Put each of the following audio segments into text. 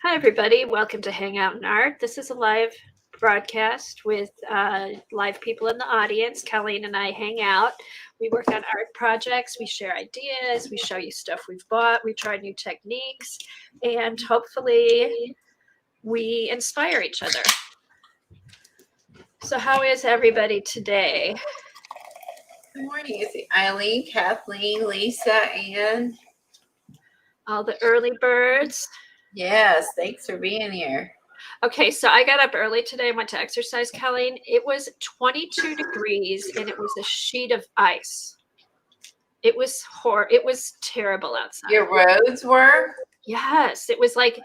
Hi, everybody. Welcome to Hangout and Art. This is a live broadcast with live people in the audience. Colleen and I hang out. We work on art projects. We share ideas. We show you stuff we've bought. We try new techniques. And hopefully we inspire each other. So how is everybody today? Good morning. It's Eileen, Kathleen, Lisa, and all the early birds. Yes, thanks for being here. Okay, so I got up early today and went to exercise, Colleen. It was 22 degrees and it was a sheet of ice. It was It was terrible outside. Your roads were? Yes, it was like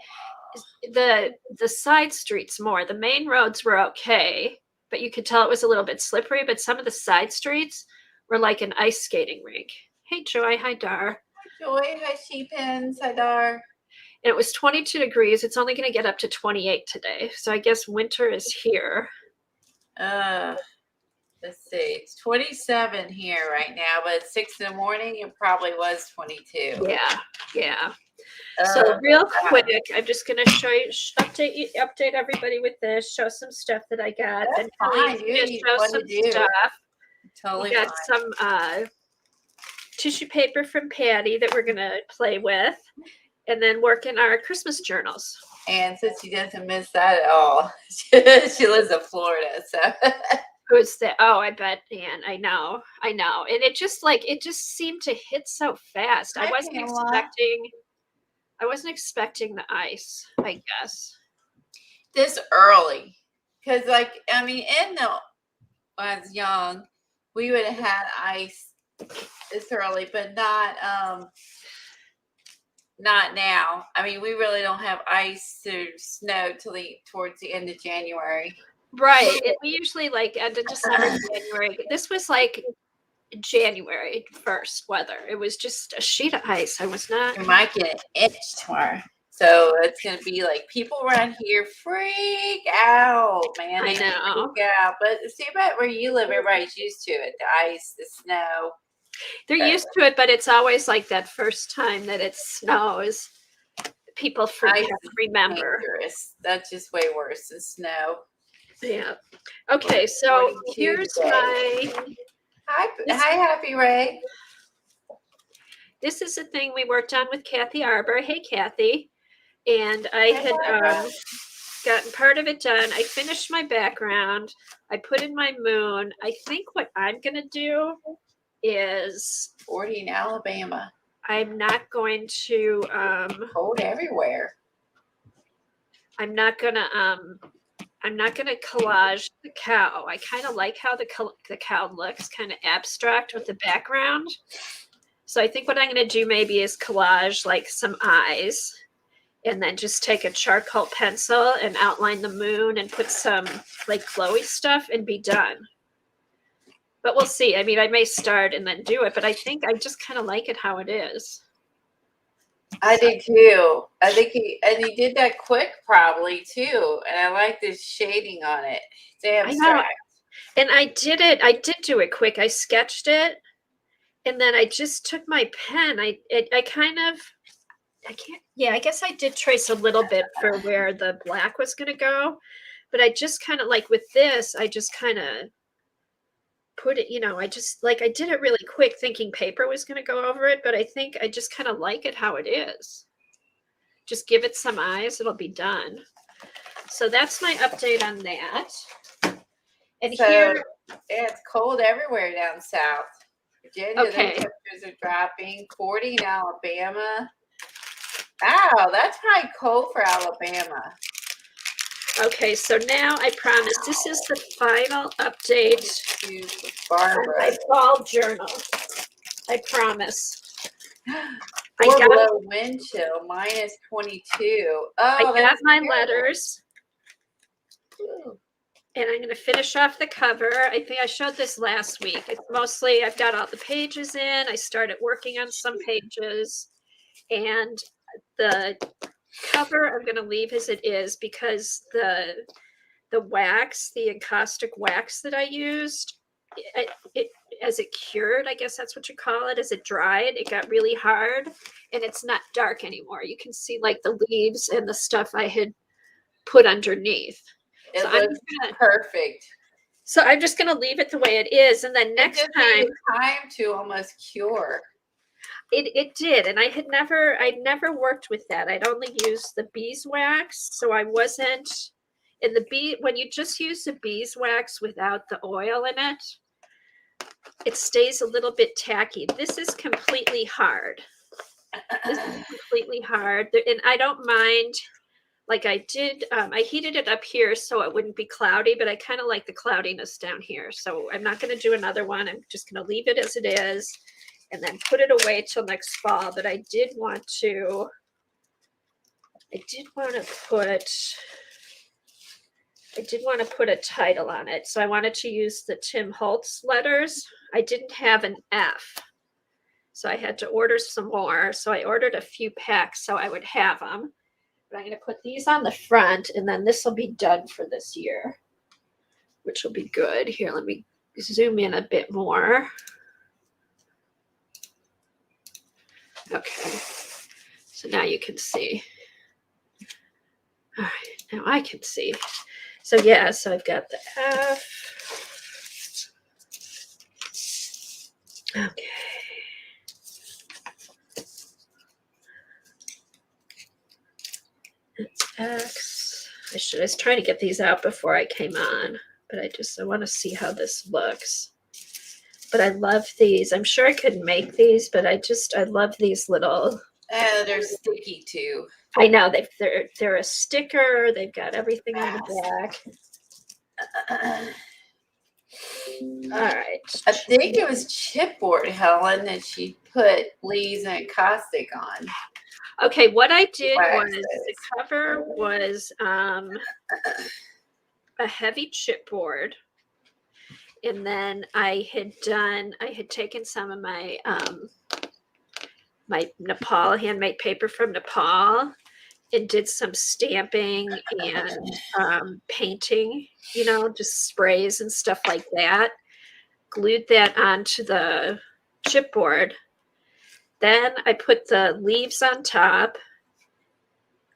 the side streets more. The main roads were okay, but you could tell it was a little bit slippery. But some of the side streets were like an ice skating rink. Hey, Joy. Hi, Dar. Hi, Joy. Hi, Sheepins. Hi, Dar. And it was 22 degrees. It's only going to get up to 28 today. So I guess winter is here. Let's see. It's 27 here right now, but at 6 in the morning, it probably was 22. Yeah. So real quick, I'm just going to show you, update everybody with this, show some stuff that I got. That's fine. Just show some stuff. Totally we got some tissue paper from Patty that we're going to play with. And then work in our Christmas journals. And since she doesn't miss that at all, she lives in Florida. So who's that? Oh, I bet, Ann. I know. And it just seemed to hit so fast. I wasn't expecting the ice, I guess. This early. Because when I was young, we would have had ice this early, but not now. I mean, we really don't have ice or snow towards the end of January. Right. We usually end of December, January. This was like January 1st weather. It was just a sheet of ice. I was not. We might get an inch tomorrow. So it's going to be like people around here freak out, man. I know. Freak out. But see about where you live, everybody's used to it. The ice, the snow. They're used to it, but it's always like that first time that it snows. People remember. Dangerous. That's just way worse than snow. Yeah. Okay, so here's my... Hi, Happy Ray. This is a thing we worked on with Kathy Arbor. Hey, Kathy. And I had gotten part of it done. I finished my background. I put in my moon. I think what I'm going to do is 40 in Alabama. I'm not going to cold everywhere. I'm not gonna collage the cow. I kind of like how the cow looks, kind of abstract with the background. So I think what I'm going to do maybe is collage like some eyes, and then just take a charcoal pencil and outline the moon and put some like glowy stuff and be done. But we'll see. I mean, I may start and then do it, but I think I just kind of like it how it is. I do too. I think he did that quick probably too. And I like this shading on it. It's abstract. And I did do it quick. I sketched it and then I just took my pen. I guess I did trace a little bit for where the black was going to go, but I just kind of like with this, I just kind of put it, I did it really quick thinking paper was going to go over it, but I think I just kind of like it how it is. Just give it some eyes, it'll be done. So that's my update on that. And here it's cold everywhere down south. Virginia, the temperatures are dropping. 40 in Alabama. Wow, that's probably cold for Alabama. Okay, so now I promise this is the final update on my fall journal. I promise. I got a wind chill, minus 22. I got my letters. Ooh. And I'm going to finish off the cover. I think I showed this last week. It's mostly, I've got all the pages in. I started working on some pages. And the cover I'm going to leave as it is because the wax, the encaustic wax that I used, as it cured, I guess that's what you call it, as it dried, it got really hard and it's not dark anymore. You can see like the leaves and the stuff I had put underneath. It looks perfect. So I'm just going to leave it the way it is. And then next time to almost cure. It did. And I'd never worked with that. I'd only used the beeswax. So I wasn't in when you just use the beeswax without the oil in it, it stays a little bit tacky. This is completely hard. This is completely hard. And I don't mind, like I did, I heated it up here so it wouldn't be cloudy, but I kind of like the cloudiness down here. So I'm not going to do another one. I'm just going to leave it as it is and then put it away till next fall. But I did want to put a title on it. So I wanted to use the Tim Holtz letters. I didn't have an F. So I had to order some more. So I ordered a few packs so I would have them. But I'm going to put these on the front, and then this will be done for this year, which will be good. Here, let me zoom in a bit more. Okay. So now you can see. All right, now I can see. So yeah, so I've got the F. Okay. It's X. I was trying to get these out before I came on, but I want to see how this looks. But I love these. I'm sure I could make these, but I love these little. They're sticky too. I know they're a sticker. They've got everything on the back. All right. I think it was chipboard, Helen, that she put leaves and caustic on. Okay, what I did was the cover was a heavy chipboard, and then I had taken some of my my Nepal handmade paper from Nepal and did some stamping and painting, just sprays and stuff like that. Glued that onto the chipboard. Then I put the leaves on top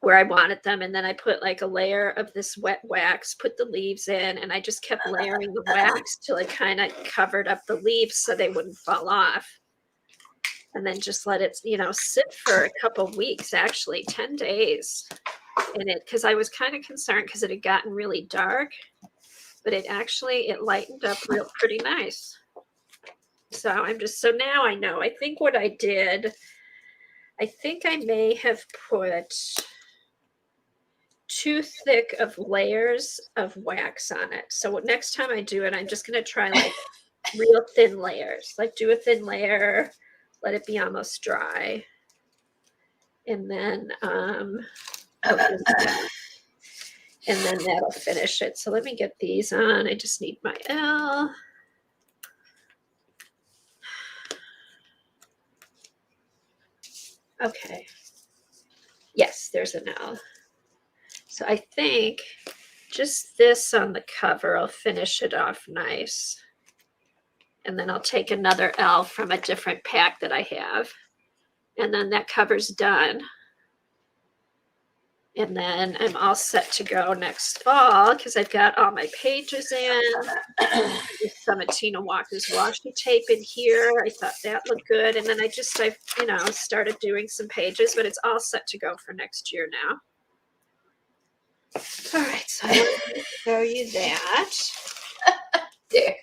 where I wanted them. And then I put like a layer of this wet wax, put the leaves in, and I just kept layering the wax till it kind of covered up the leaves so they wouldn't fall off. And then just let it, sit for a couple of weeks, actually 10 days in it. Cause I was kind of concerned because it had gotten really dark, but it lightened up pretty nice. So now I know. I think what I did, I may have put too thick of layers of wax on it. So next time I do it, I'm just going to try like real thin layers, like do a thin layer, let it be almost dry. And then, and then that'll finish it. So let me get these on. I just need my L. Okay. Yes, there's an L. So I think just this on the cover, I'll finish it off nice. And then I'll take another L from a different pack that I have. And then that cover's done. And then I'm all set to go next fall because I've got all my pages in. Some of Tina Walker's washi tape in here. I thought that looked good. And then I started doing some pages, but it's all set to go for next year now. All right, so I'm going to show you that. There.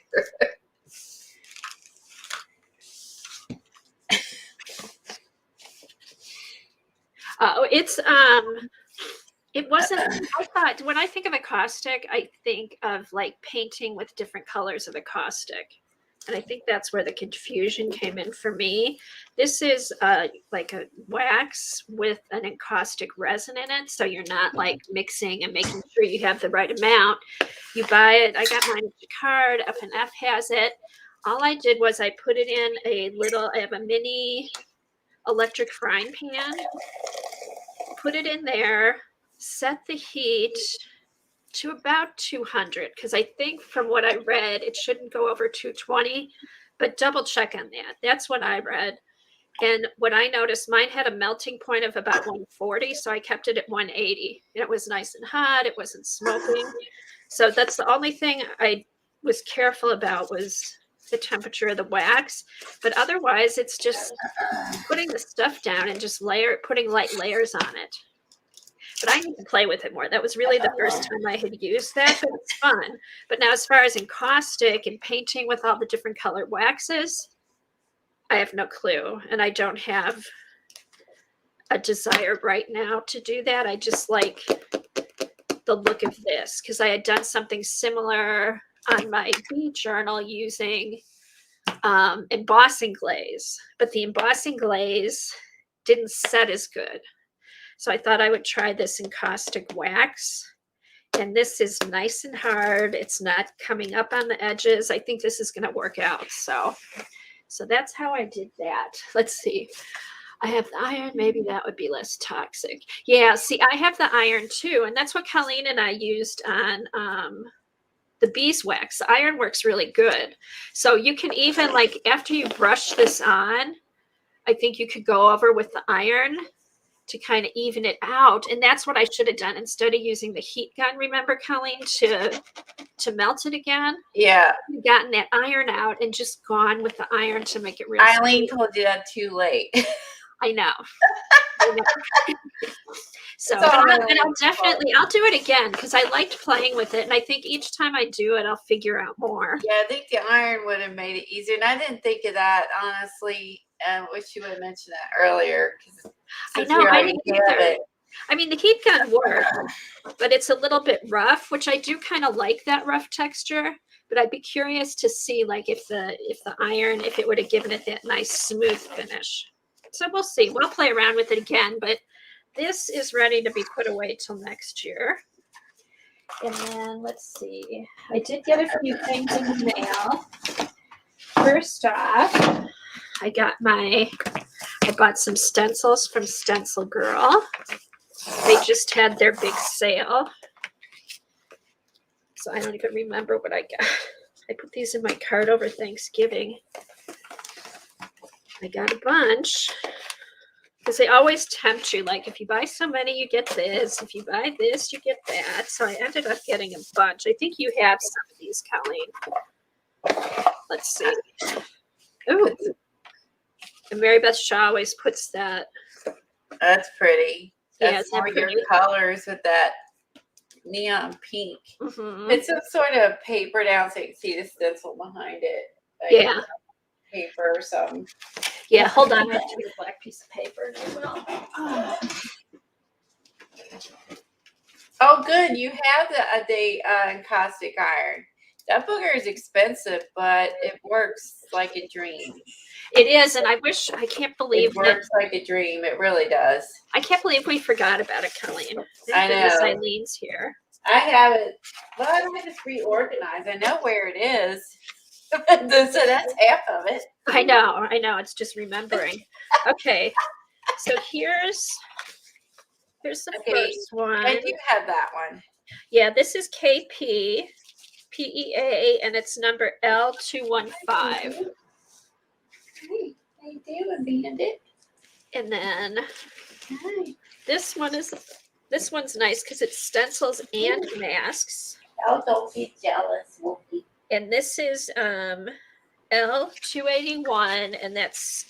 It wasn't, I thought, when I think of a caustic, I think of like painting with different colors of a caustic. And I think that's where the confusion came in for me. This is like a wax with an encaustic resin in it. So you're not like mixing and making sure you have the right amount. You buy it. I got mine at the card. F&F has it. All I did was I put it in I have a mini electric frying pan. Put it in there. Set the heat to about 200 because I think from what I read, it shouldn't go over 220. but double check on that. That's what I read. And what I noticed, mine had a melting point of about 140, so I kept it at 180. And it was nice and hot. It wasn't smoking. So that's the only thing I was careful about was the temperature of the wax. But otherwise, it's just putting the stuff down and just putting light layers on it. But I need to play with it more. That was really the first time I had used that, but it's fun. But now as far as encaustic and painting with all the different colored waxes, I have no clue. And I don't have a desire right now to do that. I just like the look of this because I had done something similar on my bead journal using embossing glaze, but the embossing glaze didn't set as good. So I thought I would try this encaustic wax. And this is nice and hard. It's not coming up on the edges. I think this is going to work out. So that's how I did that. Let's see. I have the iron. Maybe that would be less toxic. Yeah, see, I have the iron too. And that's what Colleen and I used on the beeswax. The iron works really good. So you can even, like, after you brush this on, I think you could go over with the iron to kind of even it out. And that's what I should have done instead of using the heat gun. Remember, Colleen, to melt it again? Yeah. Gotten that iron out and just gone with the iron to make it real. Eileen told you that too late. I know. So I'll do it again because I liked playing with it. And I think each time I do it, I'll figure out more. Yeah, I think the iron would have made it easier. And I didn't think of that, honestly. I wish you would have mentioned that earlier. I know. I didn't either. I mean, the heat gun worked, but it's a little bit rough, which I do kind of like that rough texture. But I'd be curious to see, like, if the iron, if it would have given it that nice smooth finish. So we'll see. We'll play around with it again, but this is ready to be put away till next year. And then let's see. I did get a few things in the mail. First off, I bought some stencils from Stencil Girl. They just had their big sale. So I don't even remember what I got. I put these in my cart over Thanksgiving. I got a bunch because they always tempt you. Like, if you buy so many, you get this. If you buy this, you get that. So I ended up getting a bunch. I think you have some of these, Colleen. Let's see. Ooh. And Mary Beth Shaw always puts that. That's pretty. That's more your colors with that neon pink. Mm-hmm. It's some sort of paper down so you can see the stencil behind it. Like, yeah. Paper or something. Yeah, hold on. I have to get a black piece of paper. Oh, good. You have the encaustic iron. That booger is expensive, but it works like a dream. It is, and I can't believe it works like a dream. It really does. I can't believe we forgot about it, Colleen. I know. Eileen's here. I have it, but I don't have it reorganized. I know where it is. So that's half of it. I know. It's just remembering. Okay, so here's the first one. And you have that one. Yeah, this is KP PEA, and it's number L215. Hey, how you doing, Bandit? And then this one's nice because it's stencils and masks. Oh, don't be jealous, Wolfie. And this is L281, and that's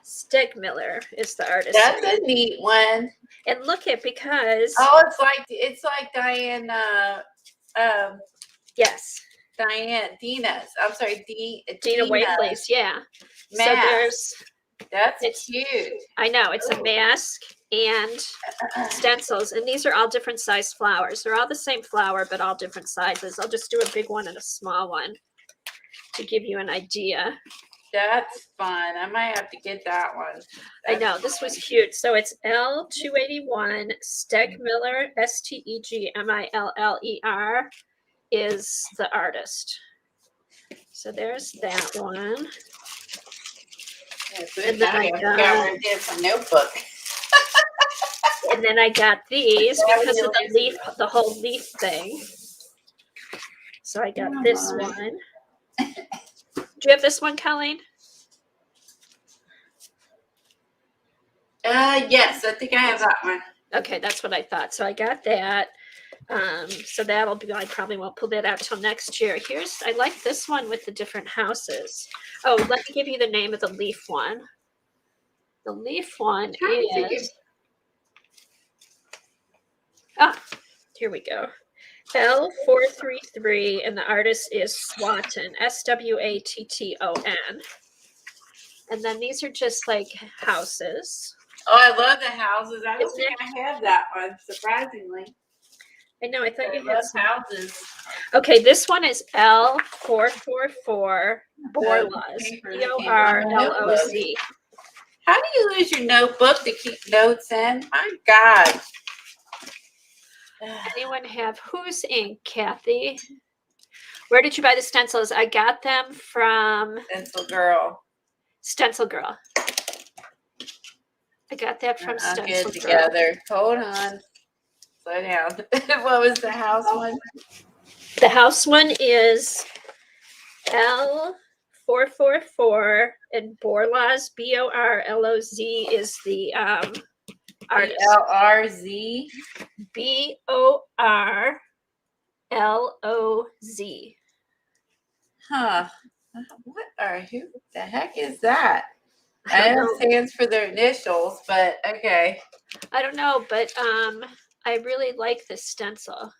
Stegmiller is the artist. That's a neat one. And look at because it's like Diane. Yes. Dina's. I'm sorry, Dina Wayplace. Yeah. Mask. So it's cute. I know it's a mask and stencils, and these are all different sized flowers. They're all the same flower, but all different sizes. I'll just do a big one and a small one to give you an idea. That's fun. I might have to get that one. I know, this was cute. So it's L281, Stegmiller, Stegmiller is the artist. So there's that one. And then I got a notebook. And then I got these because of the whole leaf thing. So I got this one. Do you have this one, Colleen? Yes, I think I have that one. Okay, that's what I thought. So I got that. So that'll be, I probably won't pull that out till next year. I like this one with the different houses. Oh, let me give you the name of the leaf one. The leaf one is, here we go. L433, and the artist is Swatton, Swatton. And then these are just like houses. Oh, I love the houses. I don't think I have that one, surprisingly. I know, I thought you had some houses. Okay, this one is L444 Borlas, Borloz. How do you lose your notebook to keep notes in? My God. Anyone have whose ink, Kathy? Where did you buy the stencils? I got them from Stencil Girl. I got that from Stencil Girl. Get together. Hold on. Slow down. What was the house one? The house one is L444, and Borloz, Borloz, is the artist. LRZ? BORLOZ. Huh. Who the heck is that? I know it stands for their initials, but okay. I don't know, but I really like this stencil.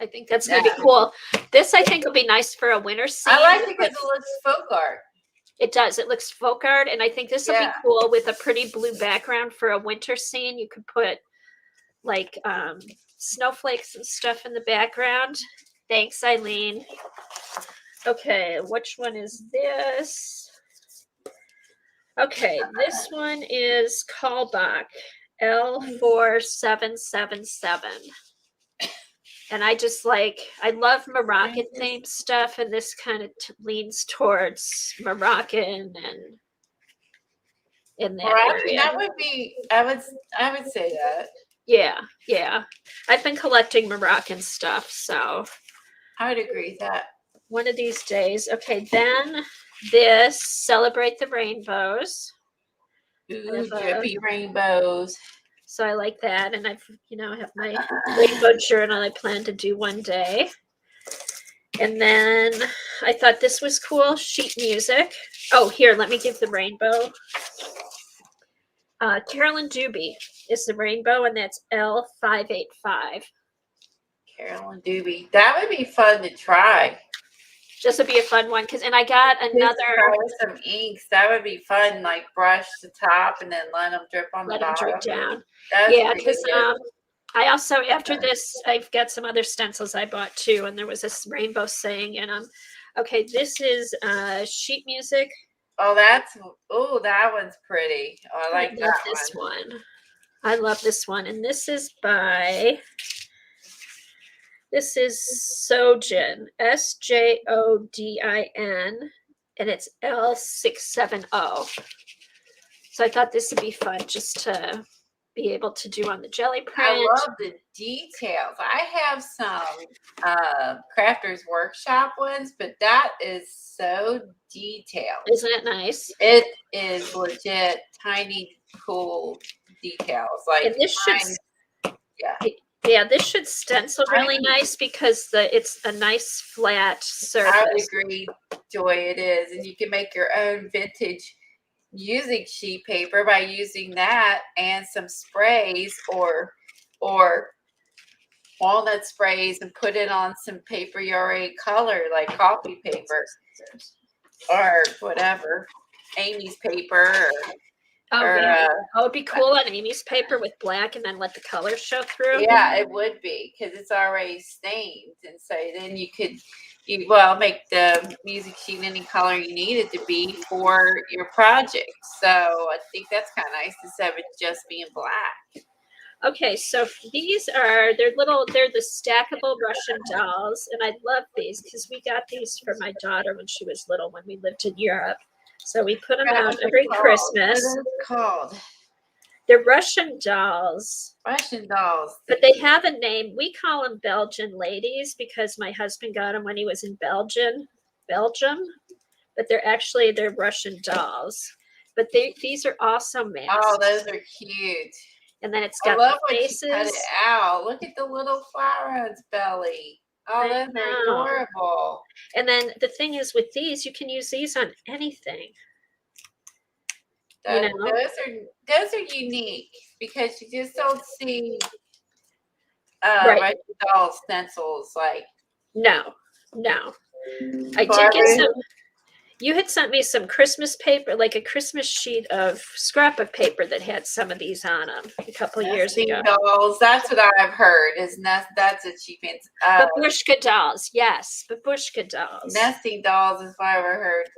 I think that's gonna be cool. This I think will be nice for a winter scene. I like it because it looks folk art. It does. It looks folk art, and I think this will be cool with a pretty blue background for a winter scene. You could put like snowflakes and stuff in the background. Thanks, Eileen. Okay, which one is this? Okay, this one is Callback, L4777. And I love Moroccan themed stuff, and this kind of leans towards Moroccan and in that area. That would be, I would say that. Yeah. I've been collecting Moroccan stuff, so I would agree with that. One of these days. Okay, then this Celebrate the Rainbows. Ooh, drippy rainbows. So I like that, and I have my rainbow journal I plan to do one day. And then I thought this was cool, sheet music. Oh, here, let me give the rainbow. Carolyn Doobie is the rainbow, and that's L585. Carolyn Doobie. That would be fun to try. This would be a fun one, and I got another. Some inks. That would be fun. Like brush the top and then let them drip on the bottom. Let them drip down. That's because I also, after this, I've got some other stencils I bought too, and there was this rainbow saying in them. Okay, this is sheet music. Oh, that one's pretty. Oh, I like that this one. I love this one, and this is by. This is Sojin, SJODIN, and it's L670. So I thought this would be fun just to be able to do on the jelly print. I love the details. I have some Crafters Workshop ones, but that is so detailed. Isn't it nice? It is legit tiny, cool details. Like and this should, yeah, this should stencil really nice because it's a nice flat surface. I would agree, Joy, it is. And you can make your own vintage music sheet paper by using that and some sprays or walnut sprays and put it on some paper you already colored, like coffee paper or whatever, Amy's paper it'd be cool on Amy's paper with black and then let the color show through. Yeah, it would be because it's already stained, and so then you could make the music sheet any color you need it to be for your project. So I think that's kind of nice instead of it just being black. Okay, so they're the stackable Russian dolls, and I love these because we got these for my daughter when she was little when we lived in Europe. So we put them out every Christmas. What are they called? They're Russian dolls. Russian dolls. But they have a name. We call them Belgian ladies because my husband got them when he was in Belgium. but they're Russian dolls. But these are also masks. Oh, those are cute. And then it's I got love the when faces. you cut it out. Look at the little flower on its belly. Oh, those are adorable. And then the thing is with these, you can use these on anything. Those are unique because you just don't see Russian doll stencils like. No. I did get some. You had sent me some Christmas paper, like a Christmas sheet of scrapbook paper that had some of these on them a couple years ago. Dolls. That's what I've heard. That's a cheap answer. Babushka dolls, yes, babushka dolls. Nesting dolls is what I've ever heard.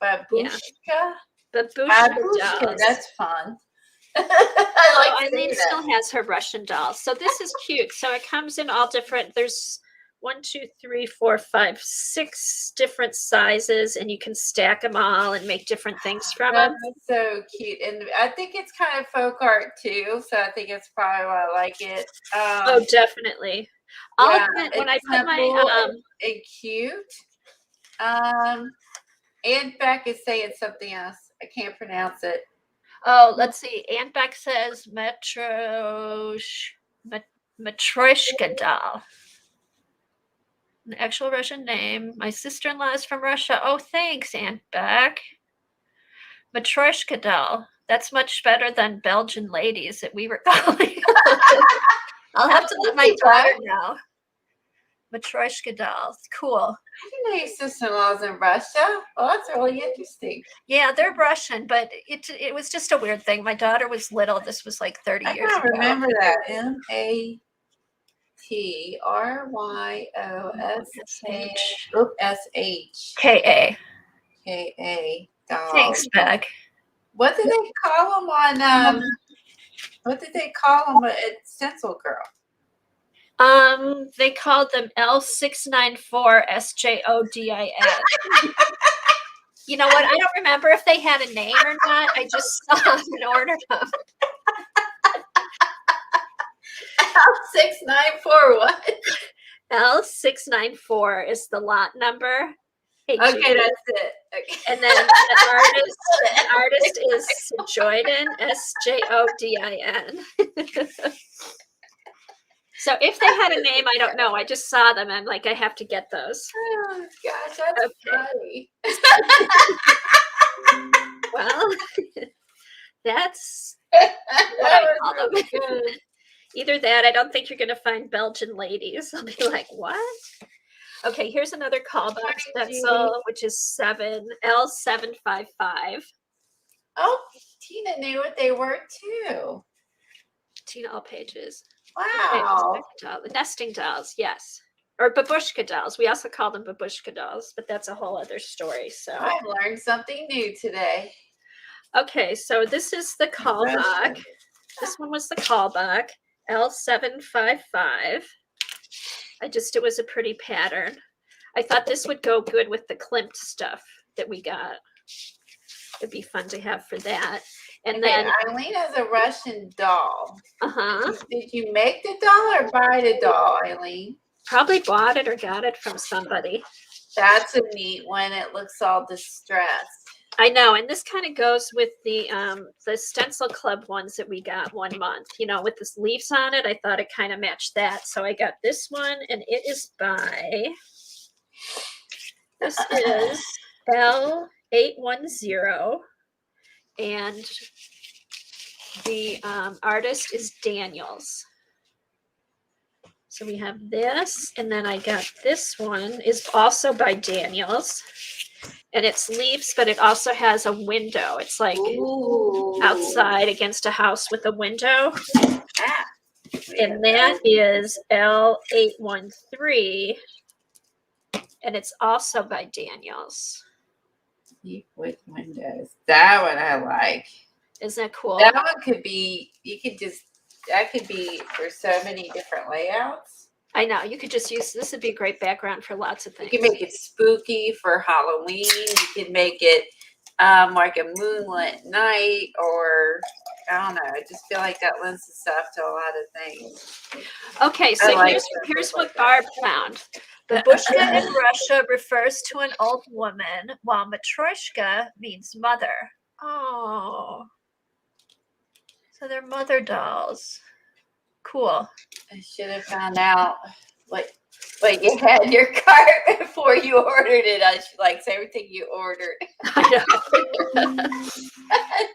Babushka. Yeah. Babushka dolls. That's fun. Eileen still has her Russian dolls. So this is cute. So it comes in all different. There's 1, 2, 3, 4, 5, 6 different sizes, and you can stack them all and make different things from them. That's so cute, and I think it's kind of folk art too. So I think it's probably why I like it. Oh, definitely. Yeah, when I put my and cute. Aunt Beck is saying something else. I can't pronounce it. Oh, let's see. Aunt Beck says Matryoshka doll. An actual Russian name. My sister-in-law is from Russia. Oh, thanks, Aunt Beck. Matryoshka doll. That's much better than Belgian ladies that we were calling. I'll have to let my daughter know. Matryoshka dolls. Cool. I didn't know your sister-in-law's in Russia. Well, that's really interesting. Yeah, they're Russian, but it was just a weird thing. My daughter was little. This was like 30 years ago. I remember that. MATRYOSHKA. Thanks, Beck. What did they call them on? What did they call them at Stencil Girl? They called them L694SJODIN. You know what? I don't remember if they had a name or not. I just saw them and ordered them. L694 what? L694 is the lot number. Okay, that's it. Okay. And then the artist is Joyden, SJODIN. So if they had a name, I don't know. I just saw them. I'm like, I have to get those. Oh gosh, that's funny. Well, that's what I call them. Good. Either that, I don't think you're going to find Belgian ladies. I'll be like, what? Okay, here's another callback stencil, which is L755. Oh, Tina knew what they were too. Tina all pages. Wow. The nesting dolls, yes. Or babushka dolls. We also call them babushka dolls, but that's a whole other story. So I learned something new today. Okay, so this is the callback. This one was the callback. L755. It was a pretty pattern. I thought this would go good with the Klimt stuff that we got. It'd be fun to have for that. And then Eileen has a Russian doll. Uh-huh. Did you make the doll or buy the doll, Eileen? Probably bought it or got it from somebody. That's a neat one. It looks all distressed. I know, and this kind of goes with the Stencil Club ones that we got one month. You know, with the leaves on it, I thought it kind of matched that. So I got this one, and it is by, this is L810, and the artist is Daniels. So we have this, and then I got this one is also by Daniels. And it's leaves, but it also has a window. It's like outside against a house with a window. And that is L813. And it's also by Daniels. Deep with windows. That one I like. Isn't that cool? That one could be, that could be for so many different layouts. I know. You could just use, this would be a great background for lots of things. You can make it spooky for Halloween. You can make it like a moonlit night, or I don't know. I just feel like that lends itself to a lot of things. Okay, so here's what Barb found. Babushka in Russia refers to an old woman, while matryoshka means mother. Oh. So they're mother dolls. Cool. I should have found out what you had in your cart before you ordered it. I should like say everything you ordered. I know.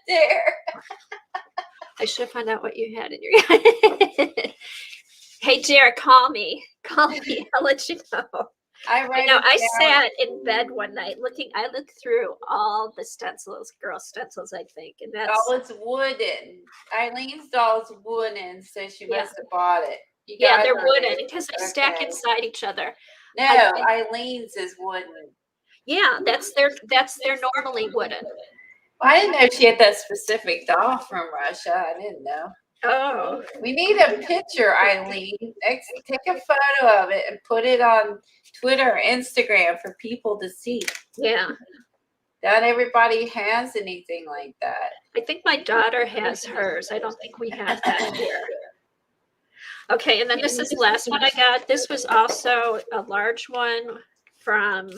There. I should find out what you had in your Hey Jared, call me. Call me. I'll let you know. I sat in bed one night I looked through all the stencils, girl stencils, I think. And that's it's wooden. Eileen's doll's wooden, so she must have bought it. They're wooden because they stack inside each other. No, Eileen's is wooden. Yeah, that's their normally wooden. I didn't know she had that specific doll from Russia. I didn't know. Oh. We need a picture, Eileen. Take a photo of it and put it on Twitter or Instagram for people to see. Yeah. Not everybody has anything like that. I think my daughter has hers. I don't think we have that here. Okay, and then this is the last one I got. This was also a large one from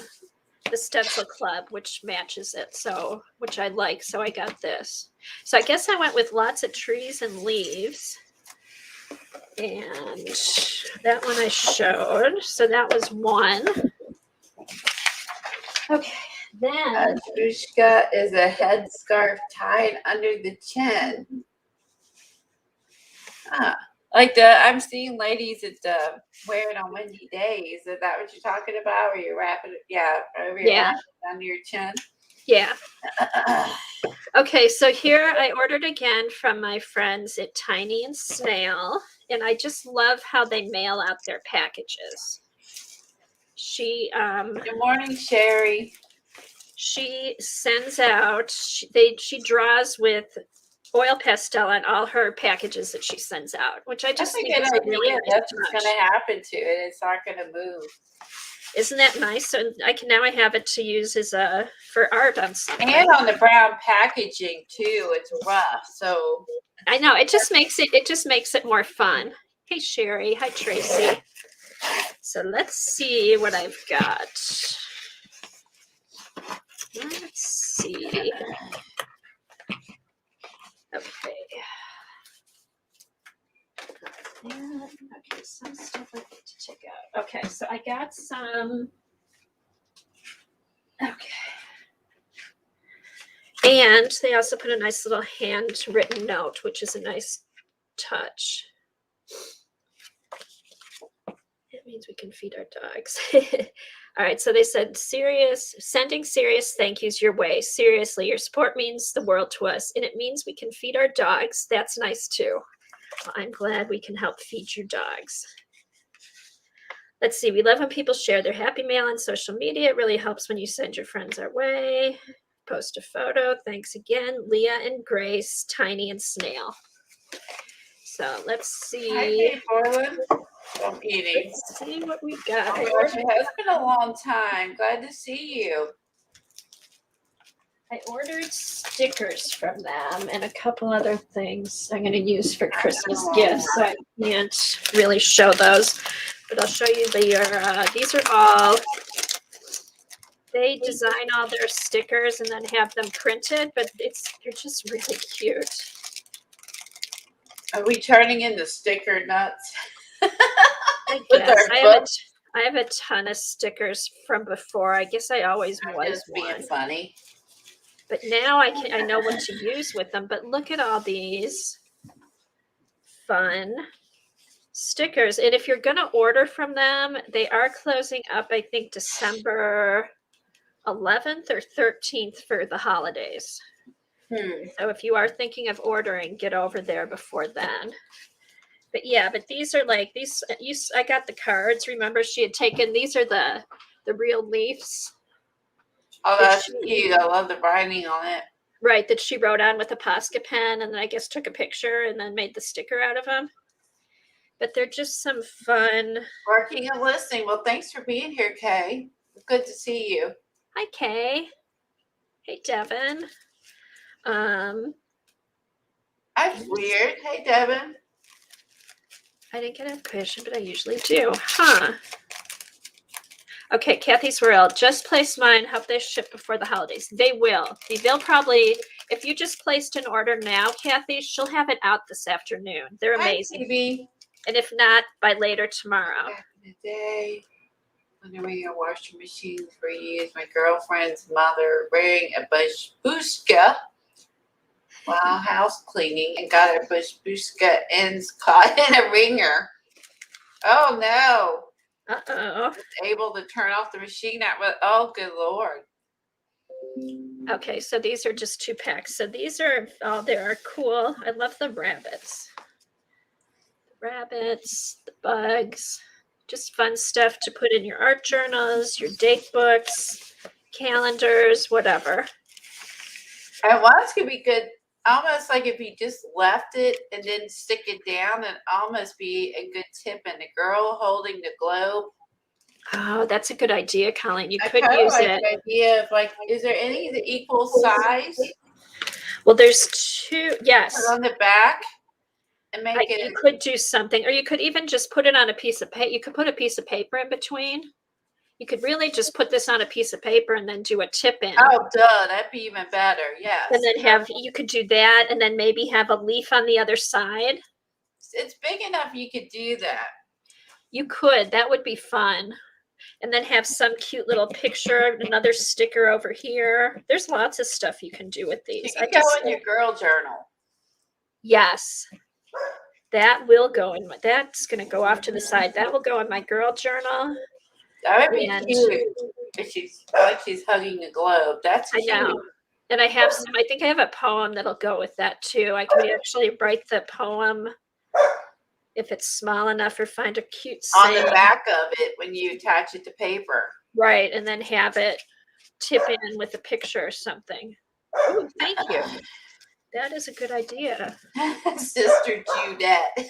the Stencil Club, which matches it, so which I like. So I got this. So I guess I went with lots of trees and leaves. And that one I showed. So that was one. Okay, then Babushka is a headscarf tied under the chin. Like I'm seeing ladies that wear it on windy days. Is that what you're talking about? Or you're wrapping it? Yeah, wrapping it under your chin. Yeah. Okay, so here I ordered again from my friends at Tiny and Snail, and I just love how they mail out their packages. Good morning, Sherry. She sends out. She draws with oil pastel on all her packages that she sends out, which I just think is really nice. That's what's going to happen to it. It's not going to move. Isn't that nice? So I have it to use as for art on something. And on the brown packaging too. It's rough, so I know it just makes it more fun. Hey Sherry, hi Tracy. So let's see what I've got. Let's see. Okay. Okay, some stuff I need to check out. Okay, so I got some. Okay. And they also put a nice little handwritten note, which is a nice touch. It means we can feed our dogs. All right, so they said sending serious thank yous your way. Seriously, your support means the world to us, and it means we can feed our dogs. That's nice too. Well, I'm glad we can help feed your dogs. Let's see, we love when people share their happy mail on social media. It really helps when you send your friends our way. Post a photo. Thanks again, Leah and Grace, Tiny and Snail. So let's see. Hi, Portland. Let's see what we got. Oh my gosh, it has been a long time. Glad to see you. I ordered stickers from them and a couple other things I'm going to use for Christmas gifts. So I can't really show those, but I'll show you these are all. They design all their stickers and then have them printed, but they're just really cute. Are we turning into sticker nuts? I guess. I have a ton of stickers from before. I guess I always was just being one. Funny. But now I know what to use with them. But look at all these fun stickers. And if you're going to order from them, they are closing up, I think, December 11th or 13th for the holidays. So if you are thinking of ordering, get over there before then. But yeah, these are like these. I got the cards. Remember, she had taken these are the real leaves. Oh, that's cute. I love the writing on it. Right, that she wrote on with a Posca pen, and then I guess took a picture and then made the sticker out of them. But they're just some fun. Working and listening. Well, thanks for being here, Kay. Good to see you. Hi, Kay. Hey, Devin. That's weird. Hey, Devin. I didn't get a question, but I usually do. Huh. Okay, Kathy's World. Just placed mine. Hope they ship before the holidays. They will. They'll probably, if you just placed an order now, Kathy, she'll have it out this afternoon. They're Hi, amazing. Phoebe. And if not, by later tomorrow. Back in the day, when we had washing machines were used, my girlfriend's mother wearing a bushka while house cleaning and got her bushka ends caught in a ringer. Oh no. Uh-oh. Able to turn off the machine at oh good Lord. Okay, so these are just 2 packs. So these are, oh, they are cool. I love the rabbits. The rabbits, the bugs, just fun stuff to put in your art journals, your date books, calendars, whatever. And ones could be good, almost like if you just left it and didn't stick it down, and almost be a good tip. And the girl holding the globe. Oh, that's a good idea, Colleen. You I could kind of use like it. the idea of like, is there any the equal size? Well, there's 2. Yes. Put on the back and make it. You could do something, or you could even just put it on a piece of paper. You could put a piece of paper in between. You could really just put this on a piece of paper and then do a tip in. Oh, duh, that'd be even better. Yes. And then you could do that, and then maybe have a leaf on the other side. It's big enough you could do that. You could. That would be fun. And then have some cute little picture, another sticker over here. There's lots of stuff you can do with these. You can go in your girl journal. Yes. That will go in my, that's going to go off to the side. That will go in my girl journal. That would be cute. If she's like she's hugging a globe. That's cute. I know. And I have some, I think I have a poem that'll go with that too. I can actually write the poem if it's small enough, or find a cute saying. On the back of it when you attach it to paper. Right, and then have it tip in with a picture or something. Oh, thank you. That is a good idea. Sister Judette.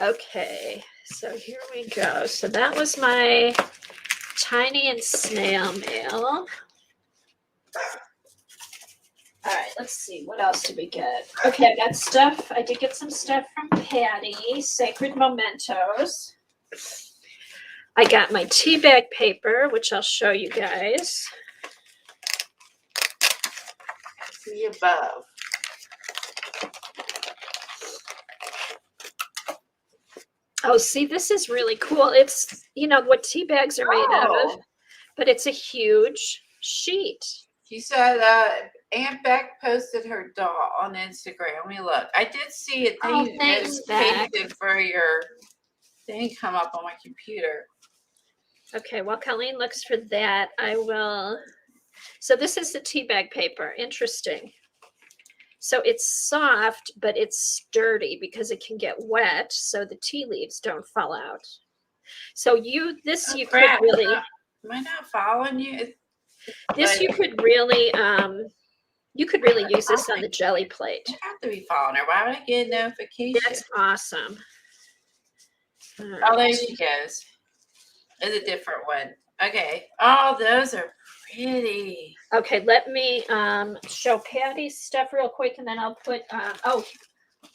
Okay, so here we go. So that was my tiny and snail mail. All right, let's see. What else did we get? Okay, I got stuff. I did get some stuff from Patty, Sacred Mementos. I got my tea bag paper, which I'll show you guys. See above. Oh, see, this is really cool. It's, you know, what tea bags are made out of, but it's a huge sheet. You said Aunt Beck posted her doll on Instagram. Let me look. I did see it. Oh, thanks, Beck. For your thing come up on my computer. Okay, while Colleen looks for that, I will. So this is the tea bag paper. Interesting. So it's soft, but it's sturdy because it can get wet, so the tea leaves don't fall out. So you could really. Am I not following you? You could really use this on the jelly plate. I have to be following her. Why would I get a notification? That's awesome. Right. Oh, there she goes. It's a different one. Okay. Oh, those are pretty. Okay, let me show Patty's stuff real quick, and then I'll put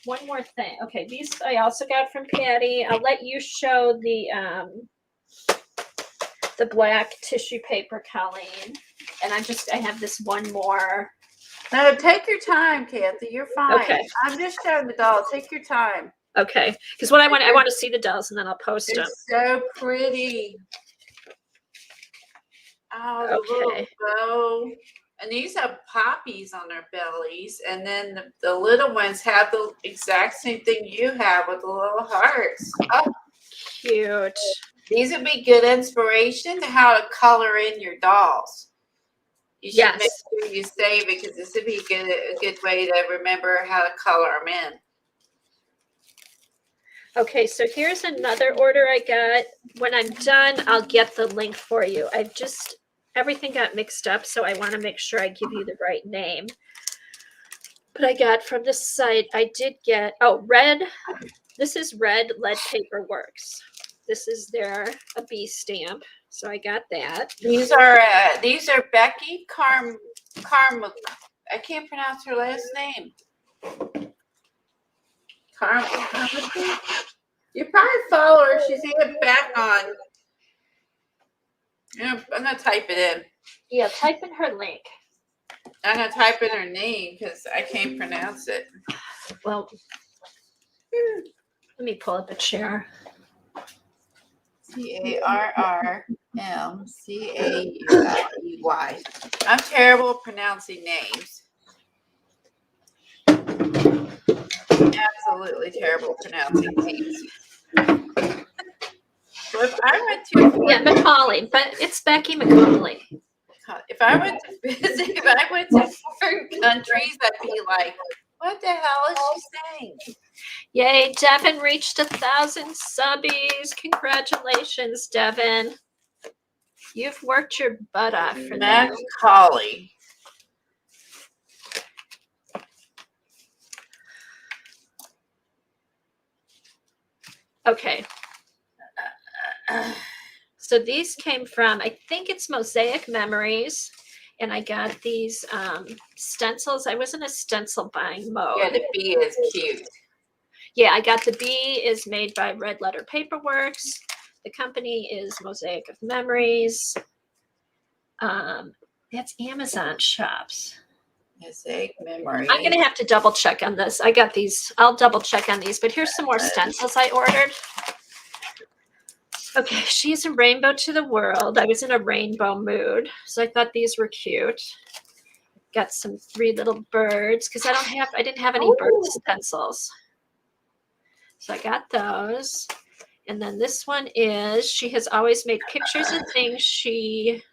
one more thing. Okay, these I also got from Patty. I'll let you show the black tissue paper, Colleen. And I have this one more. No, take your time, Kathy. You're fine. Okay. I'm just showing the doll. Take your time. Okay, because I want to see the dolls, and then I'll post them. So pretty. Oh, the little bow. And these have poppies on their bellies. And then the little ones have the exact same thing you have with the little hearts. Oh, cute. These would be good inspiration to how to color in your dolls. You should make sure you save it, because this would be a good way to remember how to color them in. Okay, so here's another order I got. When I'm done, I'll get the link for you. Everything got mixed up, so I want to make sure I give you the right name. But I got from this site, I did get, red. This is Red Lead Paper Works. This is a B stamp. So I got that. These are Becky Carm. I can't pronounce her last name. You probably follow her. She's even back on. Yeah, I'm gonna type it in. Yeah, type in her link. I'm gonna type in her name because I can't pronounce it. Well, let me pull up a chair. CarrmCauliey. I'm terrible at pronouncing names. Absolutely terrible at pronouncing names. So if I went to Macaulay, but it's Becky Macaulay. if I went to visit, if I went to foreign countries, I'd be like, what the hell is she saying? Yay, Devin reached 1,000 subbies. Congratulations, Devin. You've worked your butt off for that. Macaulay. Okay. So these came from, I think it's Mosaic Memories. And I got these stencils. I was in a stencil buying mode. Yeah, the bee is cute. Yeah, I got the bee is made by Red Letter Paperworks. The company is Mosaic of Memories. That's Amazon shops. Mosaic Memories. I'm going to have to double check on this. I got these. I'll double check on these. But here's some more stencils I ordered. Okay, she's a rainbow to the world. I was in a rainbow mood, so I thought these were cute. Got some 3 little birds because I didn't have any bird stencils. So I got those. And then this one is, she has always made pictures of things she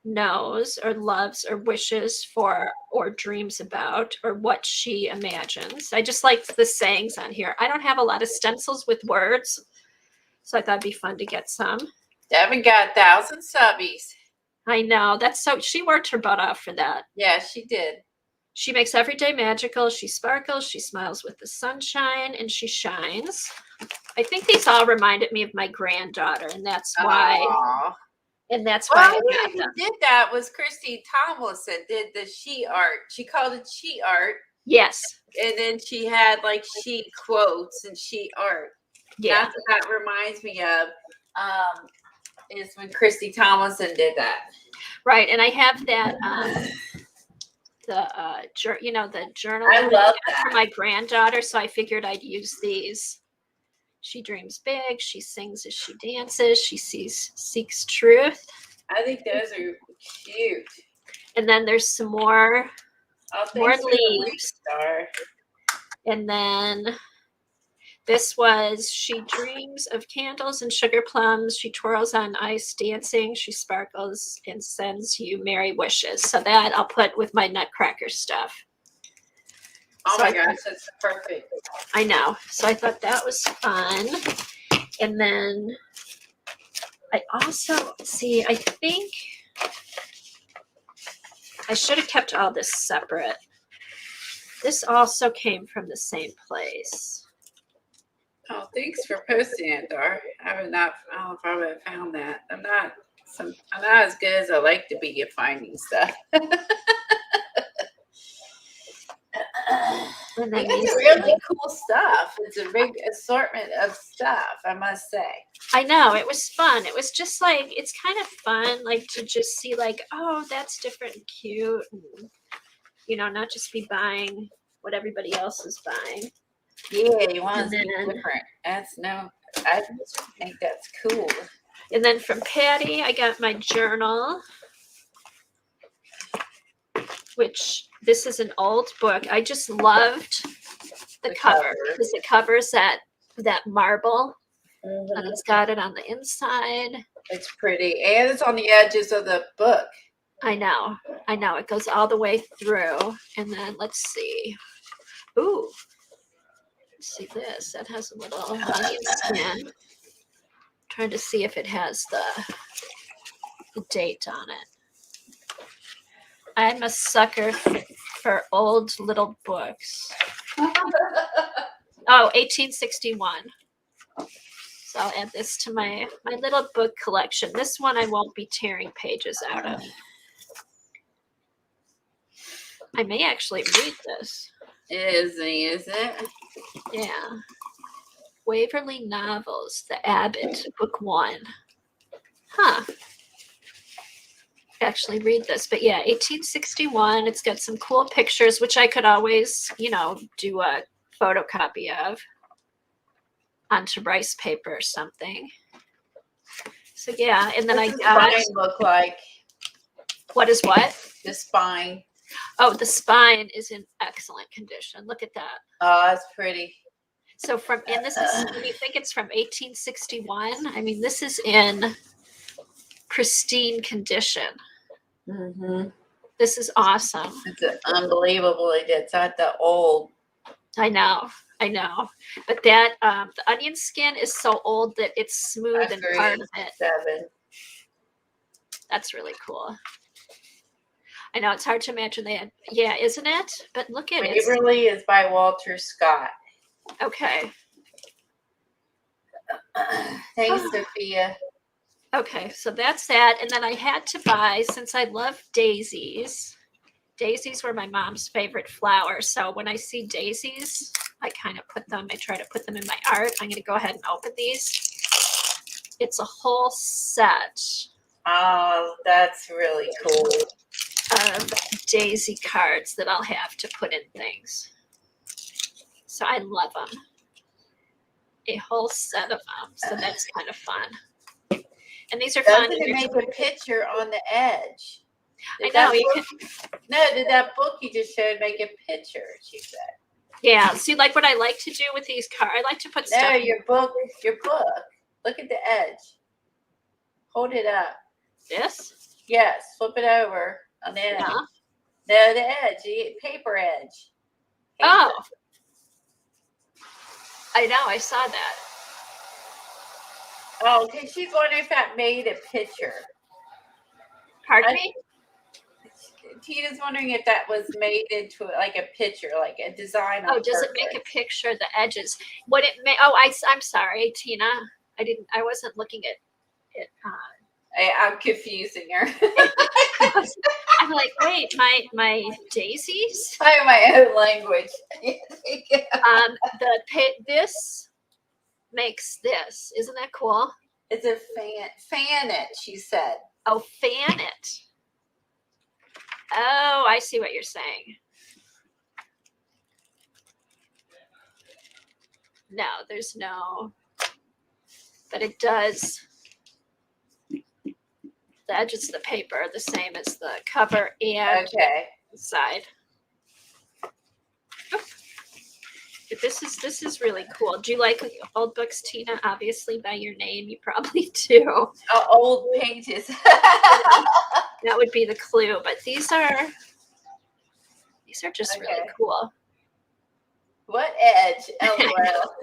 knows or loves or wishes for or dreams about or what she imagines. I just like the sayings on here. I don't have a lot of stencils with words, so I thought it'd be fun to get some. Devin got 1,000 subbies. I know. That's so, she worked her butt off for that. Yeah, she did. She makes every day magical. She sparkles. She smiles with the sunshine, and she shines. I think these all reminded me of my granddaughter, and that's why. Aww. And that's why I got who them. did that was Christy Tomlinson. Did the she art? She called it she art. Yes. And then she had like she quotes and she art. Yeah. That's what that reminds me of. Is when Christy Tomlinson did that. Right, and I have that. The journal. I love that for my granddaughter, so I figured I'd use these. She dreams big. She sings as she dances. She seeks truth. I think those are cute. And then there's some more leaves. And then this was, she dreams of candles and sugar plums. She twirls on ice dancing. She sparkles and sends you merry wishes. So that I'll put with my Nutcracker stuff. Oh my gosh, that's perfect. I know. So I thought that was fun. And then I also, I think I should have kept all this separate. This also came from the same place. Oh, thanks for posting it, Dar. I don't know if I would have found that. I'm not as good as I like to be at finding stuff. And then it's really cool stuff. It's a big assortment of stuff, I must say. I know, it was fun. It was just like, it's kind of fun, like to just see like, oh, that's different and cute. And, not just be buying what everybody else is buying. Yeah, you want to be different. I think that's cool. And then from Patty, I got my journal, which this is an old book. I just loved the cover because it covers that marble. Mm-hmm. And it's got it on the inside. It's pretty. And it's on the edges of the book. I know. It goes all the way through. And then let's see. Ooh. Let's see this. That has a little onion skin. Trying to see if it has the date on it. I'm a sucker for old little books. 1861. So I'll add this to my little book collection. This one I won't be tearing pages out of. I may actually read this. Is it? Yeah. Waverly Novels, The Abbot, Book 1. Huh. Actually read this, but yeah, 1861. It's got some cool pictures, which I could always, do a photocopy of onto rice paper or something. So yeah, and then What's I the got, spine look like? what is what? The spine. Oh, the spine is in excellent condition. Look at that. Oh, that's pretty. So and this is, when you think it's from 1861, I mean, this is in pristine condition. Mm-hmm. This is awesome. It's unbelievable. It's not the old. I know. But that the onion skin is so old that it's smooth and part of it. 7. That's really cool. I know it's hard to imagine that. Yeah, isn't it? But look at it. Waverly is by Walter Scott. Okay. Thanks, Sophia. Okay, so that's that. And then I had to buy, since I love daisies. Daisies were my mom's favorite flower. So when I see daisies, I try to put them in my art. I'm going to go ahead and open these. It's a whole set. Oh, that's really cool. Of daisy cards that I'll have to put in things. So I love them. A whole set of them. So that's kind of fun. And these are fun. Doesn't it make a picture on the edge? I know. Did that book you just showed make a picture, she said. Yeah. See, like what I like to do with these cards, I like to put stuff. No, your book. Look at the edge. Hold it up. This? Yes, flip it over on the edge. No, the edge, the paper edge. Oh. I know, I saw that. Oh, okay. She's wondering if that made a picture. Pardon me? Tina's wondering if that was made into like a picture, like a design. Oh, does it make a picture? The edges? What it may? Oh, I'm sorry, Tina. I wasn't looking at it. I'm confusing her. I'm like, wait, my daisies? I have my own language. This makes this. Isn't that cool? It's a fan it, she said. Oh, fan it. Oh, I see what you're saying. No, there's no, but it does. The edges of the paper are the same as the cover and the side. Oh. But this is really cool. Do you like old books, Tina? Obviously, by your name, you probably do. Old pages. That would be the clue. But these are just really cool. What edge? LOL.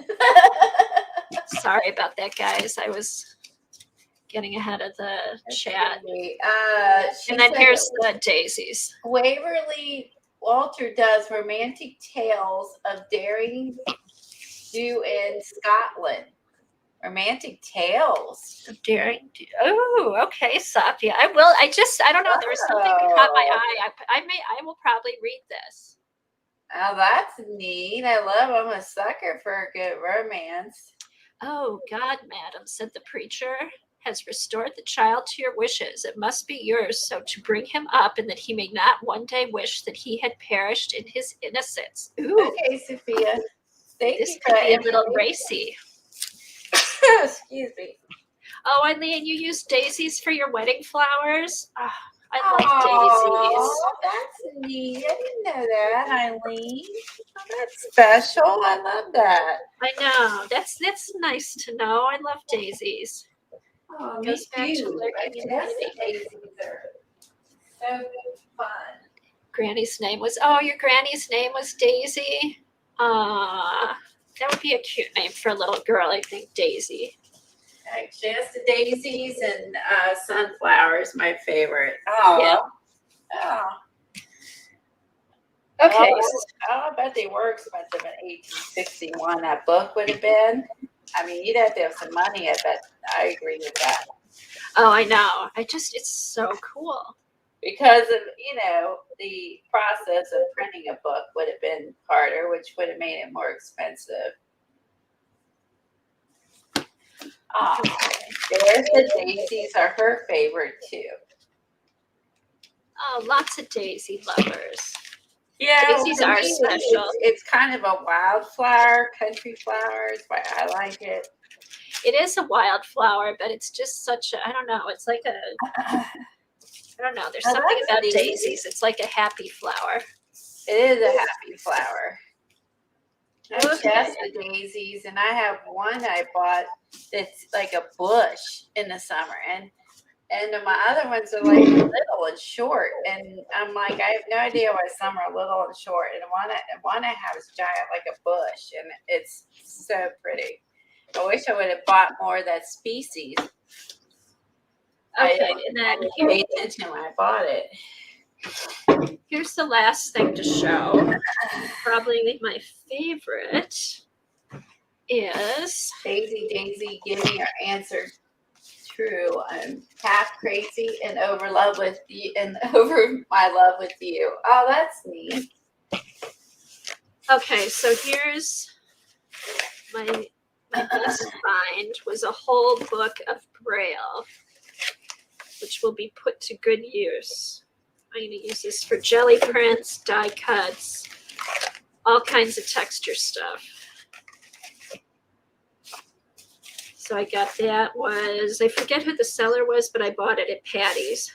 Sorry about that, guys. I was getting ahead of the chat. And then here's the daisies. Waverly Walter does romantic tales of daring do in Scotland. Romantic tales of daring. Oh, okay, Sophia. I don't know. There was something that caught my eye. I will probably read this. Oh, that's neat. I'm a sucker for a good romance. Oh, God, madam, said the preacher, has restored the child to your wishes. It must be yours, so to bring him up, and that he may not one day wish that he had perished in his innocence. Ooh. Okay, Sophia. This could be a little racy. Excuse me. Oh, Eileen, you use daisies for your wedding flowers? Oh, I love daisies. That's neat. I didn't know that, Eileen. Oh, that's special. I love that. I know. That's nice to know. I love daisies. Oh, it goes back to lurking in daisies are so fun. Granny's name was, your granny's name was Daisy? That would be a cute name for a little girl, I think, Daisy. Just the daisies and sunflowers, my favorite. Oh, yeah. Oh. Okay. I bet they were expensive in 1861. That book would have been. I mean, you'd have to have some money. I bet. I agree with that. Oh, I know. It's so cool. Because of, the process of printing a book would have been harder, which would have made it more expensive. Ah, there's the daisies are her favorite too. Oh, lots of daisy lovers. Yeah, Daisies for are me, special. It's kind of a wildflower, country flower is why I like it. It is a wildflower, but it's just such a, I don't know, it's like a, I don't know, there's something about daisies. It's like a happy flower. It is a happy flower. I Okay. chest the daisies, and I have one I bought that's like a bush in the summer, and my other ones are like little and short, and I'm like, I have no idea why some are little and short, and one I have is giant like a bush, and it's so pretty. I wish I would have bought more of that species. Okay, and then I didn't pay attention when I bought it. Here's the last thing to show. Probably my favorite is Daisy, give me your answer. True. I'm half crazy and over love with you, and over my love with you. Oh, that's neat. okay. So here's my best find was a whole book of Braille, which will be put to good use. I'm going to use this for jelly prints, die cuts, all kinds of texture stuff. So I got that I forget who the seller was, but I bought it at Patty's.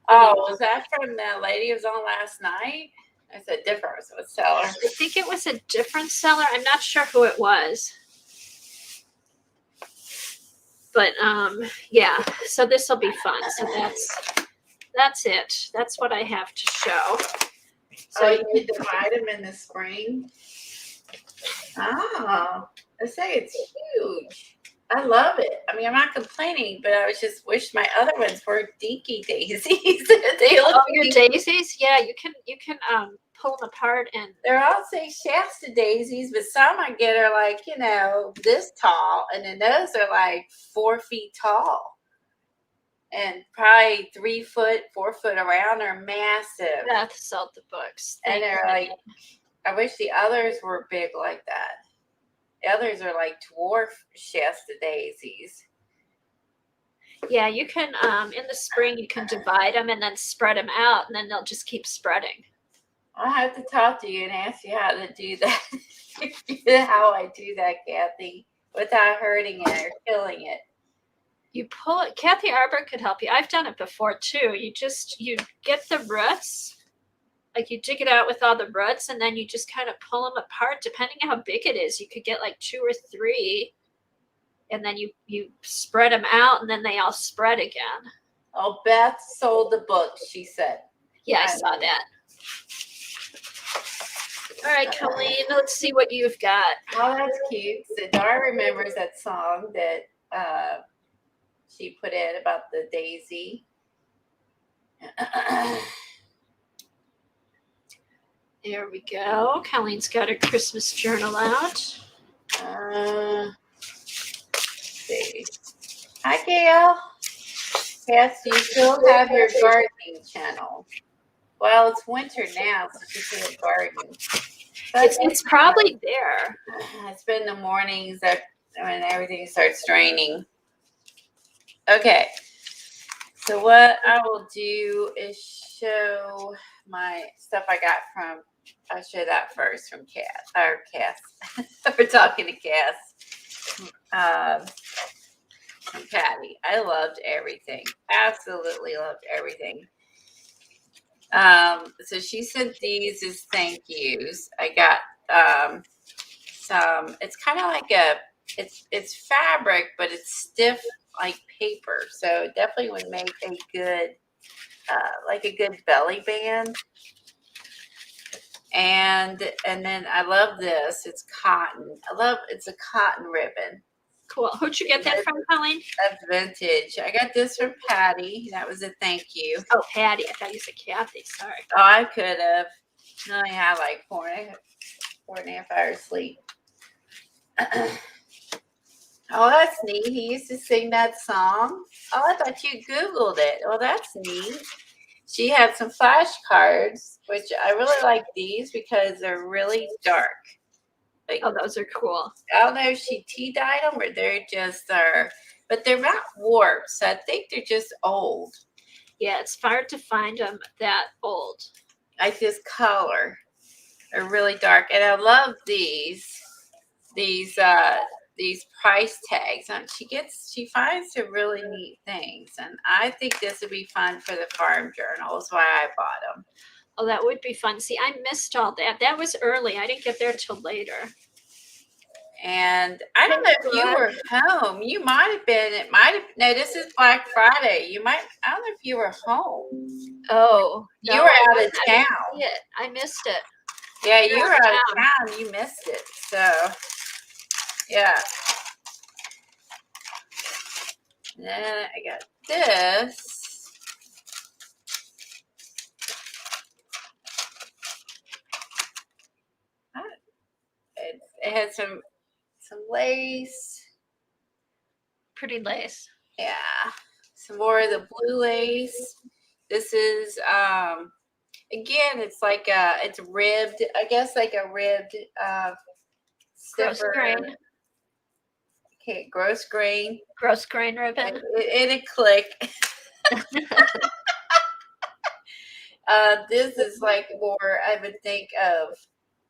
Oh, was that from the lady who was on last night? It's a different seller. I think it was a different seller. I'm not sure who it was. But yeah, so this will be fun. So that's it. That's what I have to show. So you divide them in the spring. Oh, I say it's huge. I love it. I mean, I'm not complaining, but I was just wish my other ones were dinky daisies. They look your daisies? Yeah, you can pull them apart, and they're all say Shasta daisies, but some I get are like, this tall, and then those are like 4 feet tall. And probably 3 foot, 4 foot around. They're massive. Beth sold the books. And they're like, I wish the others were big like that. The others are like dwarf Shasta daisies. Yeah, you can, in the spring, you can divide them and then spread them out, and then they'll just keep spreading. I'll have to talk to you and ask you how to do that. How I do that, Kathy, without hurting it or killing it. You pull it. Kathy Arbor could help you. I've done it before too. You get the roots, like you dig it out with all the roots, and then you just kind of pull them apart. Depending on how big it is, you could get like 2 or 3, and then you spread them out, and then they all spread again. Oh, Beth sold the book, she said. Yeah, I saw that. All right, Colleen, let's see what you've got. Oh, that's cute. So Dar remembers that song that she put in about the daisy. There we go. Colleen's got her Christmas journal out. Let's see. Hi, Gail. Yes, you still have your gardening channel. Well, it's winter now, so you can't garden. It's probably there. It's been the mornings when everything starts raining. Okay. So what I will do is show my stuff I got from. I'll show that first from Cass. We're talking to Cass. From Patty. I loved everything. Absolutely loved everything. So she sent these as thank yous. I got some. It's kind of like it's fabric, but it's stiff like paper. So it definitely would make a good like a good belly band. And then I love this. It's cotton. It's a cotton ribbon. Cool. Who'd you get that from, Colleen? That's vintage. I got this from Patty. That was a thank you. Oh, Patty. I thought you said Kathy. Sorry. Oh, I could have. I only had like 4.5 hours sleep. Oh, that's neat. He used to sing that song. Oh, I thought you Googled it. Well, that's neat. She had some flashcards, which I really like these because they're really dark. Like, Oh, those are cool. I don't know if she tea dyed them or they're just but they're not warped, so I think they're just old. Yeah, it's hard to find them that old. Like this color. They're really dark, and I love these price tags. And she finds some really neat things, and I think this would be fun for the farm journal. Is why I bought them. Oh, that would be fun. See, I missed all that. That was early. I didn't get there till later. And I don't know if you were home. You might have been. It might have. No, this is Black Friday. You might. I don't know if you were home. Oh, you were out of town. I missed it. Yeah, you were out of town. You missed it. So, yeah. Then I got this. It had some lace. Pretty lace. Yeah. Some more of the blue lace. This is again, it's like it's ribbed. I guess like a ribbed Gross grain. Okay, gross grain. Gross grain ribbon. In a click. This is like more, I would think of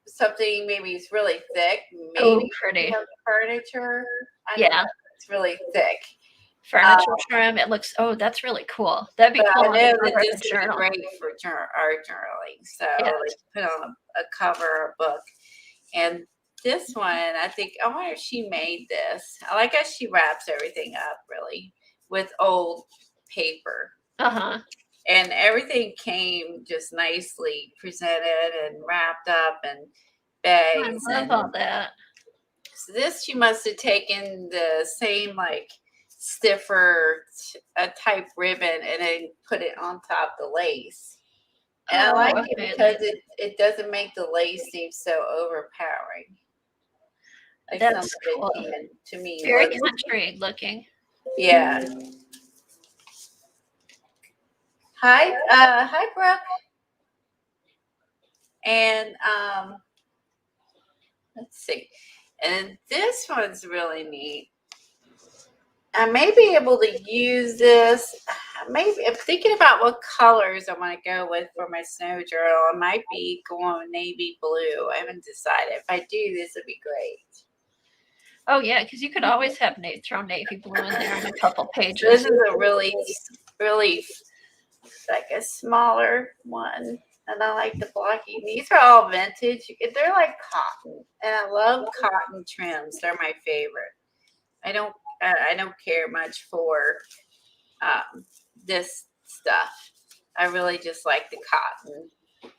something maybe it's really thick. Maybe pretty. Furniture. Yeah. It's really thick. Furniture trim. It looks, that's really cool. That'd be cool. I know that this is great for art journaling. So like put on a cover, a book. And this one, I wonder if she made this. I like how she wraps everything up really with old paper. Uh-huh. And everything came just nicely presented and wrapped up and bags. I love all that. So this, she must have taken the same like stiffer type ribbon and then put it on top of the lace. And I like it because it doesn't make the lace seem so overpowering. Like that's cool. To me, very country looking. Yeah. Hi, Brooke. And let's see. And this one's really neat. I may be able to use this. Maybe I'm thinking about what colors I want to go with for my snow journal. I might be going navy blue. I haven't decided. If I do, this would be great. Oh yeah, because you could always have throw navy blue in there in a couple pages. This is a really like a smaller one, and I like the blocky. These are all vintage. They're like cotton, and I love cotton trims. They're my favorite. I don't care much for this stuff. I really just like the cotton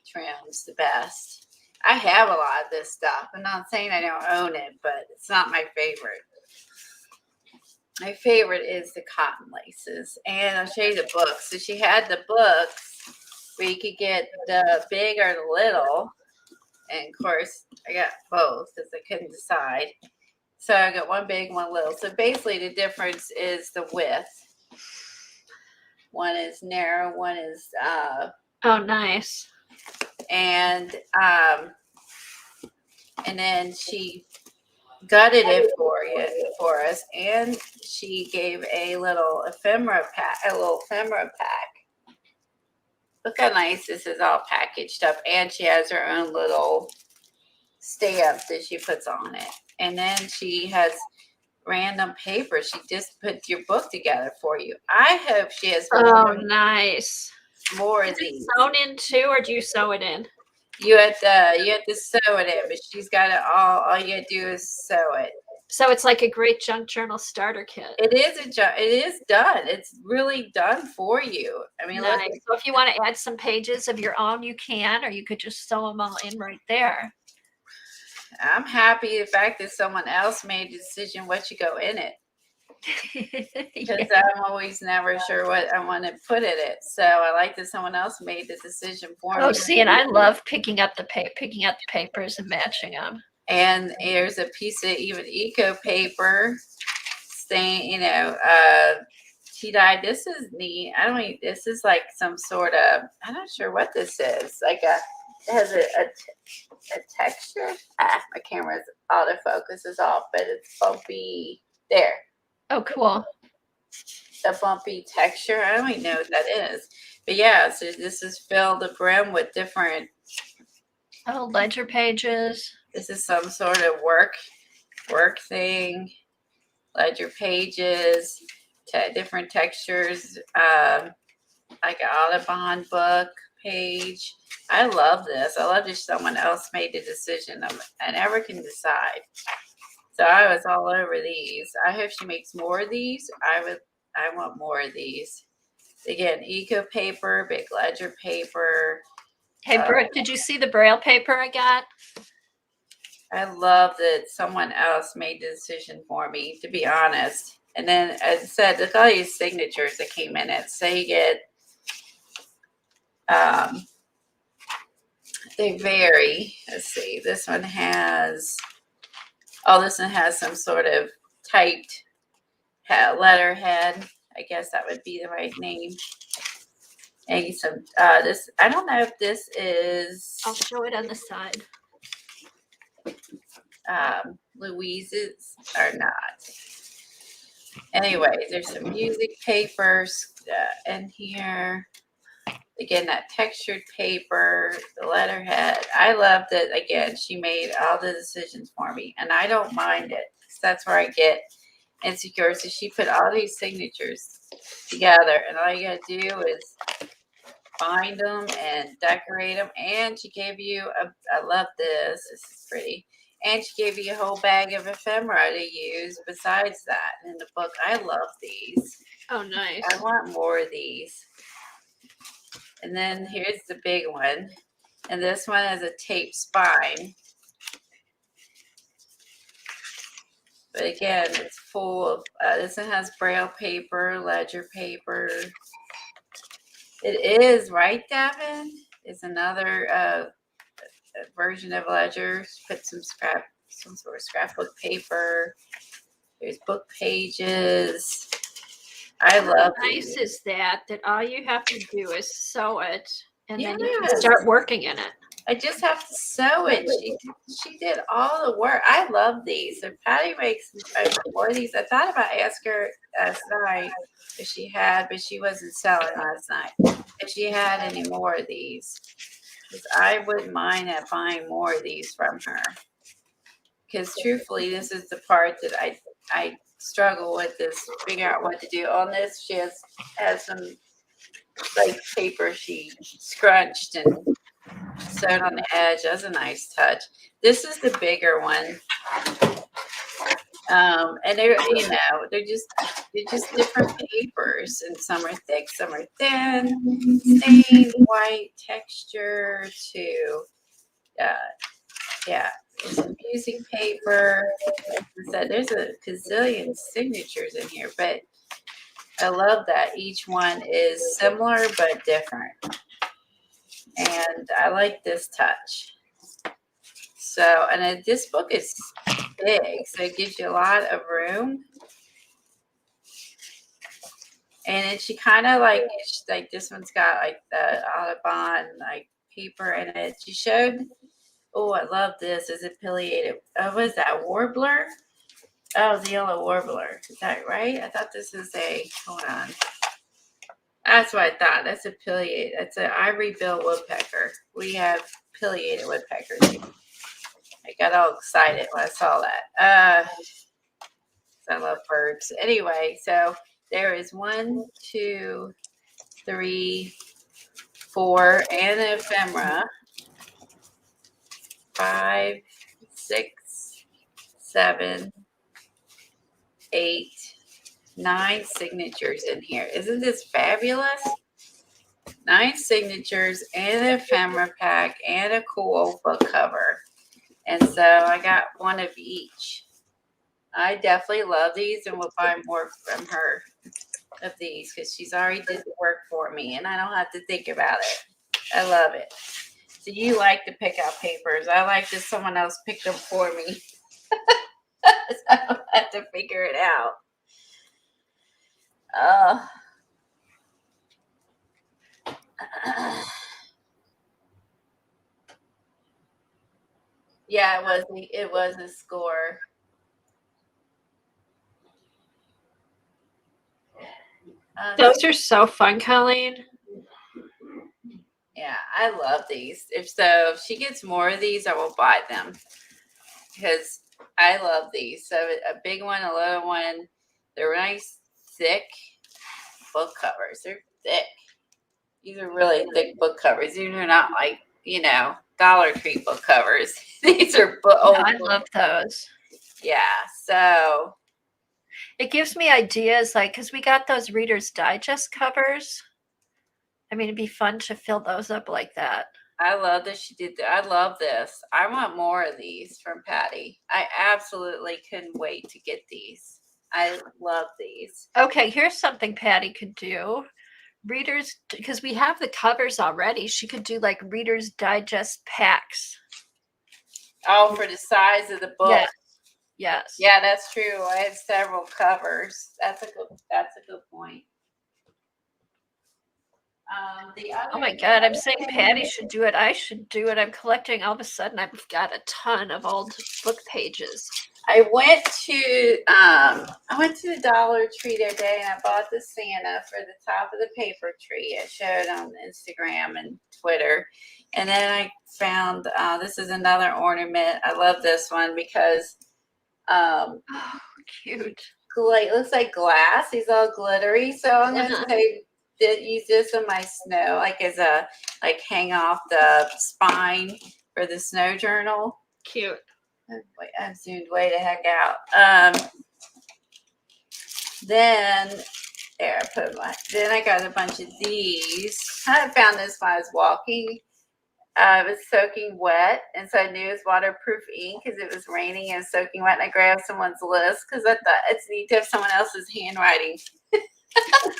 trims the best. I have a lot of this stuff. I'm not saying I don't own it, but it's not my favorite. My favorite is the cotton laces. And I'll show you the books. So she had the books where you could get the big or the little. And of course, I got both because I couldn't decide. So I got one big, one little. So basically the difference is the width. One is narrow, one is oh, nice. And then she gutted it for us, and she gave a little ephemera pack. Look how nice this is all packaged up, and she has her own little stamp that she puts on it. And then she has random paper. She just put your book together for you. I hope she has nice. More of these. Sewn in too, or do you sew it in? You have to sew it in, but she's got it all you have to do is sew it. So it's like a great junk journal starter kit. It is done. It's really done for you. I mean, nice. So if you want to add some pages of your own, you can, or you could just sew them all in right there. I'm happy the fact that someone else made a decision what should go in it. Because I'm always never sure what I want to put in it. So I like that someone else made the decision for me. Oh, see, and I love picking up the papers and matching them. And there's a piece of even eco paper saying, she dyed. This is neat. This is like some sort of, I'm not sure what this is. Like has a texture. My camera's autofocus is off, but it's bumpy. There. Oh, cool. A bumpy texture. I don't even know what that is. But yeah, so this is filled the brim with different. Oh, ledger pages. This is some sort of work thing. Ledger pages, different textures. Like an Audubon book page. I love this. I love that someone else made the decision. I never can decide. So I was all over these. I hope she makes more of these. I want more of these. Again, eco paper, big ledger paper. Hey, Brooke, did you see the Braille paper I got? I love that someone else made the decision for me, to be honest. And then, as I said, look at all these signatures that came in it. So you get, they vary. Let's see. This one has some sort of typed letterhead. I guess that would be the right name. And some this. I don't know if this is. I'll show it on the side. Louise's or not. Anyway, there's some music papers in here. Again, that textured paper, the letterhead. I love that, again, she made all the decisions for me. And I don't mind it. That's where I get insecure. So she put all these signatures together. And all you got to do is find them and decorate them. And she gave you, I love this. This is pretty. And she gave you a whole bag of ephemera to use besides that in the book. I love these. Oh, nice. I want more of these. And then here's the big one. And this one has a tape spine. But again, it's full of, this one has Braille paper, ledger paper. It is, right, Devin? It's another version of ledger. Put some sort of scrapbook paper. There's book pages. I love nice these. Is that all you have to do is sew it and then you can start working in it. I just have to sew it. She did all the work. I love these. So Patty makes more of these. I thought about asking her last night if she had, but she wasn't selling last night. If she had any more of these, because I wouldn't mind buying more of these from her. Because truthfully, this is the part that I struggle with, is figuring out what to do on this. She has some like paper she scrunched and sewed on the edge. That's a nice touch. This is the bigger one. And they're just different papers, and some are thick, some are thin, stained white texture to some music paper. Like I said, there's a gazillion signatures in here, but I love that each one is similar but different. And I like this touch. So, and this book is big, so it gives you a lot of room. And then she kind of like this one's got like the Audubon like paper in it. She showed, oh, I love this. Is it pileated? What is that, warbler? Oh, the yellow warbler. Is that right? I thought this is hold on. That's what I thought. That's a pileated. That's an ivory-billed woodpecker. We have pileated woodpeckers. I got all excited when I saw that. I love birds. Anyway, so there is 1, 2, 3, 4, and an ephemera. 5, 6, 7, 8, 9 signatures in here. Isn't this fabulous? 9 signatures and an ephemera pack and a cool book cover. And so I got one of each. I definitely love these and will buy more from her of these because she's already did the work for me and I don't have to think about it. I love it. So you like to pick out papers. I like that someone else picked them for me. So I don't have to figure it out. Yeah, it was a score. Those are so fun, Colleen. Yeah, I love these. If she gets more of these, I will buy them because I love these. So a big one, a little one. They're nice, thick book covers. They're thick. These are really thick book covers. These are not like, Dollar Tree book covers. These are old. I love those. Yeah. So it gives me ideas, like, because we got those Reader's Digest covers. I mean, it'd be fun to fill those up like that. I love that she did that. I love this. I want more of these from Patty. I absolutely couldn't wait to get these. I love these. Okay, here's something Patty could do. Readers, because we have the covers already, she could do like Reader's Digest packs. Oh, for the size of the book. Yes. Yeah, that's true. I have several covers. That's a good point. Oh my God, I'm saying Patty should do it. I should do it. I'm collecting. All of a sudden, I've got a ton of old book pages. I went to the Dollar Tree today and I bought the Santa for the top of the paper tree. I showed on Instagram and Twitter. And then I found this is another ornament. I love this one because oh, cute. It looks like glass. He's all glittery. So I'm gonna use this on my snow, like as a hang off the spine for the snow journal. Cute. Wait, I've zoomed way the heck out. Then there, then I got a bunch of these. I found this when I was walking. It was soaking wet, and so I knew it was waterproof ink because it was raining and soaking wet. And I grabbed someone's list because I thought it's neat to have someone else's handwriting.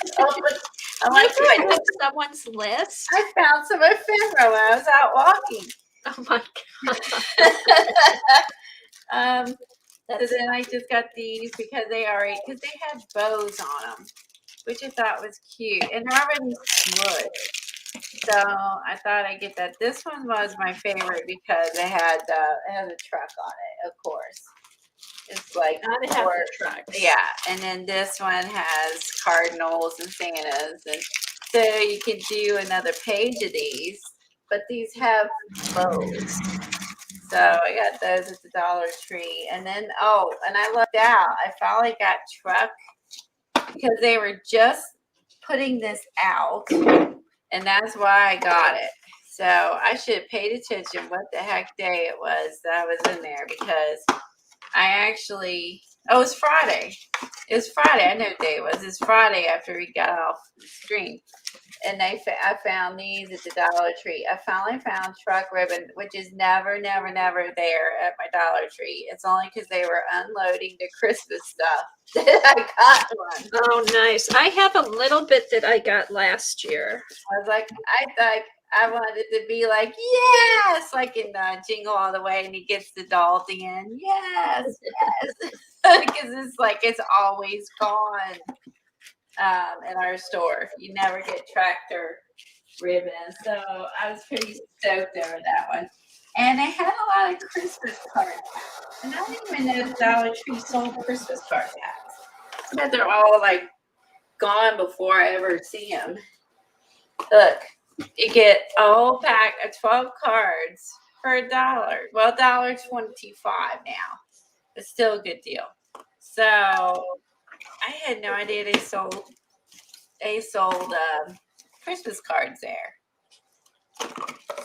I'm like, you have someone's list. I found some ephemera when I was out walking. Oh my God. So then I just got these because they had bows on them, which I thought was cute, and they're already smudged. So I thought I'd get that. This one was my favorite because it has a truck on it, of course. It's like trucks. Yeah, and then this one has cardinals and Santas, and so you can do another page of these, but these have bows. So I got those at the Dollar Tree. And then, and I lucked out. I finally got truck because they were just putting this out. And that's why I got it. So I should have paid attention what the heck day it was that I was in there because I actually, it was Friday. It was Friday. I know what day it was. It's Friday after we got off the stream. And I found these at the Dollar Tree. I finally found truck ribbon, which is never there at my Dollar Tree. It's only because they were unloading the Christmas stuff that I got one. Oh, nice. I have a little bit that I got last year. I was like, I wanted to be like, yes, like in Jingle All the Way, and he gets the doll at the end. Yes. Because it's always gone. In our store, you never get tractor ribbon, so I was pretty stoked over that one. And they had a lot of Christmas card packs, and I didn't even know the Dollar Tree sold Christmas card packs. But they're all gone before I ever see them. Look, you get a whole pack of 12 cards for $1. Well, $1.25 now, but still a good deal. So I had no idea they sold Christmas cards there.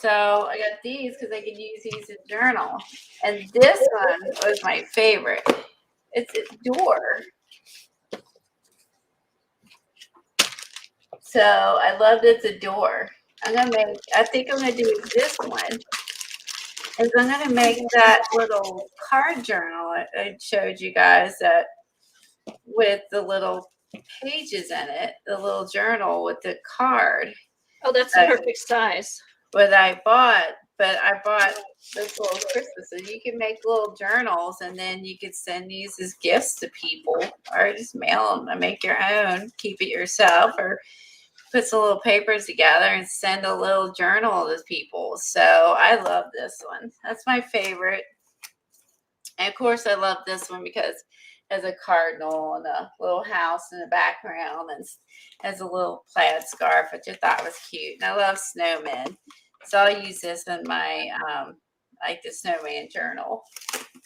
So I got these because I could use these in journal. And this one was my favorite. It's a door. So I love it's a door. I think I'm gonna do this one. Is I'm gonna make that little card journal I showed you guys that with the little pages in it, the little journal with the card. Oh, that's the perfect size. But I bought this little Christmas, so you can make little journals, and then you could send these as gifts to people, or just mail them and make your own, keep it yourself, or put some little papers together and send a little journal to people. So I love this one. That's my favorite. And of course, I love this one because it has a cardinal and a little house in the background and has a little plaid scarf, which I thought was cute. And I love snowmen. So I'll use this in my, like the snowman journal.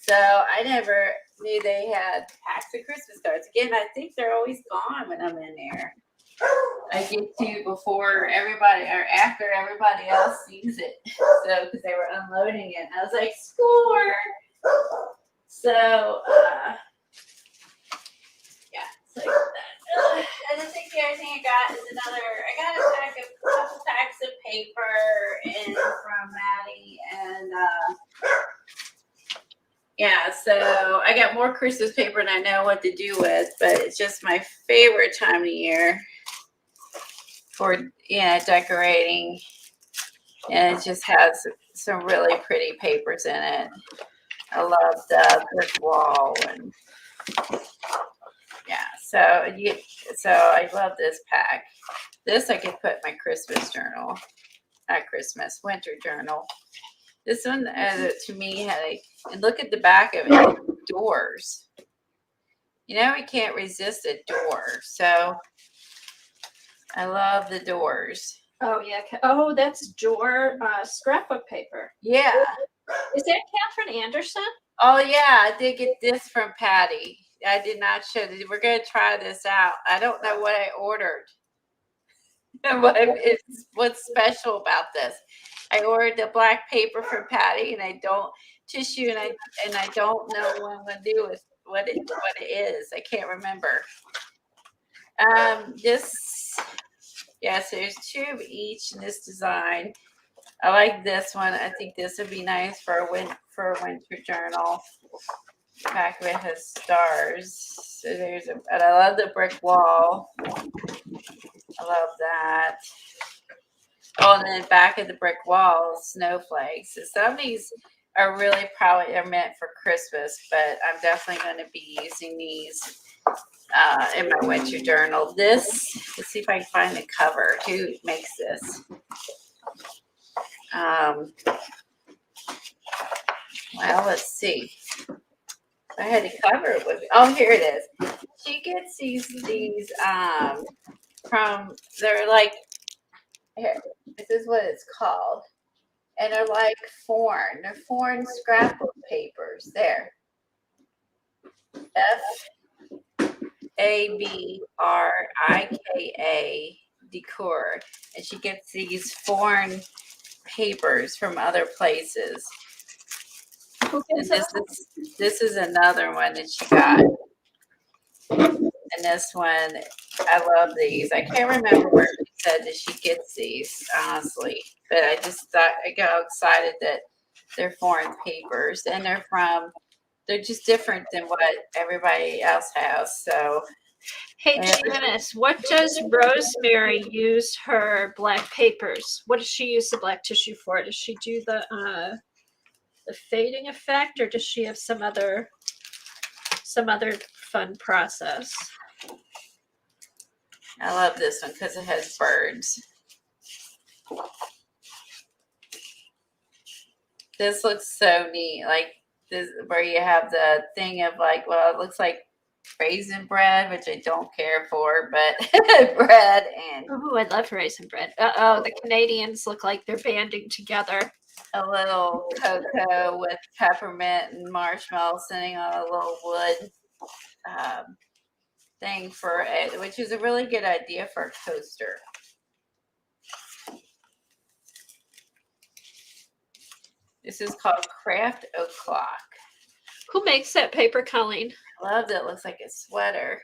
So I never knew they had packs of Christmas cards. Again, I think they're always gone when I'm in there. I get to before everybody or after everybody else sees it. So, because they were unloading it. And I was like, score! So, yeah, so that. I just think the other thing I got is I got a couple packs of paper and from Maddie and, yeah, so I got more Christmas paper than I know what to do with, but it's just my favorite time of year for, decorating. And it just has some really pretty papers in it. I love the brick wall and yeah, so I love this pack. This I could put in my Christmas journal, not Christmas, winter journal. This one, to me, and look at the back of it, doors. You can't resist a door. So I love the doors. Oh, yeah. Oh, that's scrapbook paper. Yeah. Is that Catherine Anderson? Oh, yeah. I did get this from Patty. I did not show it. We're going to try this out. I don't know what I ordered. What's special about this? I ordered the black paper from Patty, and I don't tissue, and I don't know what I'm going to do with what it is. I can't remember. So there's two of each in this design. I like this one. I think this would be nice for a winter journal. The back of it has stars. So and I love the brick wall. I love that. Oh, and then back of the brick wall, snowflakes. So some of these are really probably meant for Christmas, but I'm definitely going to be using these in my winter journal. Let's see if I can find the cover. Who makes this? Well, let's see. I had to cover it with. Oh, here it is. She gets these from. They're like. Here, this is what it's called, and they're like foreign. They're foreign scrapbook papers. There. FABRIKA decor, and she gets these foreign papers from other places. And this is another one that she got. And this one, I love these. I can't remember where she said that she gets these, honestly. But I just thought I got excited that they're foreign papers and they're just different than what everybody else has. So hey, Janice, what does Rosemary use her black papers? What does she use the black tissue for? Does she do the fading effect, or does she have some other fun process? I love this one because it has birds. This looks so neat. Like this, where you have the thing of like, well, it looks like raisin bread, which I don't care for, but bread and. Oh, I love raisin bread. The Canadians look like they're banding together. A little cocoa with peppermint and marshmallow sitting on a little wood thing which is a really good idea for a coaster. This is called Craft O'Clock. Who makes that paper, Colleen? I love that. It looks like a sweater.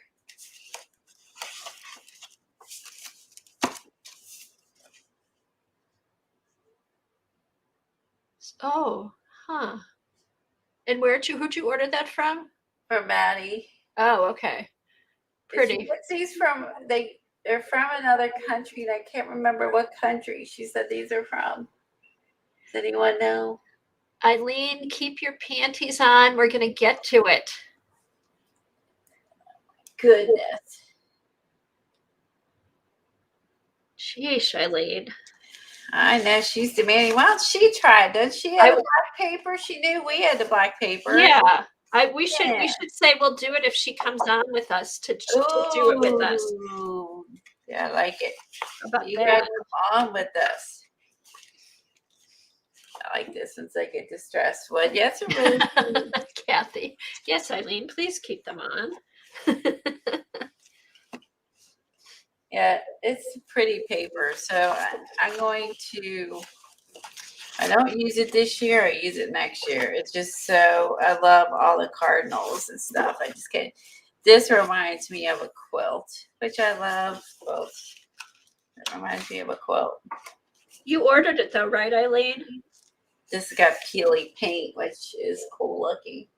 Oh, huh. And who'd you order that from? From Maddie. Oh, okay. Pretty. These they're from another country, and I can't remember what country she said these are from. Does anyone know? Eileen, keep your panties on. We're going to get to it. Goodness. Sheesh, Eileen. I know she's demanding. Why don't she try it? Doesn't she have the black paper? She knew we had the black paper. Yeah. We should say we'll do it if she comes on with us to do it with us. Ooh, yeah, I like it. About You that? guys come on with us. I like this since I get distressed. What? Yes, really Kathy. Yes, Eileen. Please keep them on. yeah, it's pretty paper. So I'm going to. I don't use it this year. I use it next year. It's just so I love all the cardinals and stuff. I just can't. This reminds me of a quilt, which I love quilts. It reminds me of a quilt. You ordered it though, right, Eileen? This has got peely paint, which is cool looking.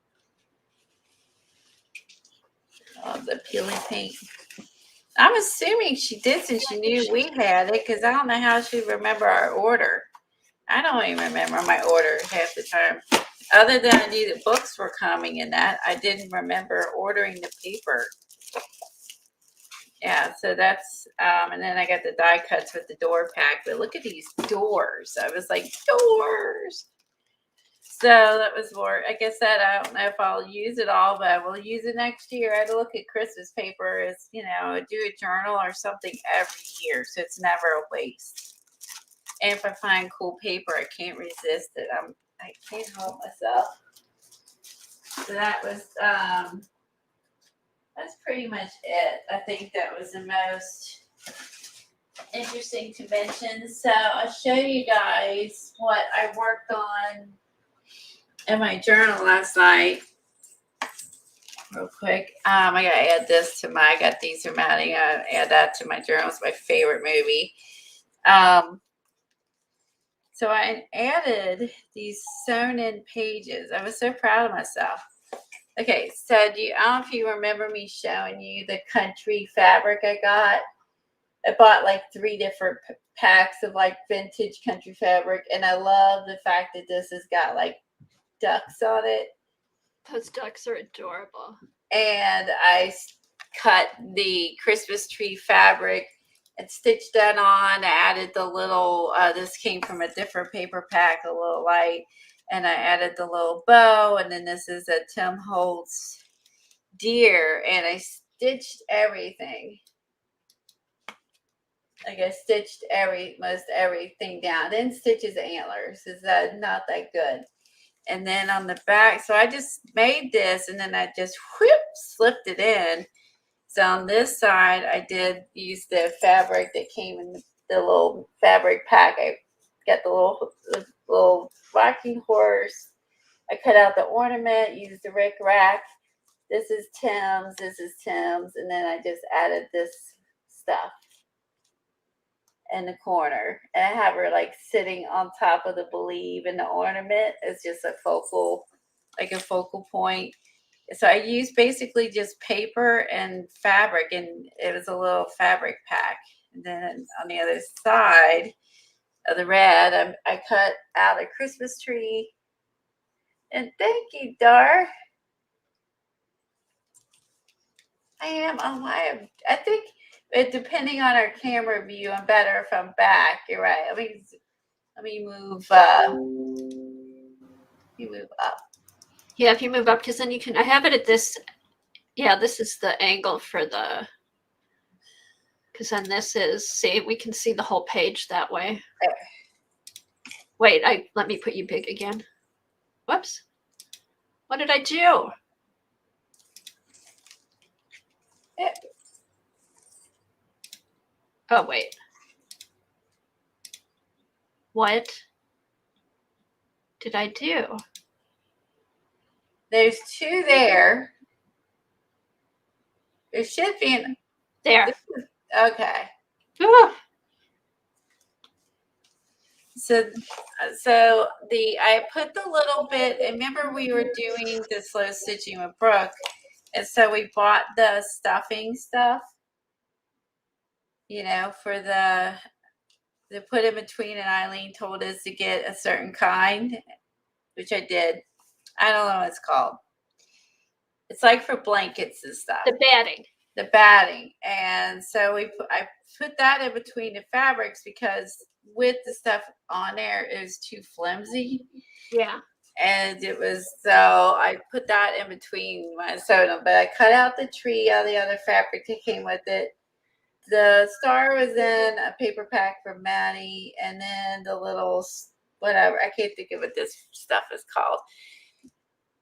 I love the peely paint. I'm assuming she did since she knew we had it, because I don't know how she'd remember our order. I don't even remember my order half the time. Other than I knew the books were coming and that, I didn't remember ordering the paper. Yeah, so that's, and then I got the die cuts with the door pack. But look at these doors. I was like, doors. So that was more, I guess that I don't know if I'll use it all, but I will use it next year. I had to look at Christmas paper as, do a journal or something every year. So it's never a waste. And if I find cool paper, I can't resist it. I can't help myself. So that was, that's pretty much it. I think that was the most interesting to mention. So I'll show you guys what I worked on in my journal last night. Real quick. I gotta add this to I got these from Maddie. I add that to my journal. It's my favorite movie. So I added these sewn in pages. I was so proud of myself. Okay, so I don't know if you remember me showing you the country fabric I got. I bought like 3 different packs of like vintage country fabric, and I love the fact that this has got like ducks on it. Those ducks are adorable. And I cut the Christmas tree fabric and stitched that on. I added the little, this came from a different paper pack, a little light. And I added the little bow. And then this is a Tim Holtz deer. And I stitched everything. Like I stitched most everything down. Then stitch his antlers. Is that not that good? And then on the back, so I just made this and then I just slipped it in. So on this side, I did use the fabric that came in the little fabric pack. I got the little rocking horse. I cut out the ornament, used the Rick Rack. This is Tim's, and then I just added this stuff in the corner. And I have her like sitting on top of the Believe, and the ornament is just a focal point. So I used basically just paper and fabric, and it was a little fabric pack. And then on the other side of the red, I cut out a Christmas tree. And thank you, Dar. I think depending on our camera view, I'm better if I'm back. You're right. Let me move. You move up. Yeah, if you move up, because then you can. I have it at this. Yeah, this is the angle for the. Because then this is. See, we can see the whole page that way. There. Wait, let me put you big again. Whoops. What did I do? Yeah. Oh, wait. What did I do? There's 2 there. There should be an. There. Okay. Ooh. So I put the little bit. Remember we were doing the slow stitching with Brooke, and so we bought the stuffing stuff. For the put in between, and Eileen told us to get a certain kind, which I did. I don't know what it's called. It's like for blankets and stuff. The batting. the batting. And so I put that in between the fabrics because with the stuff on there it was too flimsy. Yeah. And it was, so I put that in between when I sewed them, but I cut out the tree out of the other fabric that came with it. The star was in a paper pack from Maddie, and then the little whatever, I can't think of what this stuff is called.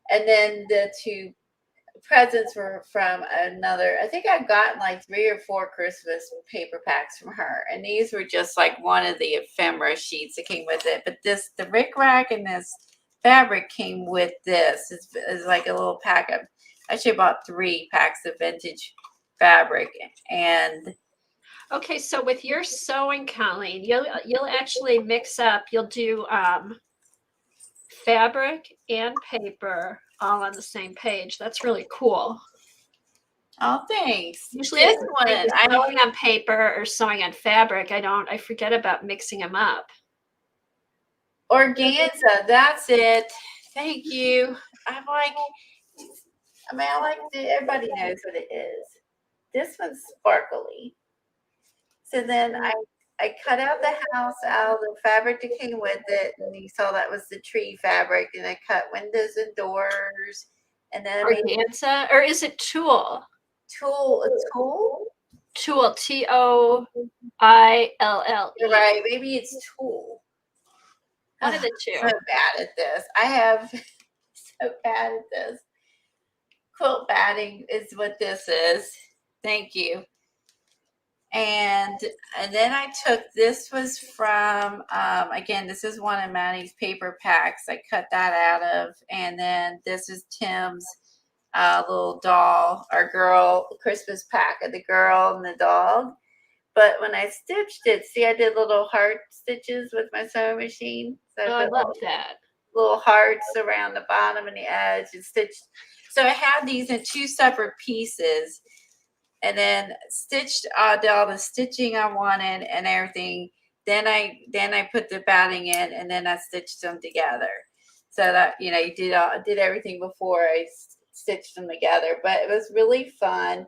And then the two presents were from another, I think I've gotten like 3 or 4 Christmas paper packs from her, and these were just like one of the ephemera sheets that came with it. But this, the rickrack and this fabric came with this. It's like a little pack of, I actually bought 3 packs of vintage fabric. And okay, so with your sewing, Colleen, you'll actually mix up, you'll do fabric and paper all on the same page. That's really cool. oh, thanks. Usually This one, sewing on paper or sewing on fabric, I forget about mixing them up. organza, that's it. Thank you. I'm like, I mean, I like everybody knows what it is. This one's sparkly. So then I cut out the house out of the fabric that came with it, and you saw that was the tree fabric, and I cut windows and doors, and then I made Organza, or is it tulle? tulle, a tulle? Tulle, Toille. You're right, maybe it's tulle. One of the two. I'm so bad at this. I have so bad at this. Quilt batting is what this is. Thank you. And then I took, this was from, again, this is one of Maddie's paper packs. I cut that out of. And then this is Tim's little doll, our girl Christmas pack of the girl and the dog. But when I stitched it, see, I did little heart stitches with my sewing machine. So I love that. Little hearts around the bottom and the edge and stitched. So I had these in 2 separate pieces, and then stitched did all the stitching I wanted and everything. Then I put the batting in, and then I stitched them together. So that, you know, you did everything before I stitched them together. But it was really fun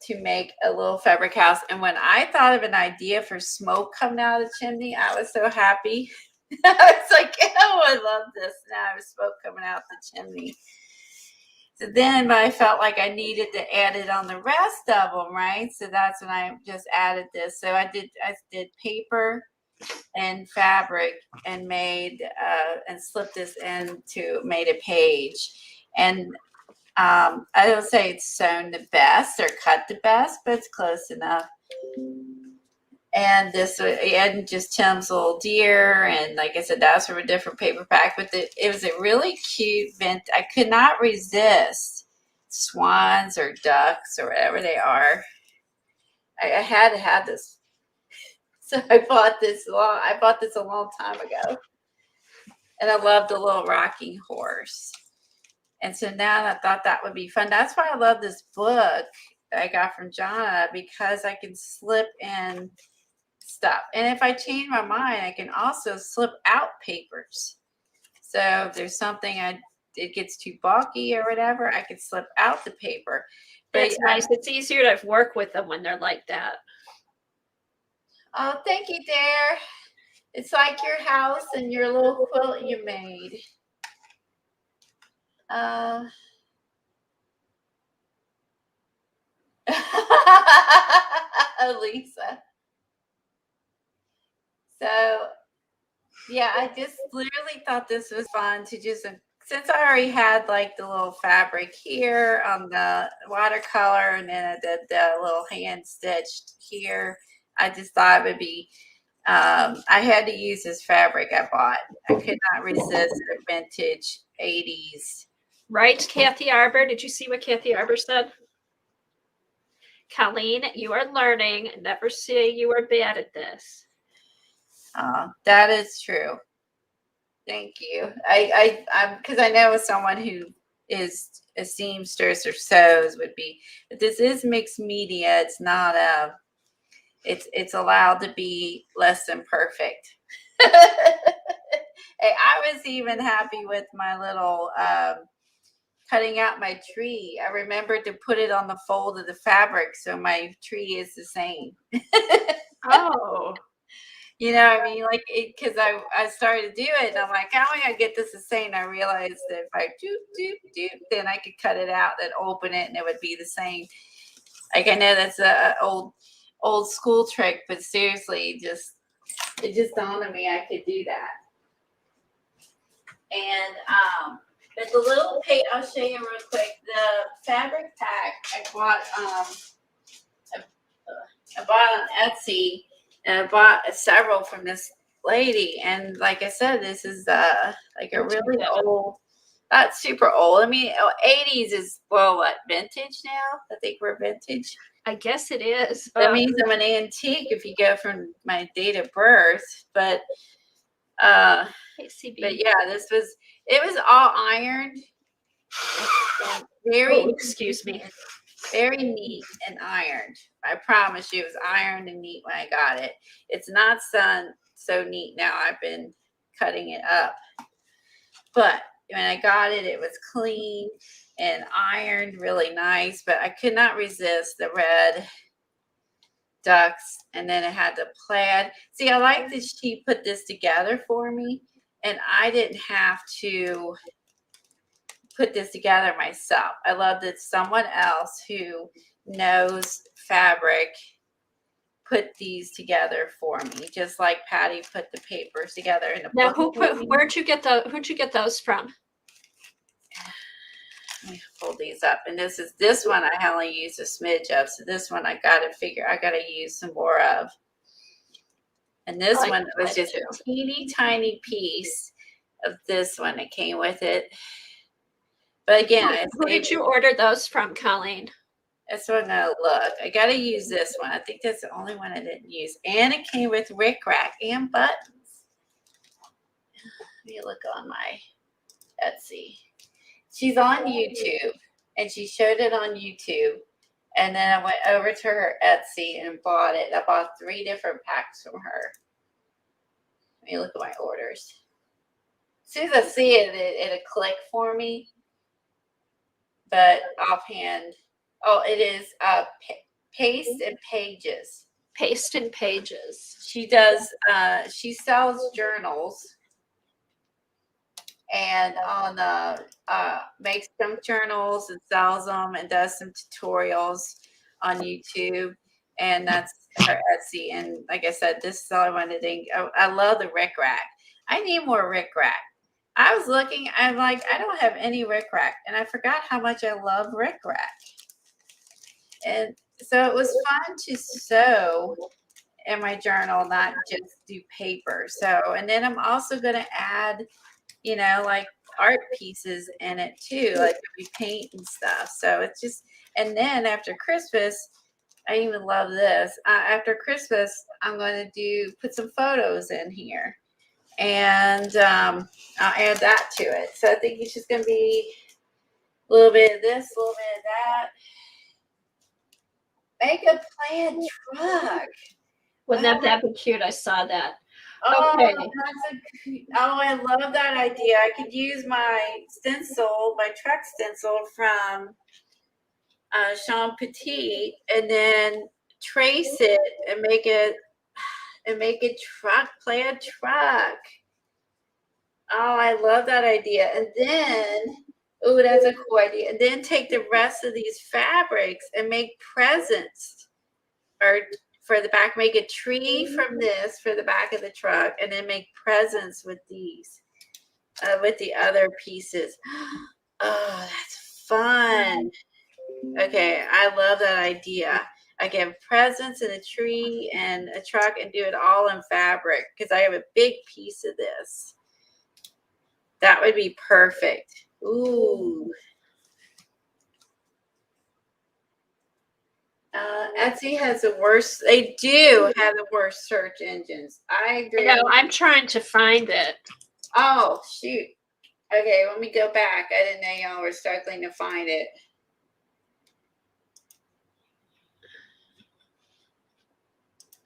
to make a little fabric house. And when I thought of an idea for smoke coming out of the chimney, I was so happy. I was like, oh, I love this. Now I have smoke coming out the chimney. So then I felt like I needed to add it on the rest of them, right? So that's when I just added this. So I did paper and fabric and made and slipped this made a page. And I don't say it's sewn the best or cut the best, but it's close enough. And this, and just Tim's little deer, and like I said, that's from a different paper pack. But it was a really cute I could not resist swans or ducks or whatever they are. I had to have this, so I bought this a long time ago, and I loved the little rocking horse. And so now I thought that would be fun. That's why I love this book that I got from Jonna, because I can slip in stuff. And if I change my mind, I can also slip out papers. So if there's something it gets too bulky or whatever, I can slip out the paper. That's nice. It's easier to work with them when they're like that. Oh, thank you, dear. It's like your house and your little quilt you made. Lisa. So, yeah, I just literally thought this was fun to just, since I already had like the little fabric here on the watercolor, and then I did the little hand stitched here, I just thought it would be, I had to use this fabric I bought. I could not resist the vintage 80s. Right, Kathy Arbor? Did you see what Kathy Arbor said? Colleen, you are learning. Never say you are bad at this. That is true. Thank you. I'm because I know someone who is a seamstress or sews would be, but this is mixed media. It's not it's allowed to be less than perfect. Hey, I was even happy with my little cutting out my tree, I remembered to put it on the fold of the fabric so my tree is the same. Oh. You know what I mean? Like, because I started to do it, and I'm like, how am I gonna get this the same? And I realized that if I do, then I could cut it out and open it, and it would be the same. Like, I know that's a old school trick, but seriously, it just dawned on me I could do that. And but the little I'll show you real quick. The fabric pack I bought on Etsy, and I bought several from this lady. And like I said, this is like a really old, not super old. I mean, 80s is, well, what, vintage now? I think we're vintage. I guess it is. That means I'm an antique if you go from my date of birth. But yeah, it was all ironed. Very, excuse me. Very neat and ironed. I promise you, it was ironed and neat when I got it. It's not so neat now. I've been cutting it up. But when I got it, it was clean and ironed really nice. But I could not resist the red ducks. And then it had the plaid. See, I like that she put this together for me. And I didn't have to put this together myself. I love that someone else who knows fabric put these together for me, just like Patty put the papers together in the book. Where'd you get those from? Let me pull these up. And this one I only used a smidge of. So this one I gotta use some more of. And this one was just a teeny tiny piece of this one that came with it. But again, who did you order those from, Colleen? That's what I'm gonna look. I gotta use this one. I think that's the only one I didn't use. And it came with rickrack and buttons. Let me look on my Etsy. She's on YouTube, and she showed it on YouTube. And then I went over to her Etsy and bought it. I bought 3 different packs from her. Let me look at my orders. As soon as I see it, it'll click for me. But offhand, it is Paste and Pages. Paste and Pages. She does. She sells journals, and makes some journals and sells them, and does some tutorials on YouTube. And that's her Etsy. And like I said, this is all I wanted to. I love the rickrack. I need more rickrack. I was looking, I'm like, I don't have any rickrack, and I forgot how much I love rickrack. And so it was fun to sew in my journal, not just do paper. So, and then I'm also going to add, like art pieces in it too, like we paint and stuff. So it's just, and then after Christmas, I even love this. After Christmas, I'm going to put some photos in here. And I'll add that to it. So I think it's just going to be a little bit of this, a little bit of that. Make a plaid truck. Wouldn't that be cute? I saw that. Oh, okay. I love that idea. I could use my truck stencil from Sean Petit, and then trace it and make it plaid truck. Oh, I love that idea. And then, that's a cool idea. And then take the rest of these fabrics and make presents, or for the back, make a tree from this for the back of the truck, and then make presents with these, with the other pieces. Oh, that's fun. Okay, I love that idea. I can have presents and a tree and a truck and do it all in fabric, because I have a big piece of this. That would be perfect. Ooh. Etsy has the worst. They do have the worst search engines. I agree. No, I'm trying to find it. Oh, shoot. Okay, let me go back. I didn't know y'all were struggling to find it.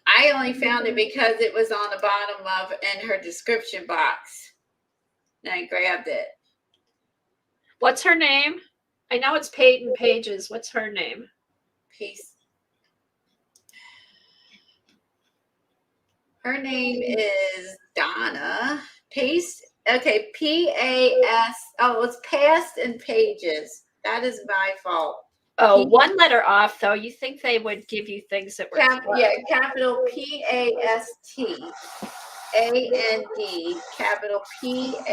I only found it because it was on the bottom of in her description box. And I grabbed it. What's her name? I know it's Peyton Pages. What's her name? Peace. Her name is Donna. Paste. Okay, P-A-S. Oh, it's Past and Pages. That is my fault. Oh, one letter off, though. You think they would give you things that were Yeah, capital P-A-S-T. A-N-D, capital P-A-G-E-S.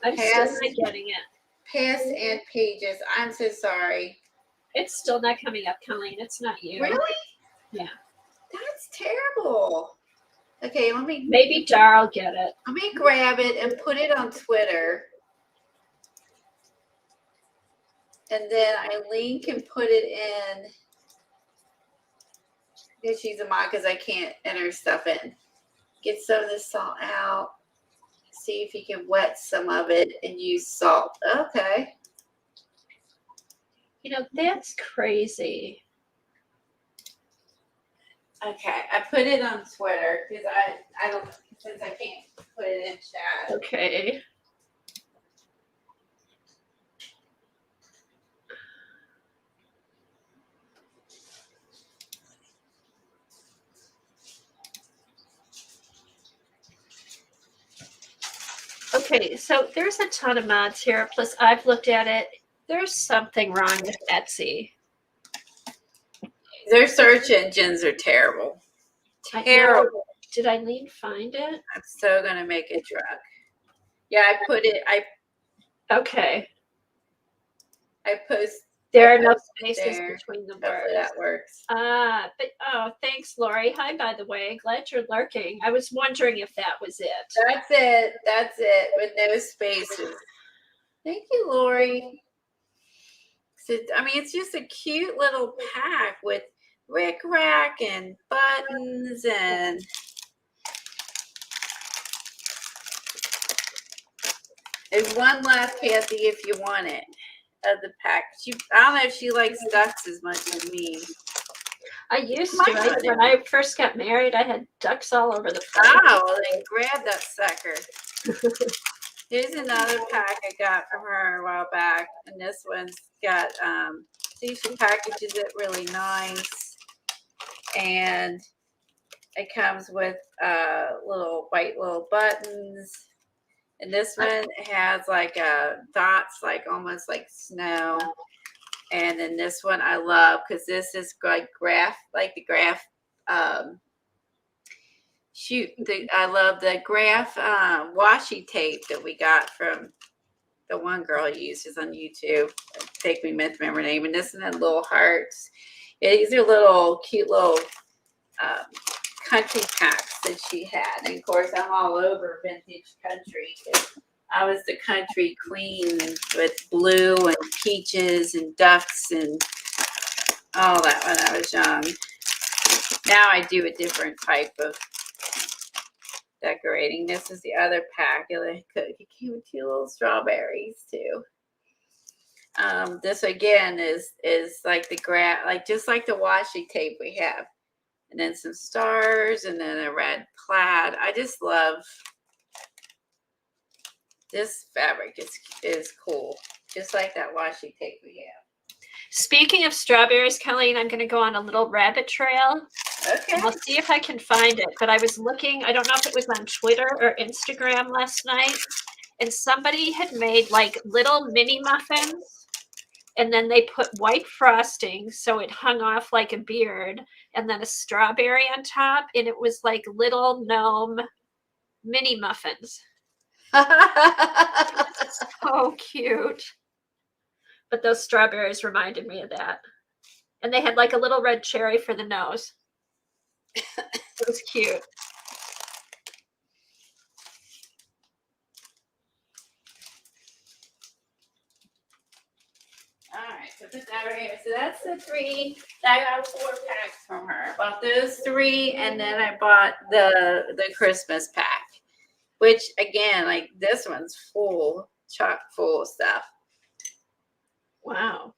I'm still not getting it. Past and Pages. I'm so sorry. It's still not coming up, Colleen. It's not you. Really? Yeah. That's terrible. Okay, maybe Dar will get it. Let me grab it and put it on Twitter. And then Eileen can put it in. Because she's a mod because I can't enter stuff in. Get some of this salt out. See if you can wet some of it and use salt. Okay. You know, that's crazy. Okay, I put it on Twitter because I don't, since I can't put it in chat. Okay. Okay, so there's a ton of mods here. Plus, I've looked at it. There's something wrong with Etsy. Their search engines are terrible. Terrible. Did Eileen find it? I'm so going to make it drug. Yeah, I put it. Okay. I post. There are no spaces between the words. Hopefully that works. But thanks, Lori. Hi, by the way. Glad you're lurking. I was wondering if that was it. That's it. That's it. With no spaces. Thank you, Lori. So, I mean, it's just a cute little pack with rickrack and buttons and there's one left, Kathy, if you want it, of the pack. I don't know if she likes ducks as much as me. I used to. When I first got married, I had ducks all over the place. Oh, well, then grab that sucker. Here's another pack I got from her a while back, and this one's got, see, she packages it really nice, and it comes with little white little buttons, and this one has like dots, like almost like snow, and then this one I love because this is like graph, like the graph. I love the graph washi tape that we got from the one girl uses on YouTube. Take me myth remember name, and this one had little hearts. These are little cute little country packs that she had, and of course I'm all over vintage country. I was the country queen with blue and peaches and ducks and all that when I was young. Now I do a different type of decorating. This is the other pack. It came with 2 little strawberries too. This again is like the like just like the washi tape we have, and then some stars, and then a red plaid. I just love this fabric. Is cool, just like that washi tape we have. Speaking of strawberries, Colleen, I'm going to go on a little rabbit trail. Okay. I'll see if I can find it. But I was looking, I don't know if it was on Twitter or Instagram last night, and somebody had made like little mini muffins, and then they put white frosting so it hung off like a beard, and then a strawberry on top, and it was like little gnome mini muffins. So cute. But those strawberries reminded me of that. And they had like a little red cherry for the nose. It was cute. All right, so put that right here. So that's the 3. I got 4 packs from her. I bought those 3, and then I bought the Christmas pack, which again, like this one's full, chock full of stuff. Wow.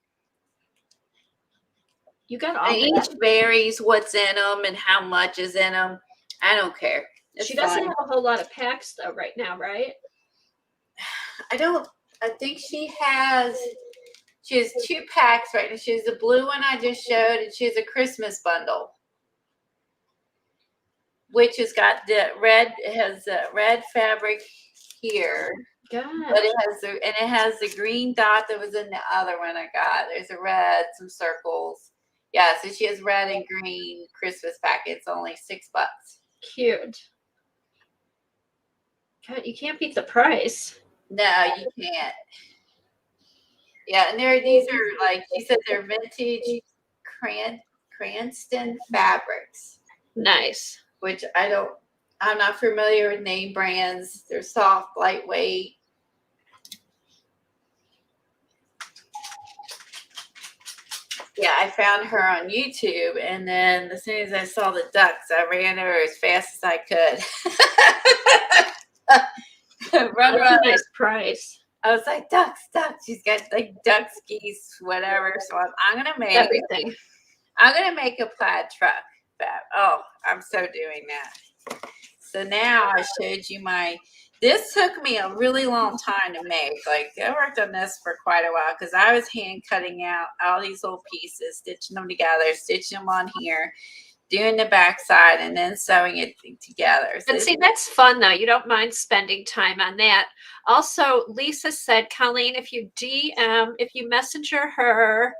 You got all and each varies what's in them and how much is in them. I don't care. It's She doesn't fun. have a whole lot of packs though right now, right? I think she has 2 packs right now. She has the blue one I just showed, and she has a Christmas bundle, which has got the red, it has the red fabric here. Gosh. But it has the green dot that was in the other one I got. There's a red, some circles. Yeah, so she has red and green Christmas packets, only $6. Cute. God, you can't beat the price. No, you can't. Yeah, and these are like she said, they're vintage Cranston fabrics, Nice. which I'm not familiar with name brands. They're soft, lightweight. Yeah, I found her on YouTube, and then as soon as I saw the ducks, I ran over as fast as I could. That's a nice price. I was like, ducks. She's got like ducks, geese, whatever. So I'm gonna make everything. I'm gonna make a plaid truck. Oh, I'm so doing that. So now I showed you this took me a really long time to make. Like I worked on this for quite a while because I was hand cutting out all these little pieces, stitching them together, stitching them on here, doing the backside, and then sewing it together. But see, that's fun though. You don't mind spending time on that. Also, Lisa said, Colleen, if you messenger her,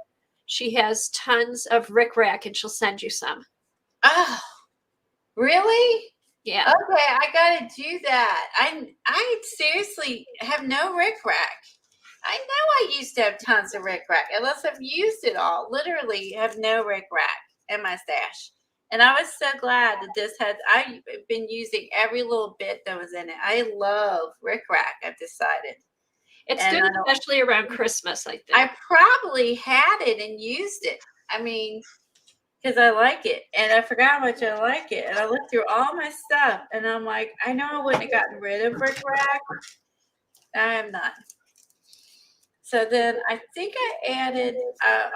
she has tons of rickrack and she'll send you some. Oh, really? Yeah. Okay, I gotta do that. I seriously have no rickrack. I know I used to have tons of rickrack, unless I've used it all. Literally have no rickrack in my stash. And I was so glad that I've been using every little bit that was in it. I love rickrack, I've decided. It's good, especially around Christmas, I think. I probably had it and used it. I mean, because I like it, and I forgot how much I like it, and I looked through all my stuff, and I'm like, I know I wouldn't have gotten rid of rickrack. I am not. So then I think I added.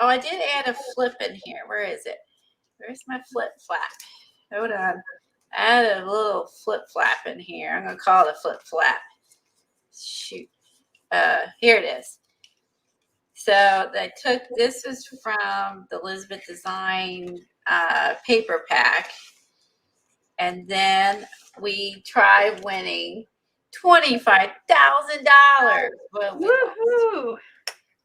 I did add a flip in here. Where is it? Where's my flip flap? Hold on. I added a little flip flap in here. I'm gonna call it a flip flap. Shoot. Here it is. So I took, this was from the Elizabeth Design paper pack. And then we tried winning $25,000.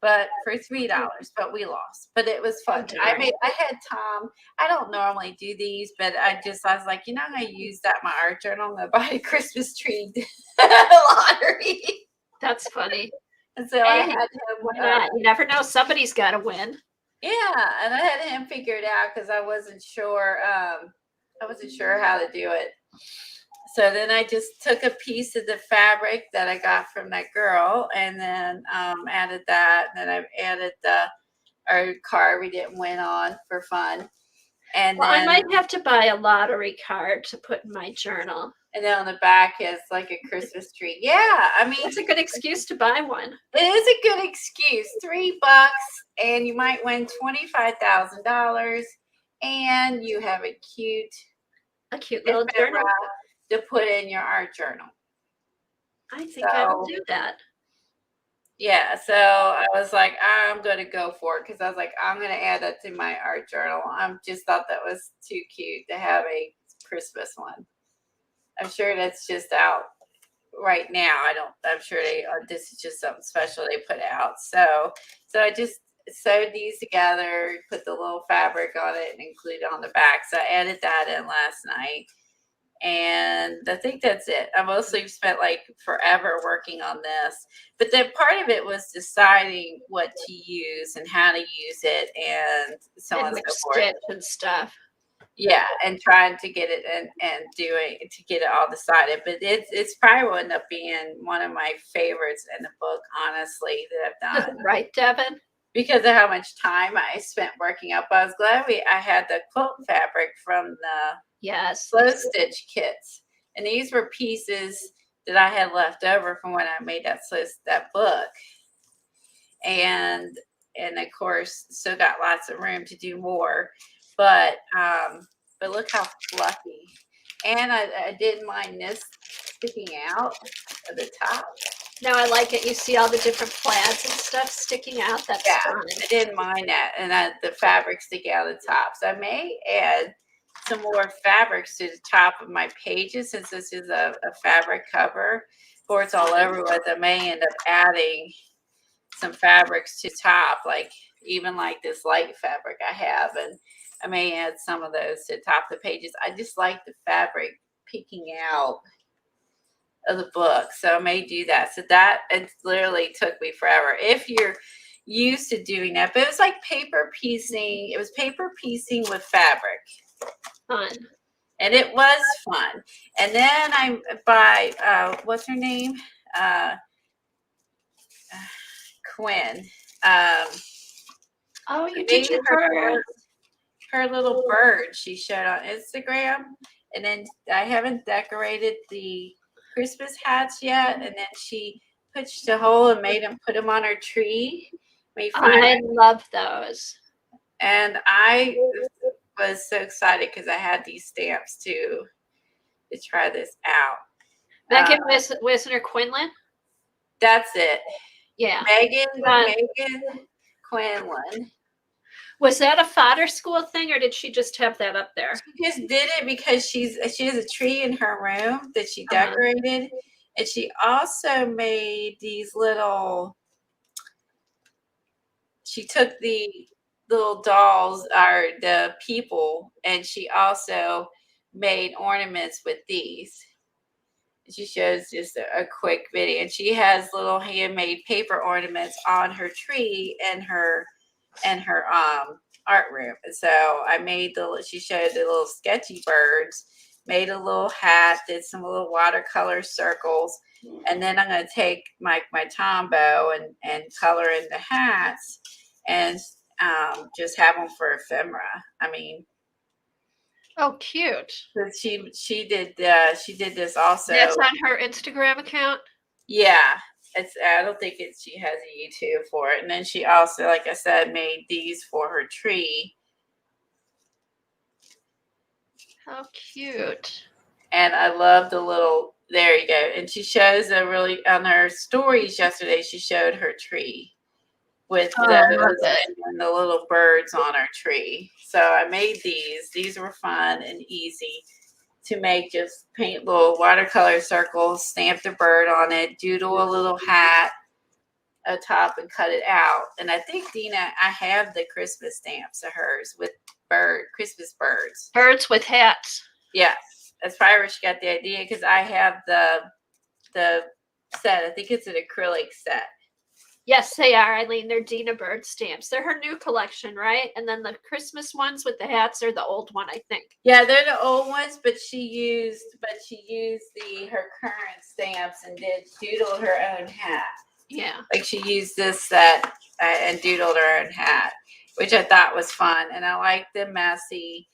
But for $3, but we lost. But it was fun. Okay. I had Tom. I don't normally do these, but I was like, I'm gonna use that in my art journal. I'm gonna buy a Christmas tree lottery. That's funny. And so I had him. You never know. Somebody's got to win. Yeah, and I had him figure it out because I wasn't sure. I wasn't sure how to do it. So then I just took a piece of the fabric that I got from that girl, and then added that. And then I added our card we didn't win on for fun. And well, then I might have to buy a lottery card to put in my journal. And then on the back is like a Christmas tree. Yeah, I mean, it's a good excuse to buy one. It is a good excuse. $3, and you might win $25,000, and you have a cute little journal to put in your art journal. I think I will do that. Yeah, so I was like, I'm going to go for it because I was like, I'm going to add that to my art journal. I just thought that was too cute to have a Christmas one. I'm sure that's just out right now. I'm sure this is just something special they put out. So I just sewed these together, put the little fabric on it, and included it on the back. So I added that in last night. And I think that's it. I mostly spent like forever working on this. But then part of it was deciding what to use and how to use it and so on and so forth. Stitch and stuff. Yeah, and trying to get it and doing to get it all decided. But it's probably will end up being one of my favorites in the book, honestly, that I've done. Right, Devin? Because of how much time I spent working up. I was glad I had the quilt fabric from the slow stitch kits. And these were pieces that I had left over from when I made that book. And of course, still got lots of room to do more. But look how fluffy. And I didn't mind this sticking out of the top. No, I like it. You see all the different plaids and stuff sticking out. That's fun. I didn't mind that. And the fabric sticking out of the top. So I may add some more fabrics to the top of my pages, since this is a fabric cover. Of course, all over with, I may end up adding some fabrics to top, like even like this light fabric I have, and I may add some of those to the top of the pages. I just like the fabric peeking out of the book, so I may do that. So that, it literally took me forever. If you're used to doing that, but it was like paper piecing. It was paper piecing with fabric. Fun. And it was fun. And then I buy what's her name? Quinn. Oh, you did her little bird she showed on Instagram. And then I haven't decorated the Christmas hats yet. And then she punched a hole and made them, put them on her tree. I love those. And I was so excited because I had these stamps to try this out. Megan Wisner Quinlan? That's it. Yeah. Megan Quinlan. Was that a fodder school thing, or did she just have that up there? She just did it because she has a tree in her room that she decorated. And she also made these little, she took the little dolls, or the people, and she also made ornaments with these. She shows just a quick video, and she has little handmade paper ornaments on her tree and her art room. And so I made she showed the little sketchy birds, made a little hat, did some little watercolor circles, and then I'm going to take my Tombow and color in the hats and just have them for ephemera. I mean, oh, cute. She did this also. That's on her Instagram account? Yeah. I don't think she has a YouTube for it. And then she also, like I said, made these for her tree. How cute. And I love the little, there you go. And she shows on her stories yesterday, she showed her tree with and the little birds on her tree. So I made these. These were fun and easy to make. Just paint little watercolor circles, stamp the bird on it, doodle a little hat atop, and cut it out. And I think, Dina, I have the Christmas stamps of hers with Christmas birds. Birds with hats. Yeah, that's probably where she got the idea, because I have the set. I think it's an acrylic set. Yes, they are, Eileen. They're Dina Bird stamps. They're her new collection, right? And then the Christmas ones with the hats are the old one, I think. Yeah, they're the old ones, but she used her current stamps and doodled her own hat. Yeah. Like she used this set and doodled her own hat, which I thought was fun. And I like the messy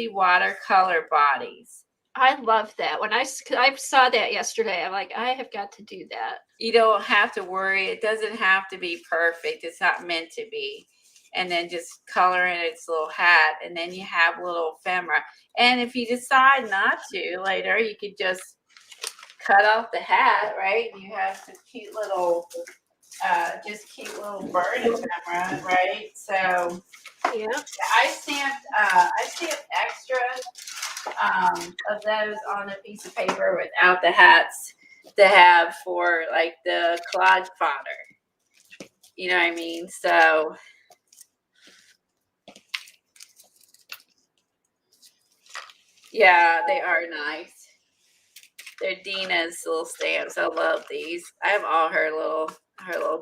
watercolor bodies. I love that. When I saw that yesterday, I'm like, I have got to do that. You don't have to worry. It doesn't have to be perfect. It's not meant to be. And then just color in its little hat, and then you have little ephemera. And if you decide not to later, you could just cut off the hat, right? And you have some cute little bird ephemera, right? So yeah, I stamped extra of those on a piece of paper without the hats to have for like the collage fodder. You know what I mean? So yeah, they are nice. They're Dina's little stamps. I love these. I have all her little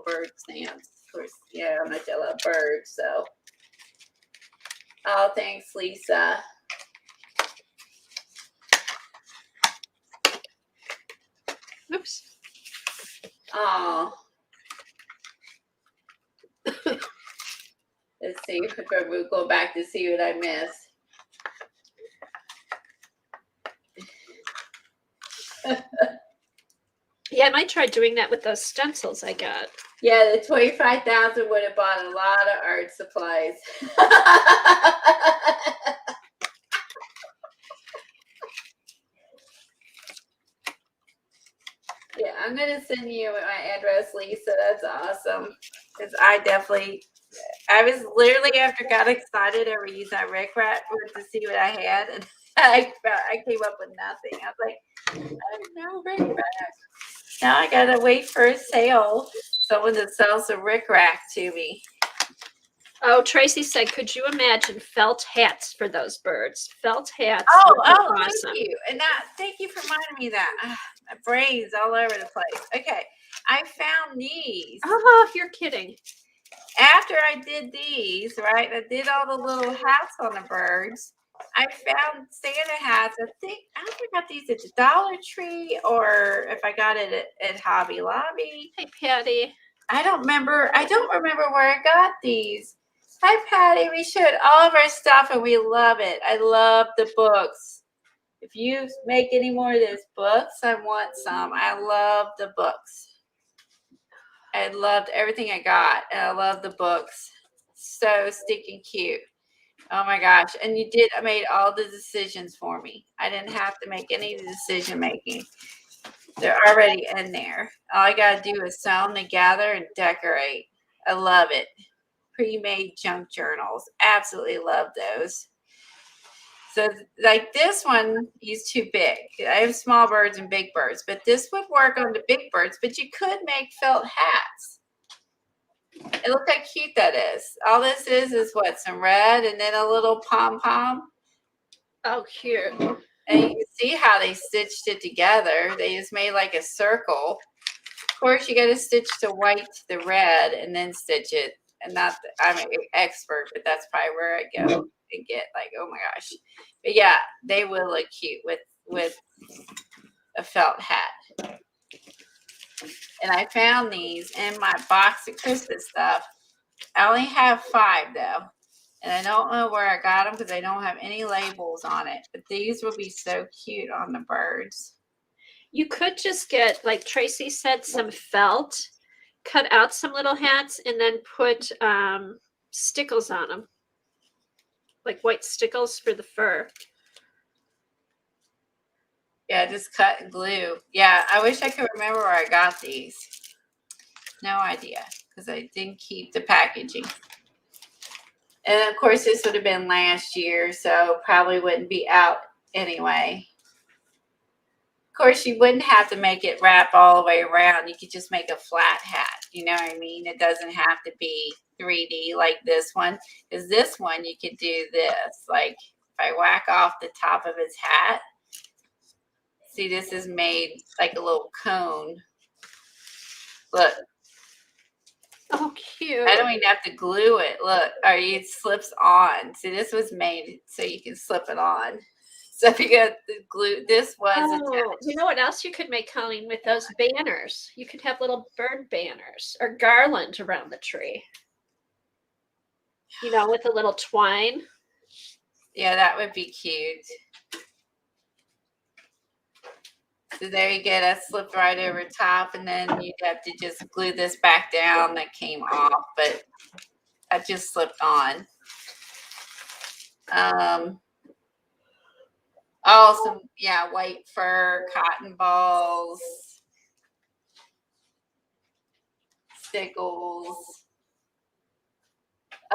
bird stamps. Of course, yeah, how much I love birds. So, oh, thanks, Lisa. Oops. Oh. Let's see if we'll go back to see what I missed. Yeah, I might try doing that with those stencils I got. Yeah, the 25,000 would have bought a lot of art supplies. Yeah, I'm gonna send you my address, Lisa. That's awesome. Because I was literally after got excited over using that Rick Rat to see what I had, and I came up with nothing. I was like, I don't know Rick Rat. Now I gotta wait for a sale. Someone that sells a Rick Rack to me. Oh, Tracy said, could you imagine felt hats for those birds? Felt hats Oh, would be thank awesome. you. And thank you for reminding me of that. My brain's all over the place. Okay. I found these. Oh, you're kidding. After I did these, right? I did all the little hats on the birds. I found Santa hats. I don't think I got these at the Dollar Tree or if I got it at Hobby Lobby. Hey, Patty. I don't remember where I got these. Hi, Patty. We showed all of our stuff and we love it. I love the books. If you make any more of those books, I want some. I love the books. I loved everything I got, and I love the books. So stinking cute. Oh my gosh. And I made all the decisions for me. I didn't have to make any decision making. They're already in there. All I got to do is sew them together and decorate. I love it. Pre-made junk journals. Absolutely love those. So like this one, he's too big. I have small birds and big birds, but this would work on the big birds, but you could make felt hats. And look how cute that is. All this is what? Some red and then a little pom-pom. Oh, cute. And you can see how they stitched it together. They just made like a circle. Of course, you got to stitch the white to the red and then stitch it. And I'm an expert, but that's probably where I go and get like, oh my gosh. But yeah, they will look cute with a felt hat. And I found these in my box of Christmas stuff. I only have 5 though. And I don't know where I got them because I don't have any labels on it. But these will be so cute on the birds. You could just get, like Tracy said, some felt, cut out some little hats, and then put stickles on them, like white stickles for the fur. Yeah, just cut and glue. Yeah, I wish I could remember where I got these. No idea because I didn't keep the packaging. And of course, this would have been last year, so probably wouldn't be out anyway. Of course, you wouldn't have to make it wrap all the way around. You could just make a flat hat. You know what I mean? It doesn't have to be 3D like this one. Because this one, you could do this. Like, if I whack off the top of his hat, see, this is made like a little cone. Look. Oh, cute. I don't even have to glue it. Look, or it slips on. See, this was made so you can slip it on. So if you got the glue, this was attached. You know what else you could make, Colleen, with those banners? You could have little bird banners or garland around the tree. You know, with a little twine. Yeah, that would be cute. So there you go. That slipped right over top, and then you'd have to just glue this back down. That came off, but that just slipped on. Oh, white fur, cotton balls, stickles.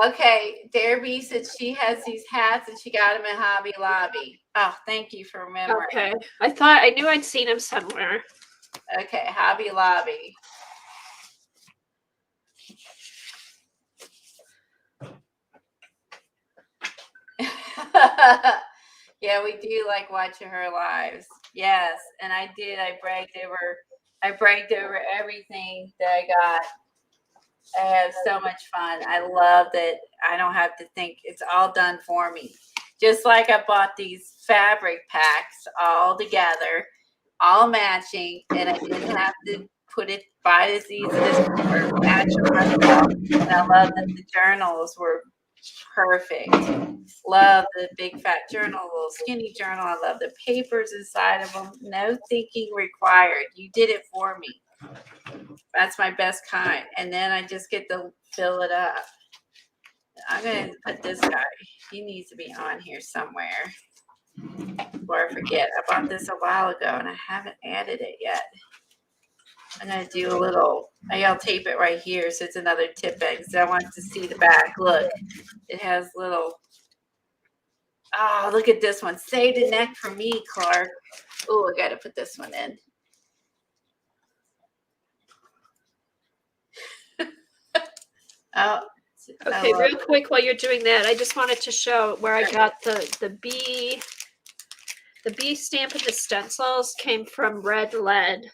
Okay, Derby said she has these hats and she got them at Hobby Lobby. Oh, thank you for remembering. Okay, I knew I'd seen them somewhere. Okay, Hobby Lobby. Yeah, we do like watching her lives. Yes, and I did. I bragged over everything that I got. I have so much fun. I love that I don't have to think. It's all done for me. Just like I bought these fabric packs all together, all matching, and I didn't have to buy this or match them myself. And I love that the journals were perfect. Love the big fat journal, little skinny journal. I love the papers inside of them. No thinking required. You did it for me. That's my best kind. And then I just get to fill it up. I'm going to put this guy. He needs to be on here somewhere before I forget. I bought this a while ago and I haven't added it yet. I'm going to do a little, I'll tape it right here so it's another tip in because I want to see the back. Look, it has little, oh, look at this one. Save the neck for me, Clark. Oh, I got to put this one in. Oh, okay, real quick while you're doing that, I just wanted to show where I got the B. The B stamp of the stencils came from Red Lead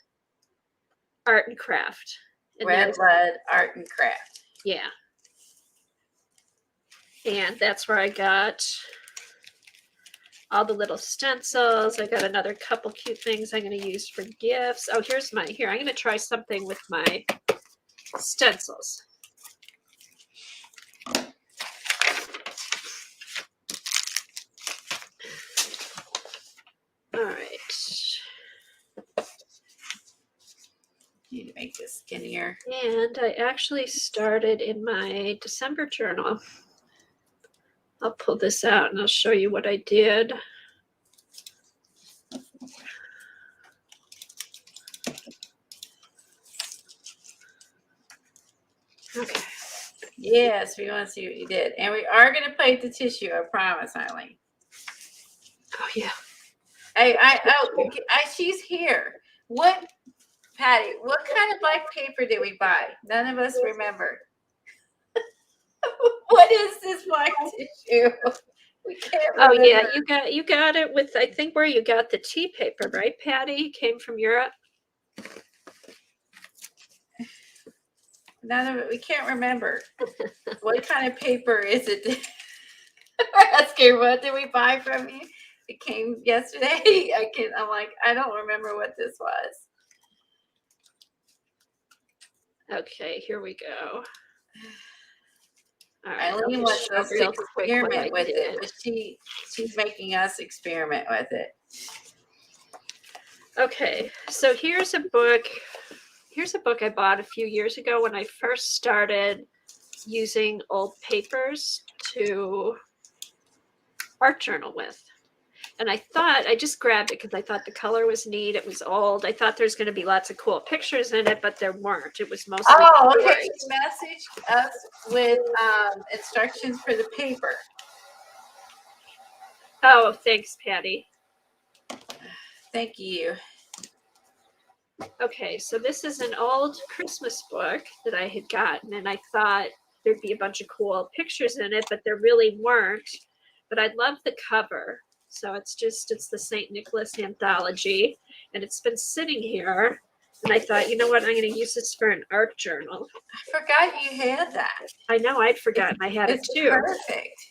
Art and Craft. And Red Lead Art and Craft. Yeah. And that's where I got all the little stencils. I got another couple cute things I'm going to use for gifts. Oh, here, I'm going to try something with my stencils. All right. Need to make this skinnier. And I actually started in my December journal. I'll pull this out and I'll show you what I did. Okay. Yes, we want to see what you did. And we are going to plate the tissue, I promise, Eileen. Oh, yeah. She's here. What, Patty, what kind of black paper did we buy? None of us remember. What is this black tissue? We can't remember. Oh, yeah, you got it with, I think, where you got the tea paper, right, Patty? Came from Europe. None of it. We can't remember. What kind of paper is it? We're asking, what did we buy from you? It came yesterday. I'm like, I don't remember what this was. Okay, here we go. All right, Eileen wants us to experiment with it, but she's making us experiment with it. Okay, so here's a book. Here's a book I bought a few years ago when I first started using old papers to art journal with. And I just grabbed it because I thought the color was neat. It was old. I thought there's going to be lots of cool pictures in it, but there weren't. It was mostly okay. She messaged us with instructions for the paper. Oh, thanks, Patty. Thank you. Okay, so this is an old Christmas book that I had gotten, and I thought there'd be a bunch of cool pictures in it, but there really weren't. But I love the cover. So it's the St. Nicholas Anthology, and it's been sitting here. And I thought, you know what, I'm going to use this for an art journal. I forgot you had that. I know, I'd forgotten I had it too. Perfect.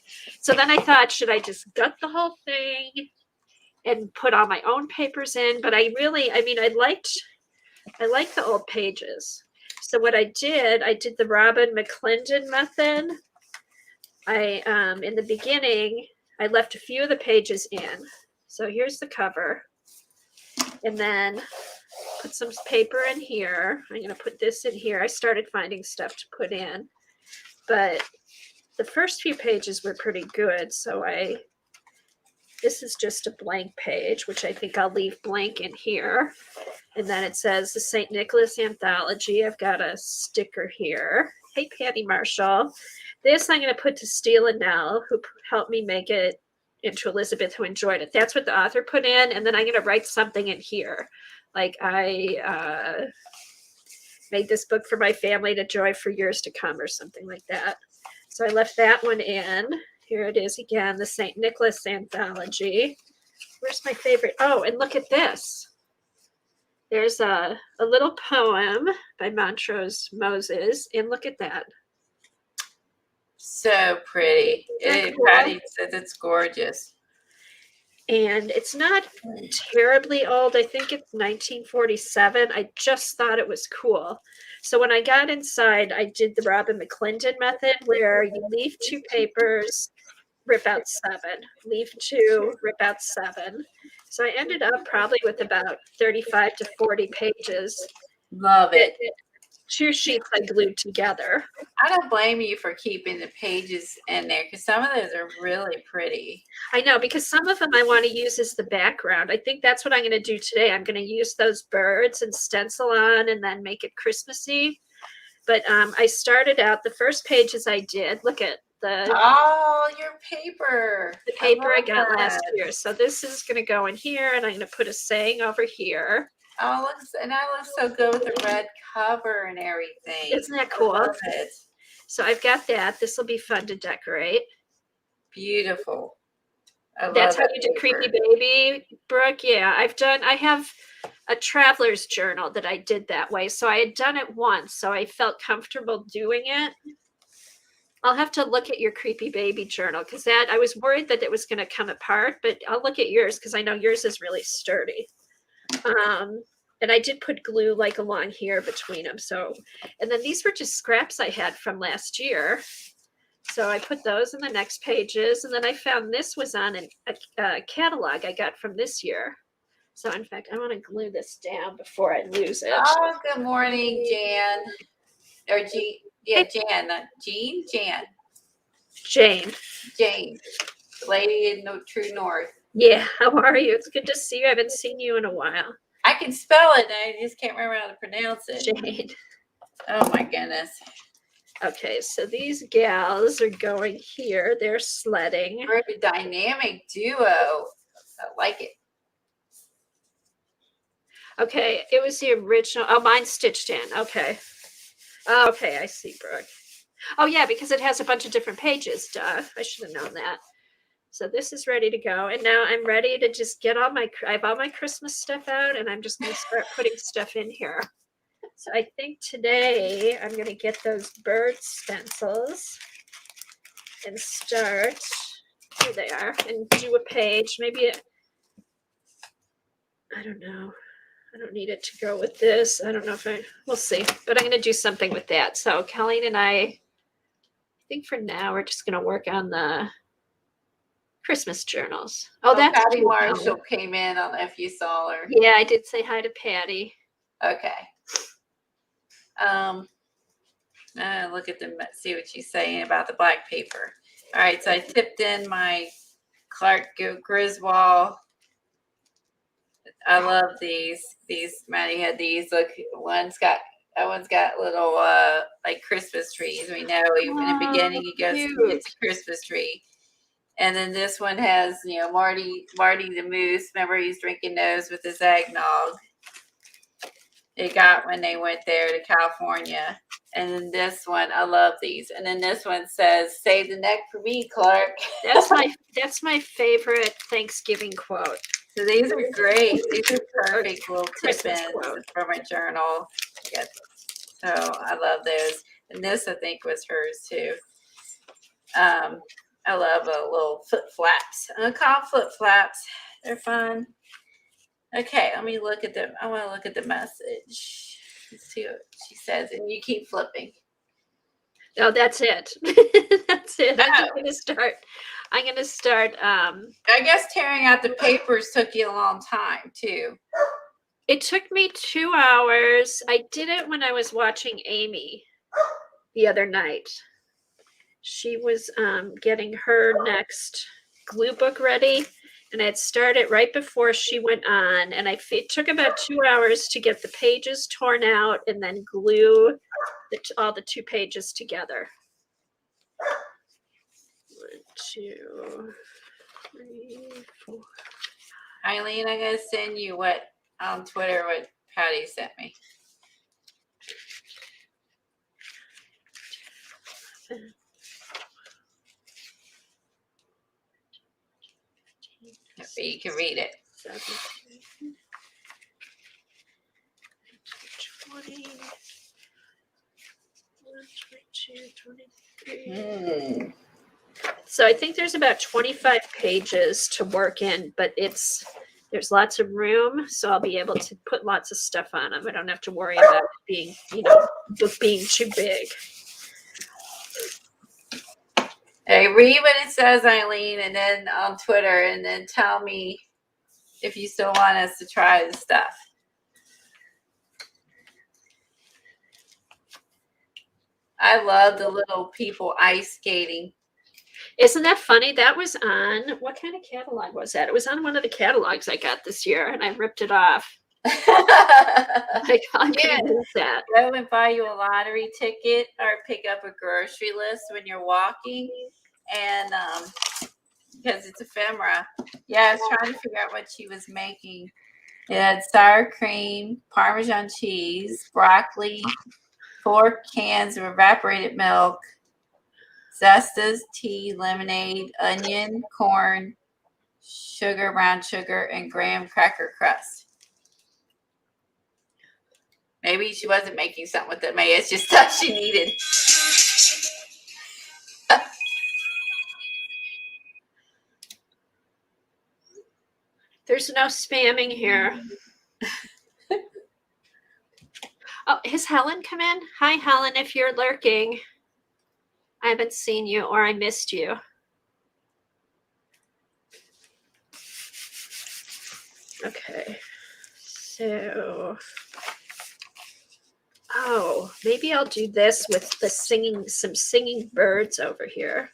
So then I thought, should I just gut the whole thing and put all my own papers in? But I liked the old pages. So what I did the Robin Mcclendon method. In the beginning, I left a few of the pages in. So here's the cover. And then put some paper in here. I'm going to put this in here. I started finding stuff to put in. But the first few pages were pretty good. So this is just a blank page, which I think I'll leave blank in here. And then it says the St. Nicholas Anthology. I've got a sticker here. Hey, Patty Marshall. This I'm going to put to Steele and Nell, who helped me make it, into Elizabeth, who enjoyed it. That's what the author put in. And then I'm going to write something in here. Like I made this book for my family to enjoy for years to come or something like that. So I left that one in. Here it is again, the St. Nicholas Anthology. Where's my favorite? Oh, and look at this. There's a little poem by Montrose Moses. And look at that. So pretty. Patty says it's gorgeous. And it's not terribly old. I think it's 1947. I just thought it was cool. So when I got inside, I did the Robin Mcclendon method, where you leave 2 papers, rip out 7. Leave 2, rip out 7. So I ended up probably with about 35 to 40 pages. Love it. 2 sheets I glued together. I don't blame you for keeping the pages in there because some of those are really pretty. I know, because some of them I want to use as the background. I think that's what I'm going to do today. I'm going to use those birds and stencil on and then make it Christmassy. But I started out, the first pages I did, look at the your paper. paper I got last year. So this is going to go in here, and I'm going to put a saying over here. Oh, that looks so good with the red cover and everything. Isn't that cool? I love it. So I've got that. This will be fun to decorate. Beautiful. That's how you do Creepy Baby, Brooke? Yeah, I have a traveler's journal that I did that way. So I had done it once, so I felt comfortable doing it. I'll have to look at your Creepy Baby journal because I was worried that it was going to come apart, but I'll look at yours because I know yours is really sturdy. And I did put glue like along here between them. So, and then these were just scraps I had from last year. So I put those in the next pages. And then I found this was on a catalog I got from this year. So in fact, I want to glue this down before I lose it. Oh, good morning, Jan. Or Jean. Yeah, Jan. Jean? Jan. Jane. Jane. The lady in the True North. Yeah, how are you? It's good to see you. I haven't seen you in a while. I can spell it, and I just can't remember how to pronounce it. Jane. Oh, my goodness. Okay, so these gals are going here. They're sledding. We're a dynamic duo. I like it. Okay, it was the original. Oh, mine's stitched in. Okay. Okay, I see, Brooke. Oh, yeah, because it has a bunch of different pages. Duh. I should have known that. So this is ready to go. And now I'm ready to just get I have all my Christmas stuff out, and I'm just going to start putting stuff in here. So I think today I'm going to get those bird stencils and start, here they are, and do a page. Maybe I don't know. I don't need it to go with this. I don't know if we'll see. But I'm going to do something with that. So Colleen and I think for now we're just going to work on the Christmas journals. Oh, that's Patty Marshall came in. I don't know if you saw her. Yeah, I did say hi to Patty. Okay. Look at them. See what she's saying about the black paper. All right, so I tipped in my Clark Griswold. I love these. Maddie had these. Look, that one's got little like Christmas trees. We know in the beginning he goes it's a Christmas tree. And then this one has, Marty the Moose. Remember, he's drinking those with his eggnog. They got when they went there to California. And then this one, I love these. And then this one says, "Save the neck for me, Clark." That's my favorite Thanksgiving quote. So these are great. These are perfect little tip-ins from my journal. Yes. So I love those. And this, I think, was hers too. I love little flip flaps. I call them flip flaps. They're fun. Okay, let me look at them. I want to look at the message. Let's see what she says. And you keep flipping. Oh, that's it. That's it. I'm going to start. I guess tearing out the papers took you a long time too. It took me 2 hours. I did it when I was watching Amy the other night. She was getting her next glue book ready, and I had started right before she went on, and it took about 2 hours to get the pages torn out and then glue all the 2 pages together. 1, 2, 3, 4. Eileen, I'm going to send you on Twitter what Patty sent me. You can read it. 20, 22, 23. So I think there's about 25 pages to work in, but there's lots of room, so I'll be able to put lots of stuff on them. I don't have to worry about being, book being too big. Hey, read what it says, Eileen, and then on Twitter, and then tell me if you still want us to try the stuff. I love the little people ice skating. Isn't that funny? That was on, what kind of catalog was that? It was on one of the catalogs I got this year, and I ripped it off. Like, I'm Yeah. gonna use that. Go and buy you a lottery ticket or pick up a grocery list when you're walking, and because it's ephemera. Yeah, I was trying to figure out what she was making. It had sour cream, Parmesan cheese, broccoli, 4 cans of evaporated milk, zestas, tea, lemonade, onion, corn, sugar, brown sugar, and graham cracker crust. Maybe she wasn't making something with it. Maybe it's just stuff she needed. There's no spamming here. Oh, has Helen come in? Hi, Helen, if you're lurking. I haven't seen you or I missed you. Okay, so, oh, maybe I'll do this with the some singing birds over here.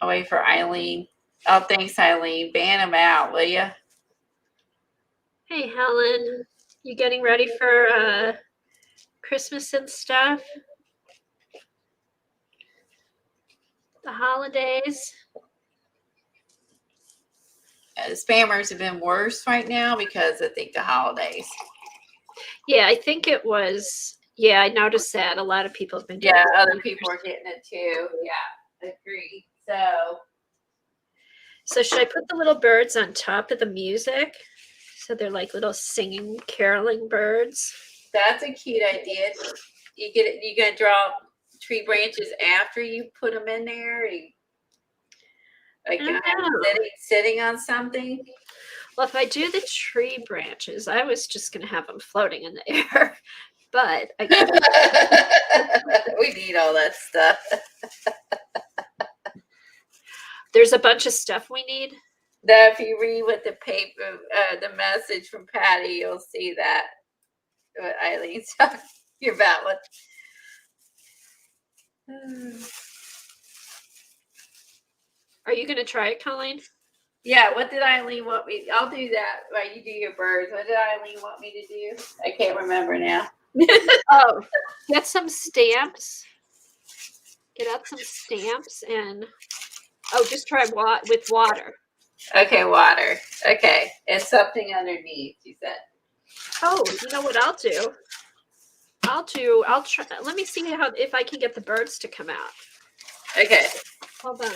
I'll wait for Eileen. Oh, thanks, Eileen. Ban them out, will you? Hey, Helen, you getting ready for Christmas and stuff? The holidays? The spammers have been worse right now because I think the holidays. Yeah, I think it was. Yeah, I noticed that a lot of people have been. Yeah, other people are getting it too. Yeah, agree. So should I put the little birds on top of the music? So they're like little singing, caroling birds. That's a cute idea. You gonna draw tree branches after you put them in there? Like sitting on something? Well, if I do the tree branches, I was just going to have them floating in the air. But I guess we need all that stuff. There's a bunch of stuff we need. Now, if you read what the paper, the message from Patty, you'll see that what Eileen's talking about. What? Are you going to try it, Colleen? Yeah. What did Eileen want me? I'll do that while you do your birds. What did Eileen want me to do? I can't remember now. Oh, get some stamps. Get out some stamps and just try with water. Okay, water. Okay, and something underneath. You said. Oh, you know what I'll do? I'll try. Let me see if I can get the birds to come out. Okay. Hold on.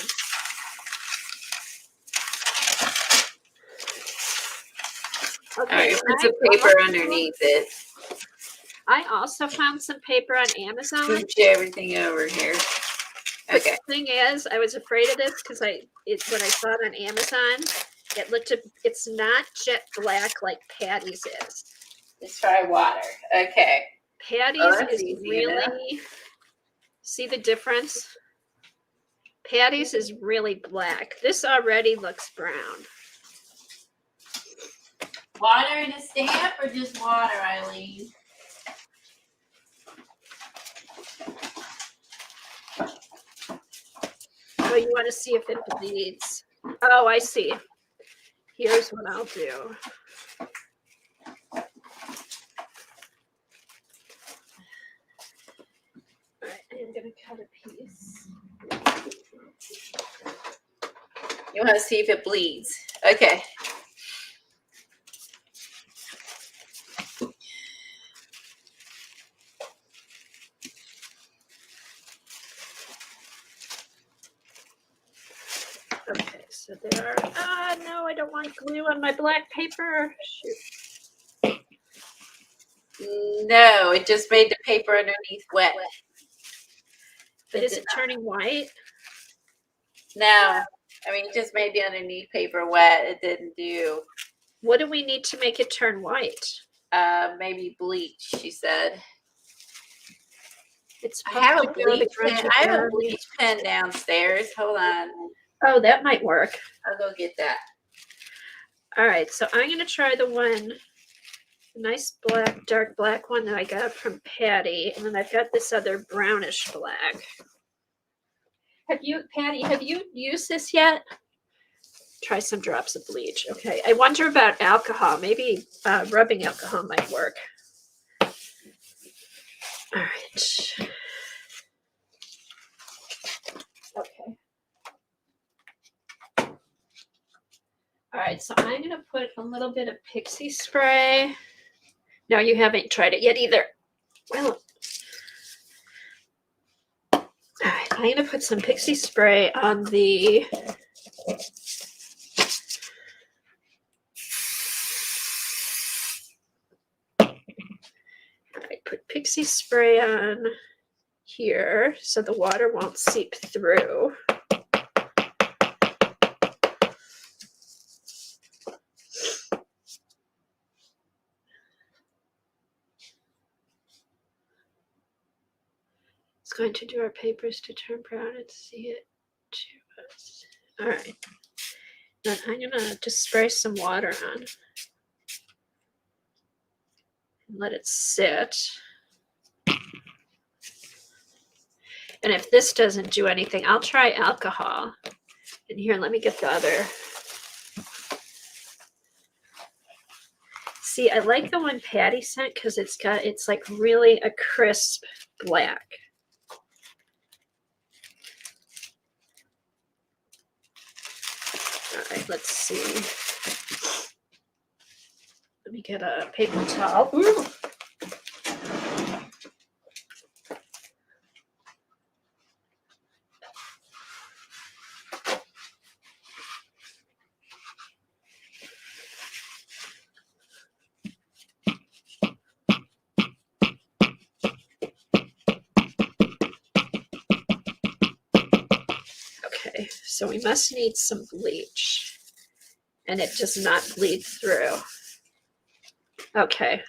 Okay. All right, put some paper underneath it. I also found some paper on Amazon. Move everything over here. Okay. The thing is, I was afraid of this because when I saw it on Amazon, it's not jet black like Patty's is. Let's try water. Okay. Patty's is really, see the difference? Patty's is really black. This already looks brown. Water in a stamp or just water, Eileen? Oh, you want to see if it bleeds. Oh, I see. Here's what I'll do. All right, I'm going to cut a piece. You want to see if it bleeds. Okay. Okay, so there are, no, I don't want glue on my black paper. Shoot. No, it just made the paper underneath wet. But is it turning white? No, I mean, it just made the underneath paper wet. It didn't do. What do we need to make it turn white? Maybe bleach, she said. It's I have a bleach pen. I have a bleach pen downstairs. Hold on. Oh, that might work. I'll go get that. All right, so I'm going to try the one, nice black, dark black one that I got from Patty. And then I've got this other brownish black. Patty, have you used this yet? Try some drops of bleach. Okay, I wonder about alcohol. Maybe rubbing alcohol might work. All right. Okay. All right, so I'm going to put a little bit of pixie spray. No, you haven't tried it yet either. Well, all right, I'm going to put some pixie spray on the put pixie spray on here so the water won't seep through. It's going to do our papers to turn brown and see it to us. All right. Then I'm going to just spray some water on and let it sit. And if this doesn't do anything, I'll try alcohol. And here, let me get the other. See, I like the one Patty sent because it's like really a crisp black. All right, let's see. Let me get a paper towel. Ooh. Okay, so we must need some bleach. And it does not bleed through. Okay.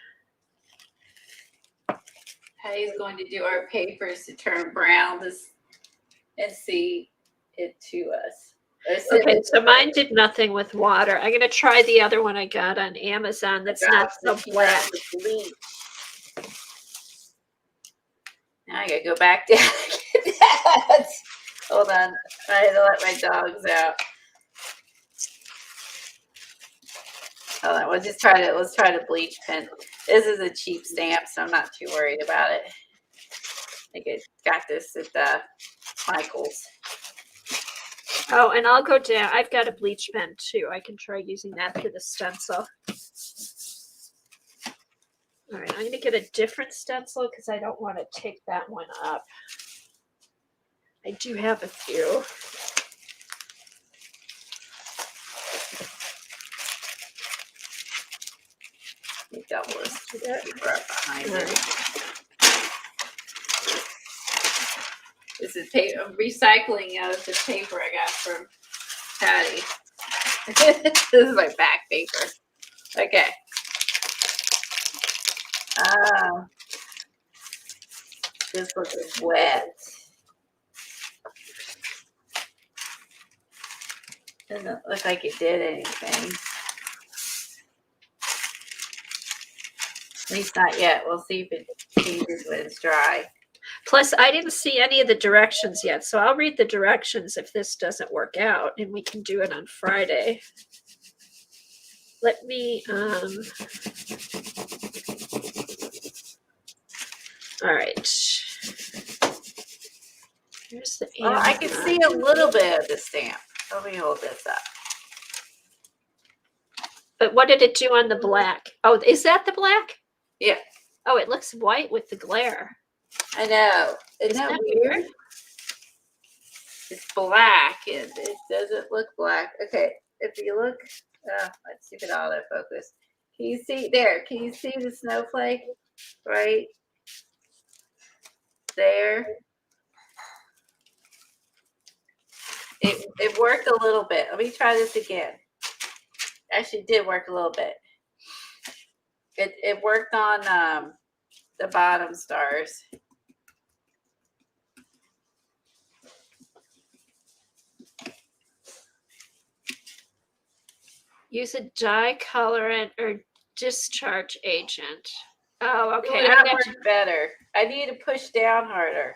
Patty's going to do our papers to turn brown and see it to us. Okay, so mine did nothing with water. I'm going to try the other one I got on Amazon that's not so black. Bleach. Now I got to go back down and get that. Hold on. I had to let my dogs out. Hold on. Let's try the bleach pen. This is a cheap stamp, so I'm not too worried about it. I think I got this at Michael's. Oh, and I'll go down. I've got a bleach pen too. I can try using that for the stencil. All right, I'm going to get a different stencil because I don't want to take that one up. I do have a few. Double this paper up behind it. This is paper. I'm recycling out of the paper I got from Patty. This is my back paper. Okay. This looks wet. Doesn't look like it did anything. At least not yet. We'll see if it changes when it's dry. Plus, I didn't see any of the directions yet, so I'll read the directions if this doesn't work out, and we can do it on Friday. Let me, all right. Here's the Oh, I can see a little bit of the stamp. Let me hold this up. But what did it do on the black? Oh, is that the black? Yeah. Oh, it looks white with the glare. I know. Isn't that weird? It's black and it doesn't look black. Okay, if you look, let's see if it autofocus. Can you see there? Can you see the snowflake right there? It worked a little bit. Let me try this again. Actually, it did work a little bit. It worked on the bottom stars. Use a dye colorant or discharge agent. Oh, Ooh, okay. that worked better. I need to push down harder.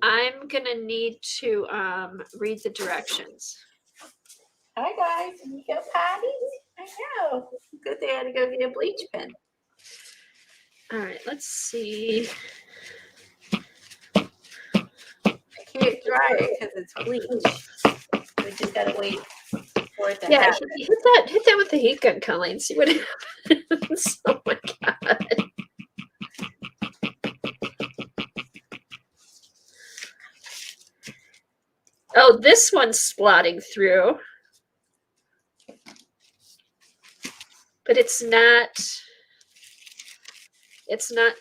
I'm gonna need to read the directions. Hi guys, can you go potty? I know. Good thing I had to go get a bleach pen. All right, let's see. I can't dry it because it's bleach. We just gotta wait for it to Yeah, happen. hit that with the heat gun, Colleen. See what happens. Oh my god. Oh, this one's splotting through. But it's not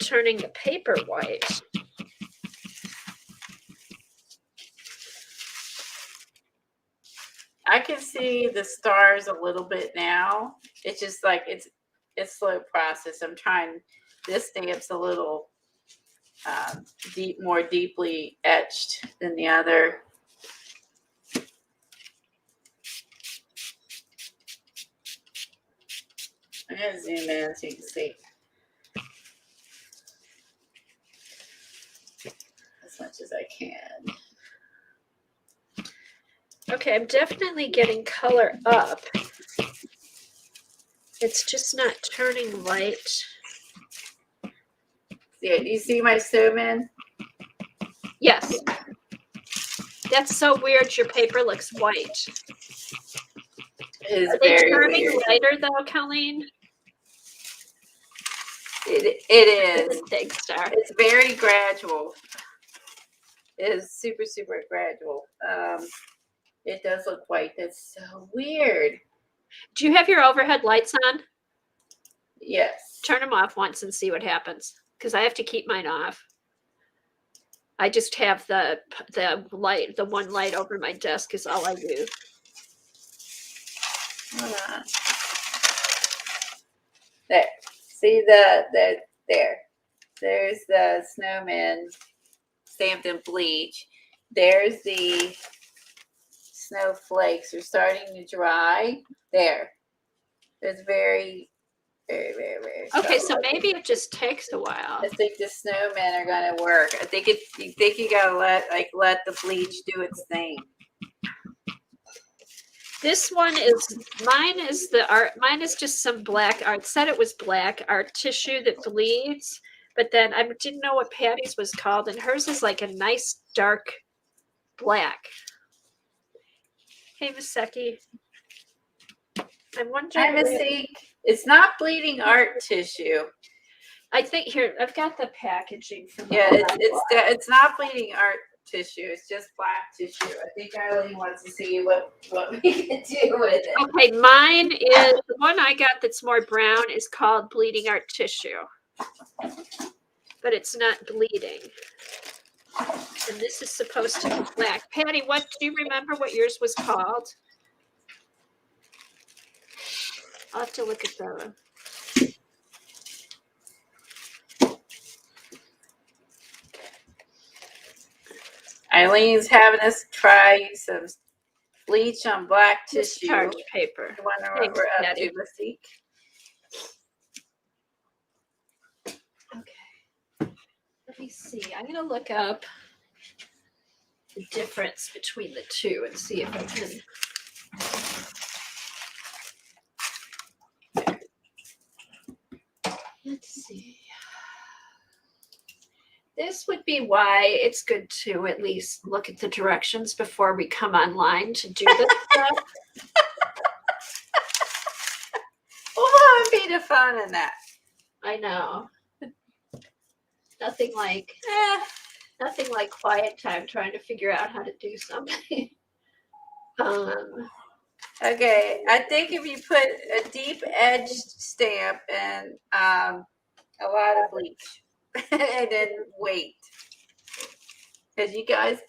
turning the paper white. I can see the stars a little bit now. It's just like it's slow process. I'm trying. This stamp's a little more deeply etched than the other. I'm gonna zoom in so you can see as much as I can. Okay, I'm definitely getting color up. It's just not turning white. Yeah, do you see my snowman? Yes. That's so weird. Your paper looks white. It is Are they very turning weird. lighter though, Colleen? It is. Big star. It's very gradual. It is super, super gradual. It does look white. That's so weird. Do you have your overhead lights on? Yes. Turn them off once and see what happens. Because I have to keep mine off. I just have the light, the one light over my desk is all I do. Hold on. There. See the there. There's the snowman stamped in bleach. There's the snowflakes are starting to dry. There. It's very, very, very, very. Okay, subtle. so maybe it just takes a while. I think the snowmen are gonna work. I think you gotta let the bleach do its thing. This one is mine is the art. Mine is just some black art. It said it was black art tissue that bleeds, but then I didn't know what Patty's was called, and hers is like a nice dark black. Hey, Miss Seki. I'm wondering. I'm a seek. It's not bleeding art tissue. I think here I've got the packaging from. Yeah, it's not bleeding art tissue. It's just black tissue. I think Eileen wants to see what we can do with it. Okay, mine is the one I got that's more brown is called bleeding art tissue, but it's not bleeding. And this is supposed to be black. Patty, what do you remember what yours was called? I'll have to look at the. Eileen's having us try some bleach on black tissue. Discharge paper. You wonder what we're up to, Mystique? Okay. Let me see. I'm going to look up the difference between the two and see if I can. Let's see. This would be why it's good to at least look at the directions before we come online to do this stuff. Well, what would be the fun in that? I know. Nothing like quiet time trying to figure out how to do something. Okay, I think if you put a deep edged stamp and a lot of bleach, and then wait, because you guys.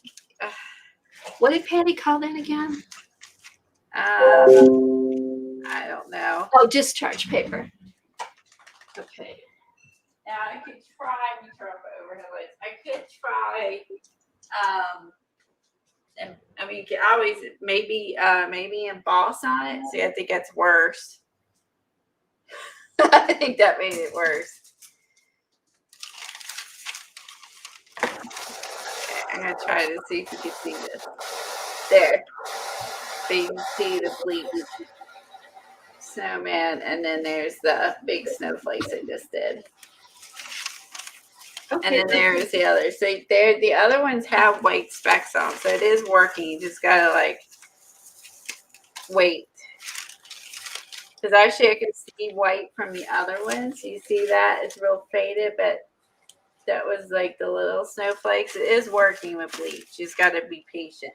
What did Patty call that again? I don't know. Oh, discharge paper. Okay. Now I could try. Let me turn up overhead lights. I could try And I mean, you can always maybe emboss on it. See, I think that's worse. I think that made it worse. Okay, I'm gonna try to see if you can see this. There. So you can see the bleach snowman, and then there's the big snowflakes I just did. Okay. And then there's the other. So there, the other ones have white specks on, so it is working. You just gotta like wait. Because actually, I can see white from the other ones. You see that it's real faded, but that was like the little snowflakes. It is working with bleach. You just gotta be patient.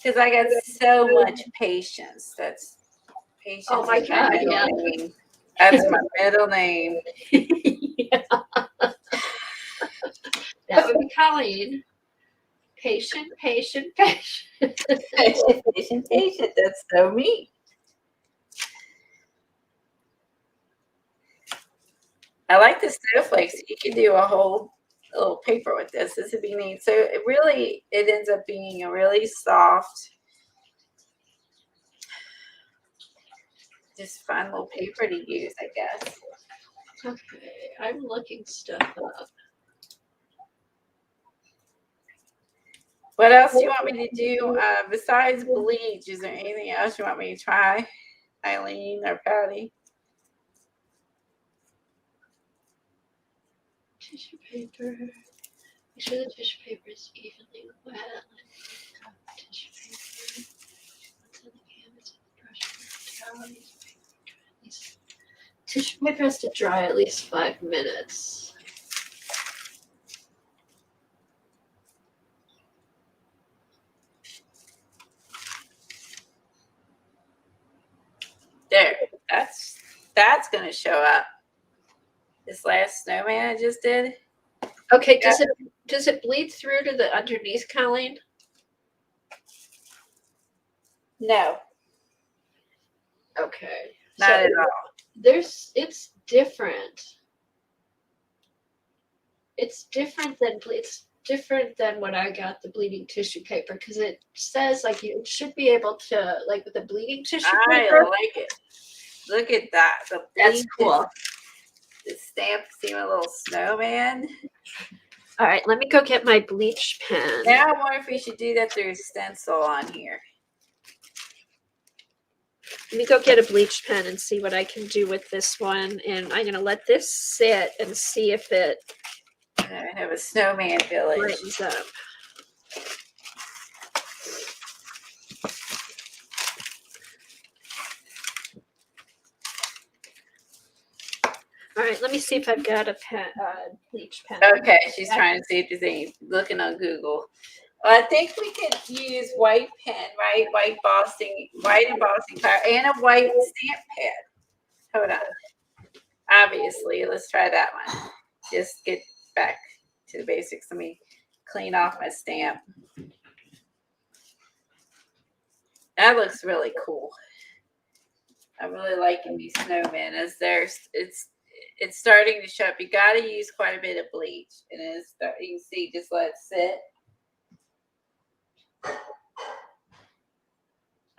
Because I got so much patience. That's patience. Oh my is my God, middle yeah. name. That's my middle name. Yeah. That would be Colleen. Patient, patient, patient. Patient. That's so me. I like the snowflakes. You can do a whole little paper with this. This would be neat. So it ends up being a really soft, just fun little paper to use, I guess. Okay, I'm looking stuff up. What else do you want me to do besides bleach? Is there anything else you want me to try, Eileen or Patty? Tissue paper. Make sure the tissue paper is evenly wet. Tissue paper. What's on the canvas? Brush. Tissue paper has to dry at least 5 minutes. There, that's gonna show up. This last snowman I just did. Okay, does it bleed through to the underneath, Colleen? No, Okay. not at all. It's different. It's different than when I got the bleeding tissue paper because it says like you should be able to like with the bleeding tissue paper. I like it. Look at that. That's cool. The stamp, see my little snowman. All right, let me go get my bleach pen. Now I wonder if we should do that through stencil on here. Let me go get a bleach pen and see what I can do with this one. And I'm gonna let this sit and see if it I have a snowman village. brightens up. All right, let me see if I've got a pen, bleach pen. Okay, she's trying to see if there's any, looking on Google. Well, I think we could use white pen, right? White embossing powder, and a white stamp pad. Hold on. Obviously, let's try that one. Just get back to the basics. Let me clean off my stamp. That looks really cool. I'm really liking these snowmen as it's starting to show up. You got to use quite a bit of bleach, and you can see, just let it sit.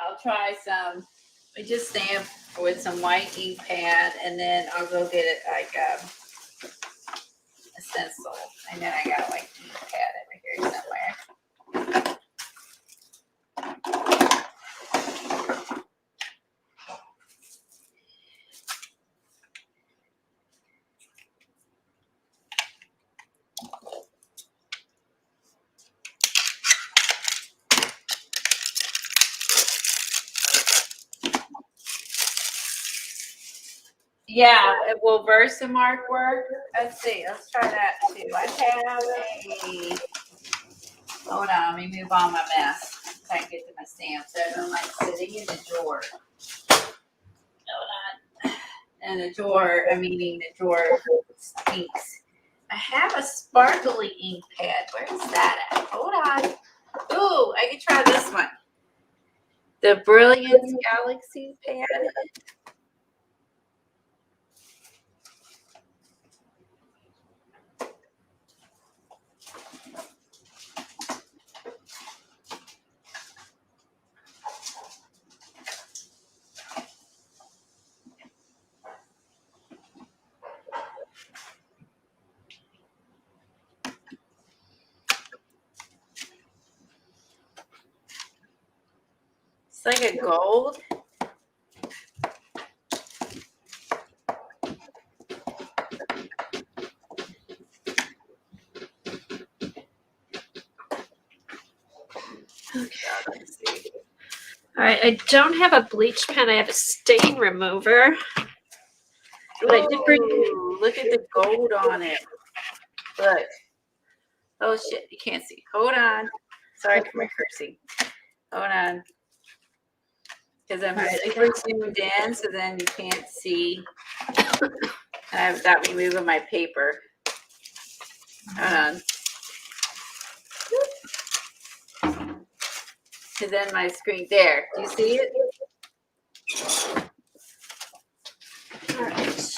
I'll try some. We just stamp with some white ink pad, and then I'll go get it like a stencil, and then I got like ink pad over here somewhere. Yeah, will Versamark work? Let's see. Let's try that too. I have a. Hold on, let me move on my mess. So I can get to my stamps. I don't like sitting in the drawer. Hold on. And the drawer, meaning the drawer inks. I have a sparkly ink pad. Where's that at? Hold on. Ooh, I can try this one. The Brilliance Galaxy pad. It's like a gold. Let's see. All right, I don't have a bleach pen. I have a stain remover. But I did bring. Ooh, look at the gold on it. Look. Oh shit, you can't see. Hold on. Sorry for my cursing. Hold on. Because I'm super zoomed in, so then you can't see. Without me moving my paper. Hold on. Because then my screen, there. Do you see it? All right.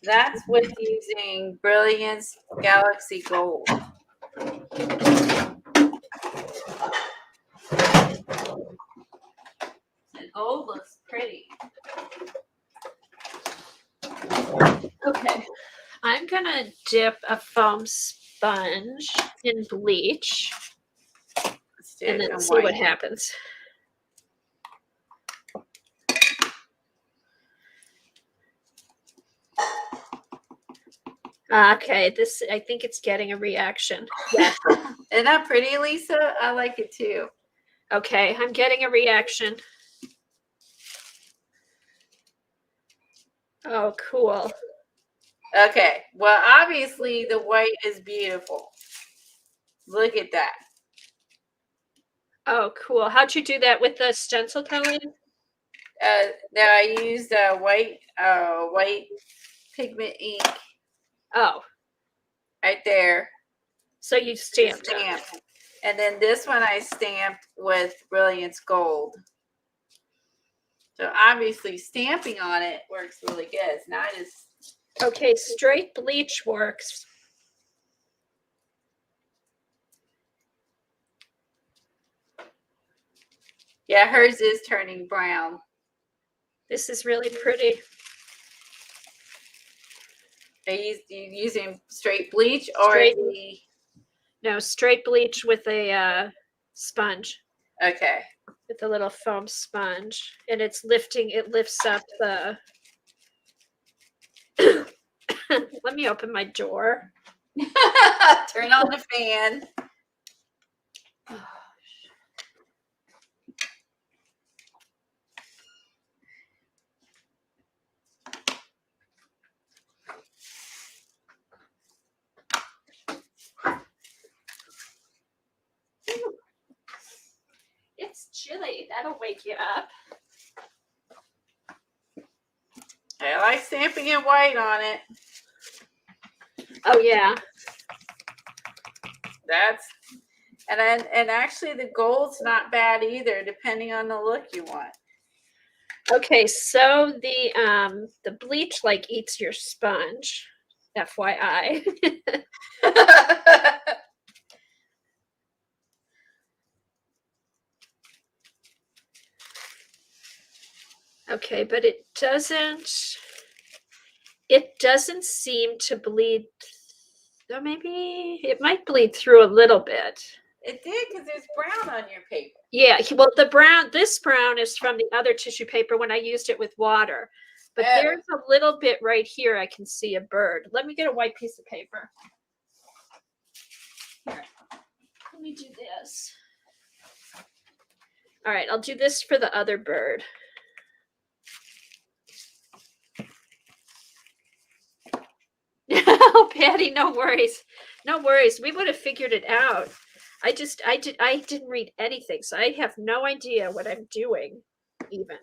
That's with using Brilliance Galaxy Gold. The gold looks pretty. Okay. I'm going to dip a foam sponge in bleach and then see what happens. Okay, this, I think it's getting a reaction. Yeah. Isn't that pretty, Lisa? I like it too. Okay, I'm getting a reaction. Oh, cool. Okay, well, obviously the white is beautiful. Look at that. Oh, cool. How'd you do that with the stencil coloring? Now I used white pigment ink. Oh. Right there. So you stamped. And then this one I stamped with Brilliance Gold. So obviously stamping on it works really good. It's not as... Okay, straight bleach works. Yeah, hers is turning brown. This is really pretty. Are you using straight bleach or No, straight bleach with a sponge. Okay. With a little foam sponge, and it's lifting. It lifts up the. Let me open my door. Turn on the fan. It's chilly. That'll wake you up. I like stamping in white on it. Oh yeah. And actually the gold's not bad either, depending on the look you want. Okay, so the bleach like eats your sponge. FYI. Okay, but it doesn't seem to bleed. Though maybe it might bleed through a little bit. It did because there's brown on your paper. Yeah, well, this brown is from the other tissue paper when I used it with water. But there's a little bit right here. I can see a bird. Let me get a white piece of paper. Here, let me do this. All right, I'll do this for the other bird. Oh, Patty, no worries. No worries. We would have figured it out. I didn't read anything, so I have no idea what I'm doing even.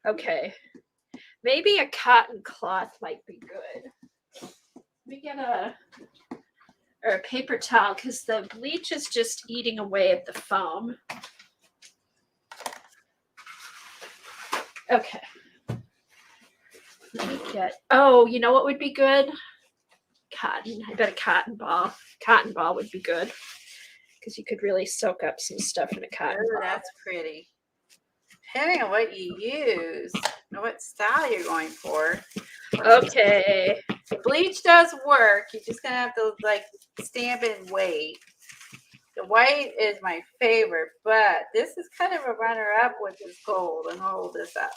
Okay. Maybe a cotton cloth might be good. Let me get a paper towel because the bleach is just eating away at the foam. Okay. Let me get, oh, you know what would be good? Cotton. I bet a cotton ball. Cotton ball would be good because you could really soak up some stuff in a cotton ball. That's pretty. Depending on what you use and what style you're going for. Okay. Bleach does work. You're just gonna have to like stamp it and wait. The white is my favorite, but this is kind of a runner-up with this gold. And hold this up.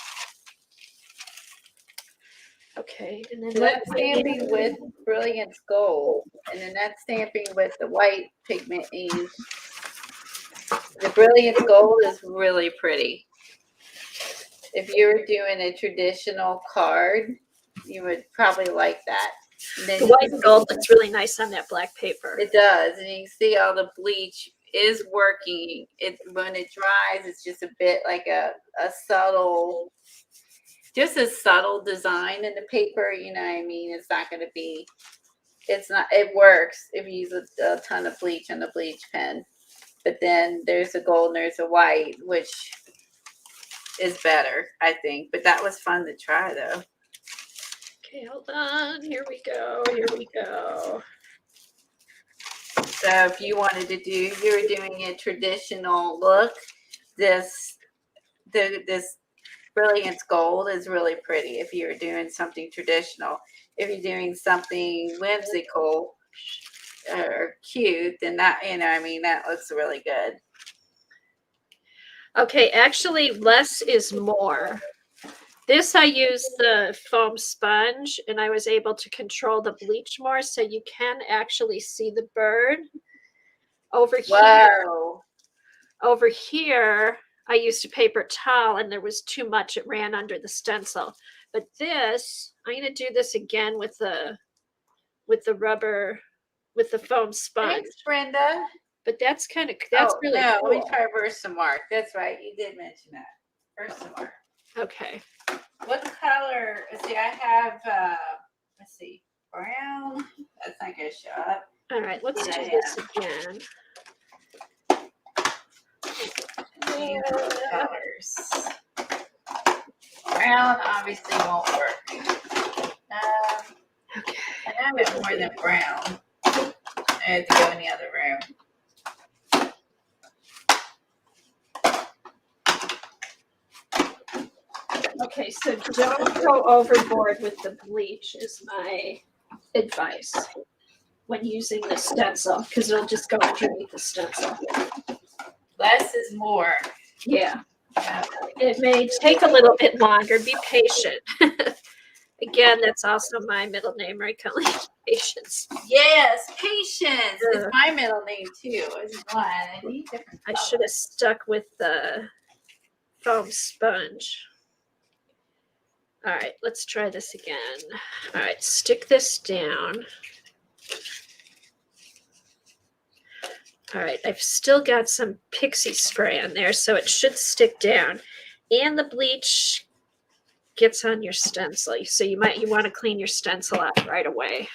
Okay, and then So that's stamping with Brilliance Gold, and then that's stamping with the white pigment ink. The Brilliance Gold is really pretty. If you were doing a traditional card, you would probably like that. The white and gold looks really nice on that black paper. It does, and you can see all the bleach is working. It when it dries, it's just a bit like a subtle, just a subtle design in the paper. You know what I mean? It's not going to be. It's not. It works if you use a ton of bleach on the bleach pen, but then there's a gold and there's a white, which is better, I think. But that was fun to try, though. Okay, hold on. Here we go. Here we go. So if you wanted to do, you were doing a traditional look, this Brilliance Gold is really pretty if you're doing something traditional. If you're doing something whimsical or cute, then that, you know, I mean, that looks really good. Okay, actually, less is more. This I used the foam sponge, and I was able to control the bleach more, so you can actually see the bird. Over here, over here, I used a paper towel, and there was too much. It ran under the stencil. But this, I'm going to do this again with the rubber, with the foam sponge. Thanks, Brenda. But that's kind of, that's really no, cool. Let me try Versamark. That's right. You did mention that. Versamark. Okay. What color? Let's see, I have, let's see, brown. That's not going to show up. All right, let's do this again. Colors. Brown obviously won't work. Okay. I have it more than brown. I have to go in the other room. Okay, so don't go overboard with the bleach is my advice when using the stencil, because it'll just go underneath the stencil. Less is more. Yeah. It may take a little bit longer. Be patient. Again, that's also my middle name, right, Colleen? Patience. Yes, patience. It's my middle name too. It's one. I should have stuck with the foam sponge. All right, let's try this again. All right, stick this down. All right, I've still got some pixie spray on there, so it should stick down. And the bleach gets on your stencil, so you want to clean your stencil up right away.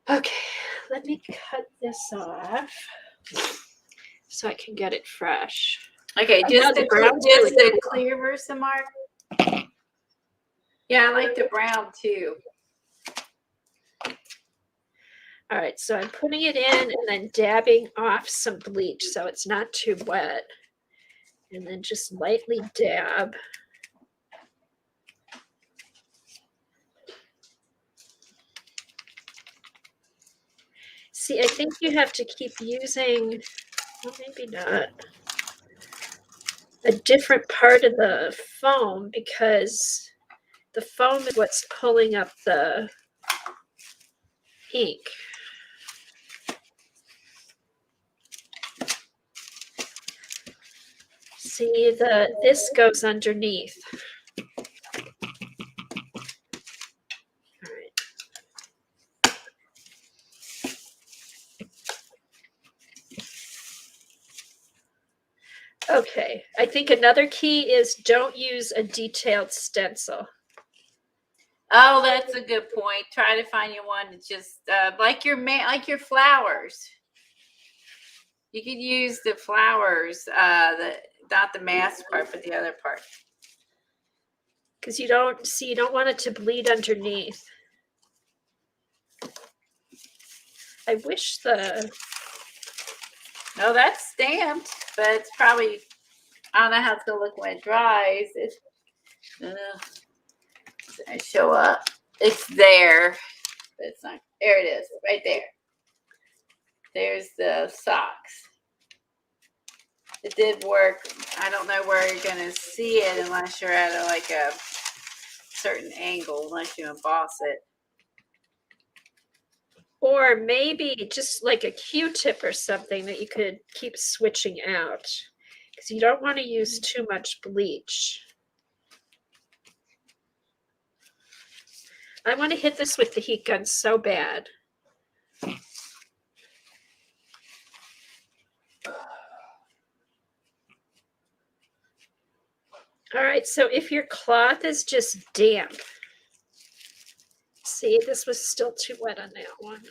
Okay, let me cut this off so I can get it fresh. Okay, just the clear Versamark. Yeah, I like the brown too. All right, so I'm putting it in and then dabbing off some bleach so it's not too wet. And then just lightly dab. See, I think you have to keep using, well, maybe not, a different part of the foam, because the foam is what's pulling up the ink. See, this goes underneath. All right. Okay, I think another key is don't use a detailed stencil. Oh, that's a good point. Try to find you one that's just like your flowers. You could use the flowers, not the mask part, but the other part. Because you don't want it to bleed underneath. I wish No, that's stamped, but it's probably, I don't know how it's gonna look when it dries. It's gonna show up. It's there, but it's not. There it is, right there. there's the socks. It did work. I don't know where you're going to see it unless you're at a certain angle, unless you emboss it. Or maybe just like a Q-tip or something that you could keep switching out, because you don't want to use too much bleach. I want to hit this with the heat gun so bad. All right, so if your cloth is just damp, see, this was still too wet on that one.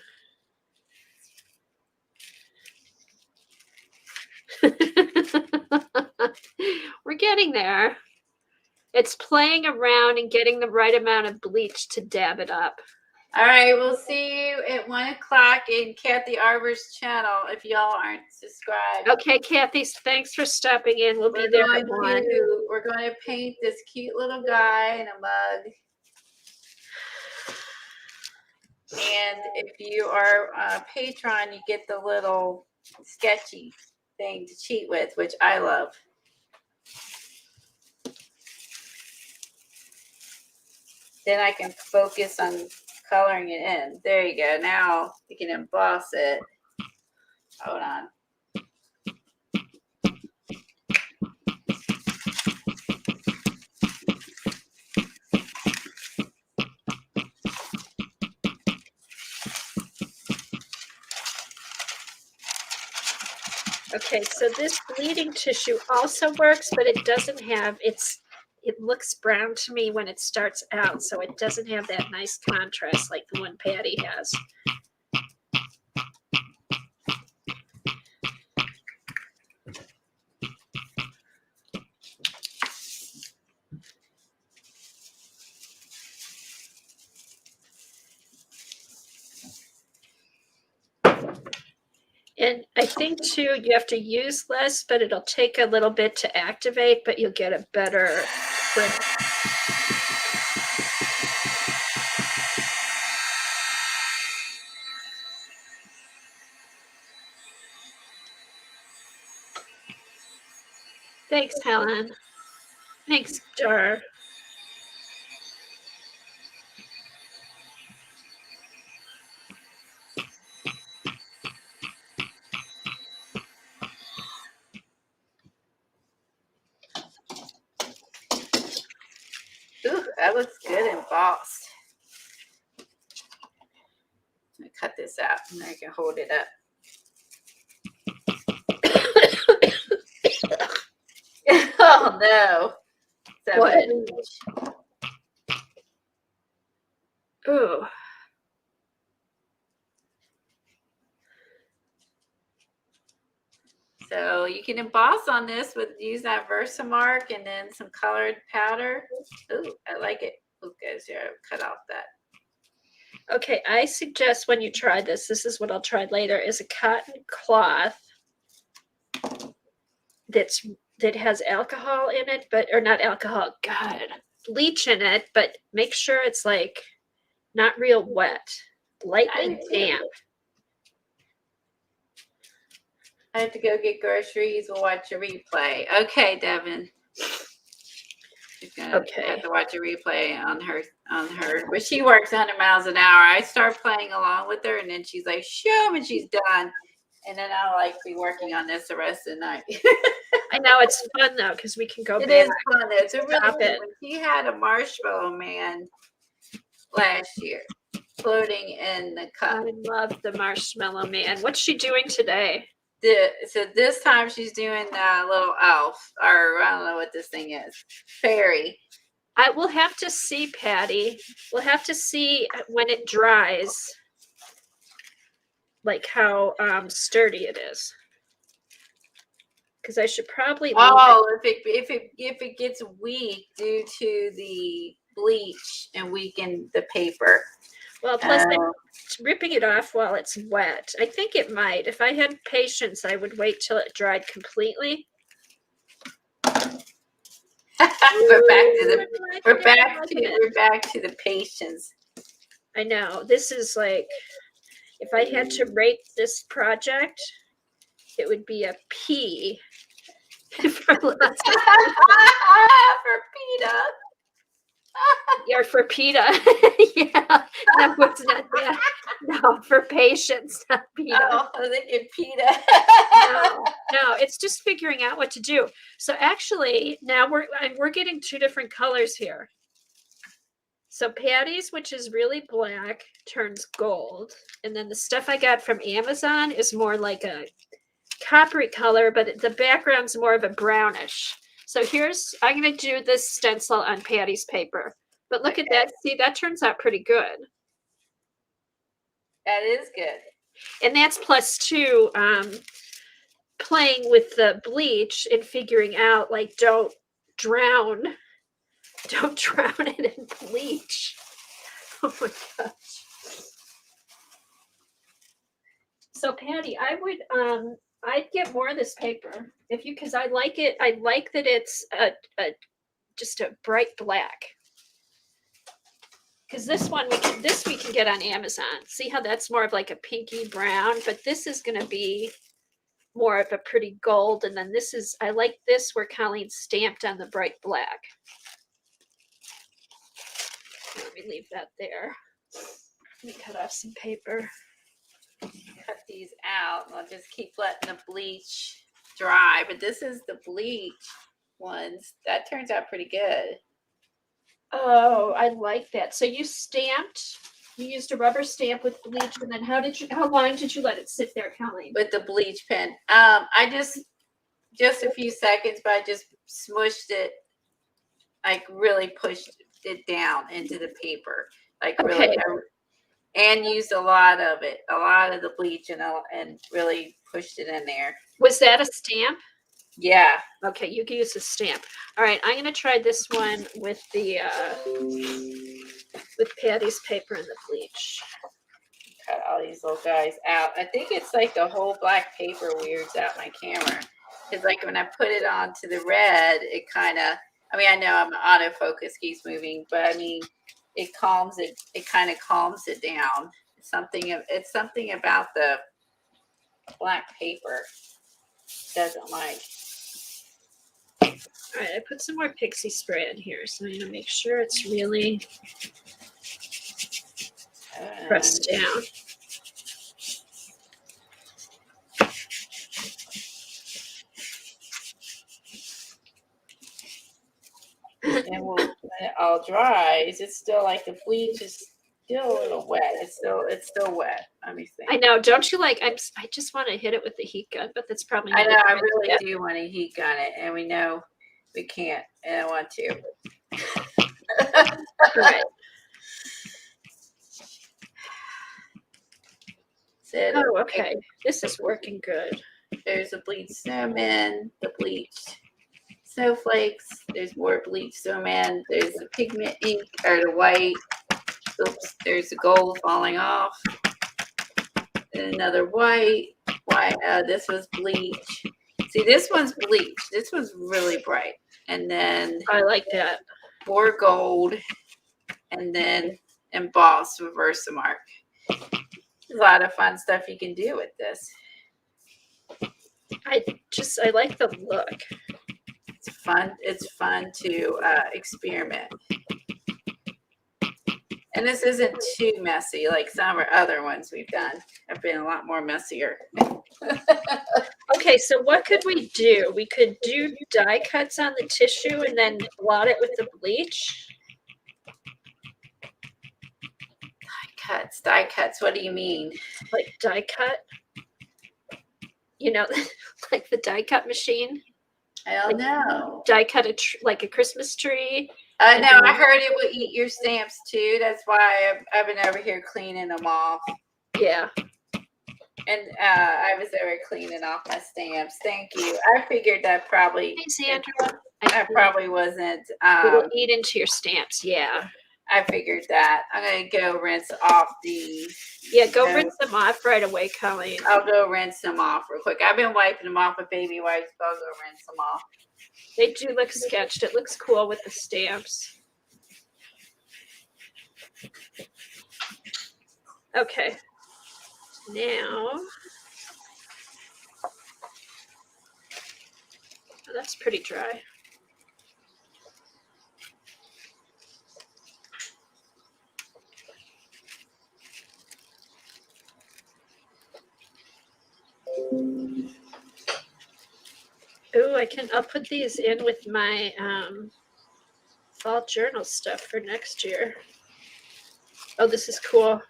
We're getting there. It's playing around and getting the right amount of bleach to dab it up. All right, we'll see you at 1 o'clock in Kathy Arbor's channel if y'all aren't subscribed. Okay, Kathy, thanks for stopping in. We'll be there at 1. We're going to paint this cute little guy in a mug. And if you are a patron, you get the little sketchy thing to cheat with, which I love. Then I can focus on coloring it in. There you go. Now you can emboss it. Hold on. Okay, so this bleeding tissue also works, but it doesn't have it looks brown to me when it starts out, so it doesn't have that nice contrast like the one Patty has. And I think too, you have to use less, but it'll take a little bit to activate, but you'll get a better print. Thanks, Helen. Thanks, Jar. Ooh, that looks good embossed. I'm going to cut this out and I can hold it up. Oh no. What? Ooh. So you can emboss on this use that Versamark and then some colored powder. Ooh, I like it. Oh, guys, here, cut off that. Okay, I suggest when you try this, this is what I'll try later, is a cotton cloth that has alcohol in it, or not alcohol, God, bleach in it, but make sure it's like not real wet, lightly damp. I have to go get groceries. We'll watch a replay. Okay, Devin. She's gonna have to watch a replay on her. But she works 100 miles an hour. I start playing along with her, and then she's like, "Show me," she's done. And then I'll be working on this the rest of the night. I know it's fun though because we can go back. It is fun. It's a really fun. She had a marshmallow man last year floating in the cup. I love the marshmallow man. What's she doing today? So this time she's doing a little elf, or I don't know what this thing is, fairy. I will have to see, Patty. We'll have to see when it dries, like how sturdy it is. Because I should probably. If it gets weak due to the bleach and weaken the paper. Well, plus ripping it off while it's wet. I think it might. If I had patience, I would wait till it dried completely. We're back to the patience. I know. This is like if I had to rate this project, it would be a P. For lots of For PETA. or for PETA. Yeah. No, it's not that. No, for patience, not PETA. Oh, I was thinking PETA. No, it's just figuring out what to do. So actually, now we're getting two different colors here. So Patty's, which is really black, turns gold, and then the stuff I got from Amazon is more like a coppery color, but the background's more of a brownish. So I'm going to do this stencil on Patty's paper. But look at that. See, that turns out pretty good. That is good. And that's +2 playing with the bleach and figuring out, like, don't drown it in bleach. Oh my gosh. So Patty, I'd get more of this paper because I like it. I like that it's just a bright black. Because this we can get on Amazon. See how that's more of like a pinky brown, but this is going to be more of a pretty gold. And then I like this where Colleen stamped on the bright black. Let me leave that there. Let me cut off some paper. Cut these out. I'll just keep letting the bleach dry. But this is the bleach ones. That turns out pretty good. Oh, I like that. So you used a rubber stamp with bleach, and then how long did you let it sit there, Colleen? With the bleach pen. I just a few seconds, but I just smushed it, like really pushed it down into the paper. Like really, and used a lot of the bleach and really pushed it in there. Was that a stamp? Yeah. Okay, you can use a stamp. All right, I'm gonna try this one with the with Patty's paper and the bleach. Cut all these little guys out. I think it's like the whole black paper weirds out my camera. Because like when I put it onto the red, it kind of, I know autofocus keeps moving, but I mean, it calms it. It kind of calms it down. It's something about the black paper doesn't like. All right, I put some more pixie spray in here, so I'm gonna make sure it's really pressed down. And when it all dries, it's still like the bleach is still a little wet. It's still wet. Let me see. I know. Don't you like? I just want to hit it with the heat gun, but that's probably. I know. I really do want to heat gun it, and we know we can't. And I want to. Right. Oh, okay. This is working good. There's a bleach snowman, the bleach snowflakes. There's more bleach snowman. There's the pigment ink or the white. Oops, there's the gold falling off. And another white. This was bleach. See, this one's bleach. This one's really bright. And then I like that. More gold. And then embossed with Versamark. A lot of fun stuff you can do with this. I like the look. It's fun to experiment. And this isn't too messy like some of our other ones we've done. Have been a lot more messier. Okay, so what could we do? We could do die cuts on the tissue and then blot it with the bleach. Die cuts. What do you mean? Like die cut? You know, like the die cut machine? I don't know. Die cut like a Christmas tree. No, I heard it would eat your stamps too. That's why I've been over here cleaning them off. Yeah. And I was over cleaning off my stamps. Thank you. I figured that probably. Hey, Sandra. I probably wasn't. It'll eat into your stamps. Yeah. I figured that. I'm going to go rinse off these. Yeah, go rinse them off right away, Colleen. I'll go rinse them off real quick. I've been wiping them off with baby wipes, but I'll go rinse them off. They do look sketched. It looks cool with the stamps. Okay. Now, oh, that's pretty dry. Ooh, I'll put these in with my fall journal stuff for next year. Oh, this is cool.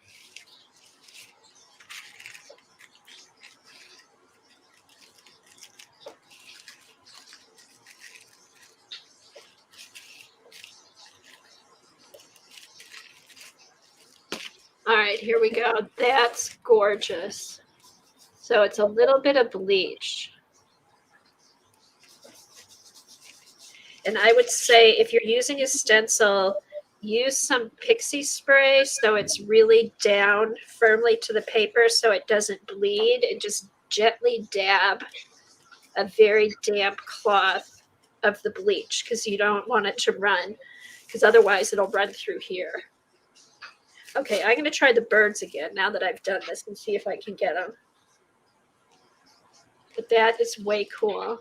All right, here we go. That's gorgeous. So it's a little bit of bleach. And I would say if you're using a stencil, use some pixie spray so it's really down firmly to the paper so it doesn't bleed, and just gently dab a very damp cloth of the bleach because you don't want it to run, because otherwise it'll run through here. Okay, I'm going to try the birds again now that I've done this and see if I can get them. But that is way cool.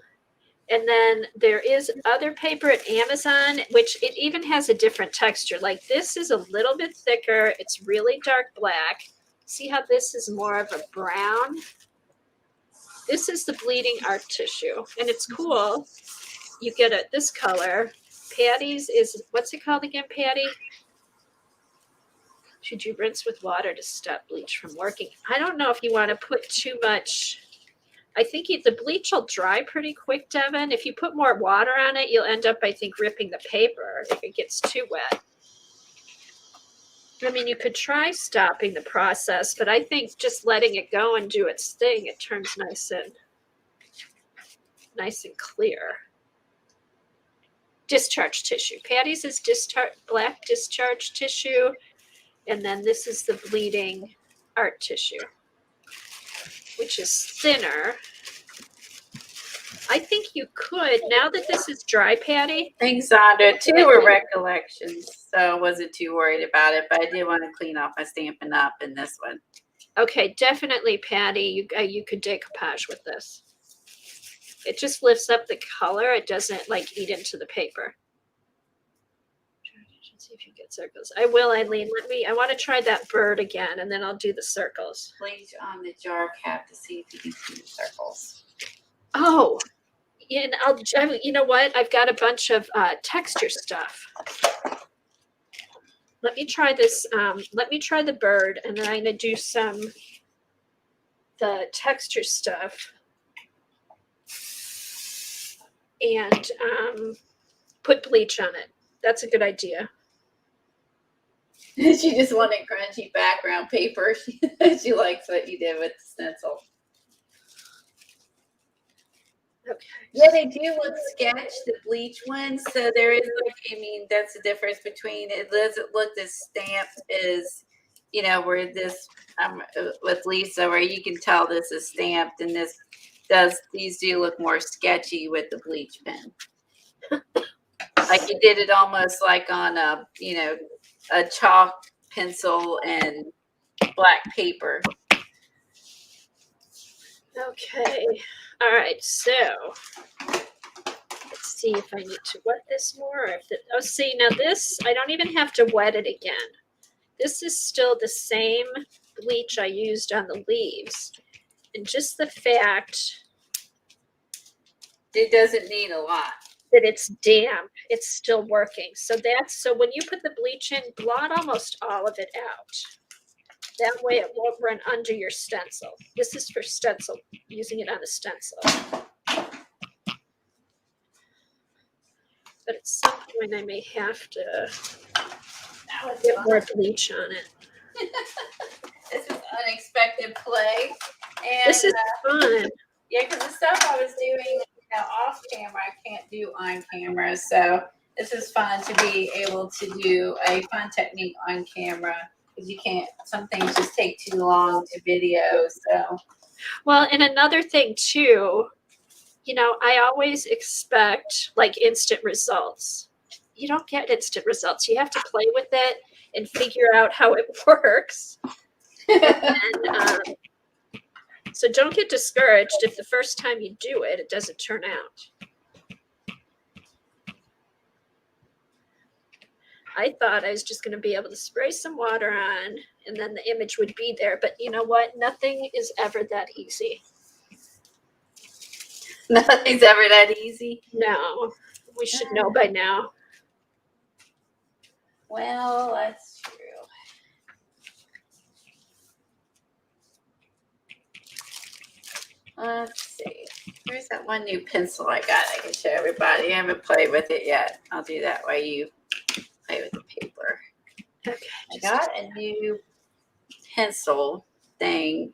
And then there is other paper at Amazon, which it even has a different texture. Like this is a little bit thicker. It's really dark black. See how this is more of a brown? This is the bleeding art tissue, and it's cool. You get it this color. Patty's is, what's it called again, Patty? Should you rinse with water to stop bleach from working? I don't know if you want to put too much. I think the bleach will dry pretty quick, Devin. If you put more water on it, you'll end up, I think, ripping the paper if it gets too wet. I mean, you could try stopping the process, but I think just letting it go and do its thing, it turns nice and clear. Discharge tissue. Patty's is black discharge tissue, and then this is the bleeding art tissue, which is thinner. I think you could, now that this is dry, Patty. Thanks, Sandra. Two were recollections, so I wasn't too worried about it, but I did want to clean off my Stampin' Up! In this one. Okay, definitely, Patty. You could decoupage with this. It just lifts up the color. It doesn't like eat into the paper. See if you get circles. I will, Eileen. I want to try that bird again, and then I'll do the circles. Bleach on the jar cap to see if you can see the circles. Oh, and you know what? I've got a bunch of texture stuff. Let me try this. Let me try the bird, and then I'm going to do the texture stuff. And put bleach on it. That's a good idea. She just wanted crunchy background paper. She likes what you did with the stencil. Okay. Yeah, they do look sketch, the bleach ones. So there is, like, I mean, that's the difference between it doesn't look as stamped as, you know, where this with Lisa, where you can tell this is stamped, and these do look more sketchy with the bleach pen. Like you did it almost like on a chalk pencil and black paper. Okay. All right. So let's see if I need to wet this more. See, now this, I don't even have to wet it again. This is still the same bleach I used on the leaves. And just the fact it doesn't need a lot. That it's damp, it's still working. So when you put the bleach in, blot almost all of it out. That way it won't run under your stencil. This is for stencil, using it on a stencil. But at some point I may have to get more bleach on it. This is unexpected play. And this is fun. Yeah, because the stuff I was doing off camera, I can't do on camera. So this is fun to be able to do a fun technique on camera, because you can't, some things just take too long to video. So, well, and another thing too, I always expect like instant results. You don't get instant results. You have to play with it and figure out how it works. And So don't get discouraged if the first time you do it, it doesn't turn out. I thought I was just going to be able to spray some water on and then the image would be there. But you know what? Nothing is ever that easy. Nothing's ever that easy. No, we should know by now. Well, that's true. Let's see. Where's that one new pencil I got? I can show everybody. I haven't played with it yet. I'll do that while you play with the paper. Okay. I got a new pencil thing.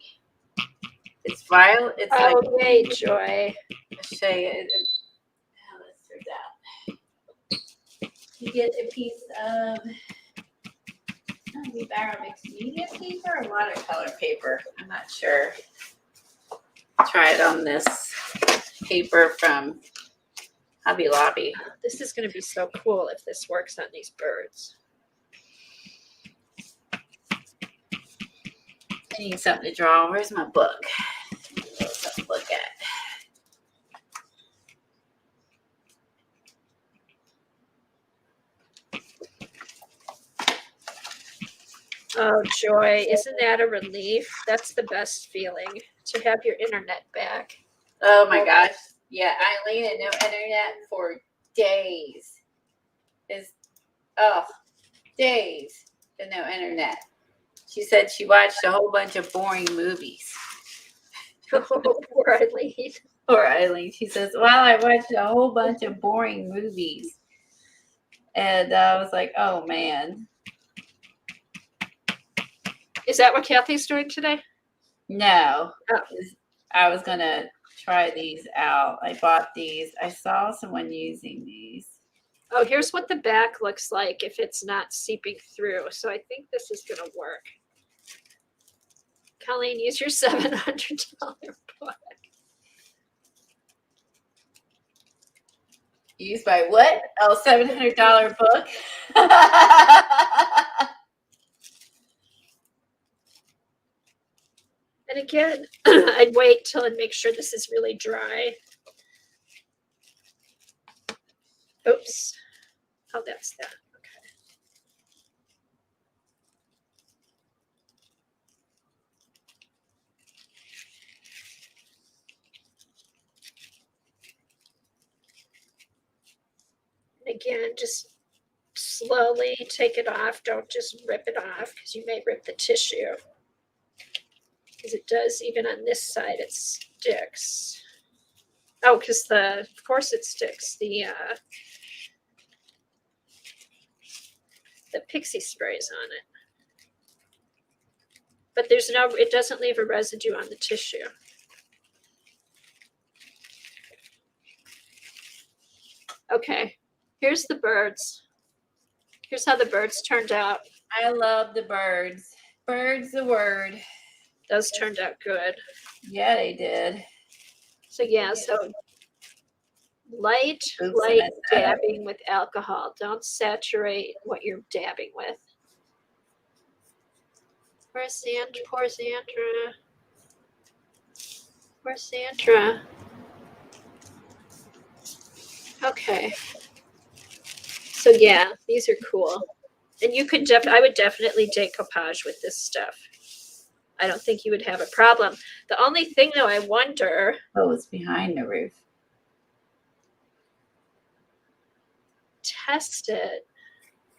It's violet. It's Oh, yay, Joy. I'll show you how this turns out. You get a piece of mixed media paper or watercolor paper. I'm not sure. Try it on this paper from Hobby Lobby. This is going to be so cool if this works on these birds. I need something to draw. Where's my book? Something to look at. Oh, Joy, isn't that a relief? That's the best feeling, to have your internet back. Oh my gosh. Yeah, Eileen had no internet for days. Days with no internet. She said she watched a whole bunch of boring movies. Oh, poor Eileen. Poor Eileen. She says, well, I watched a whole bunch of boring movies. And I was like, oh man. Is that what Kathy's doing today? No. Oh. I was going to try these out. I bought these. I saw someone using these. Oh, here's what the back looks like if it's not seeping through. So I think this is going to work. Colleen, use your $700 book. Used by what? Oh, $700 book. And again, I'd wait till and make sure this is really dry. Oops. Oh, that's that. Okay. And again, just slowly take it off. Don't just rip it off because you may rip the tissue. Because it does, even on this side, it sticks. Oh, because of course it sticks. The pixie sprays on it. But it doesn't leave a residue on the tissue. Okay, here's the birds. Here's how the birds turned out. I love the birds. Bird's the word. Those turned out good. Yeah, they did. So yeah, so light dabbing with alcohol. Don't saturate what you're dabbing with. Where's Sandra? Poor Sandra. Where's Sandra? Okay. So yeah, these are cool. And you could I would definitely decoupage with this stuff. I don't think you would have a problem. The only thing though, I wonder. Oh, it's behind the roof. Test it.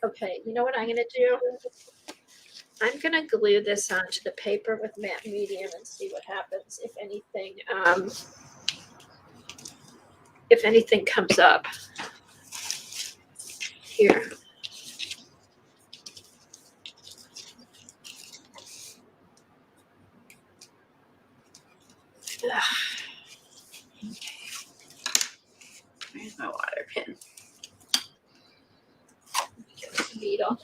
Okay, you know what I'm gonna do? I'm gonna glue this onto the paper with matte medium and see what happens if anything comes up. Here. Ugh. Where's my water pen? Get the needle.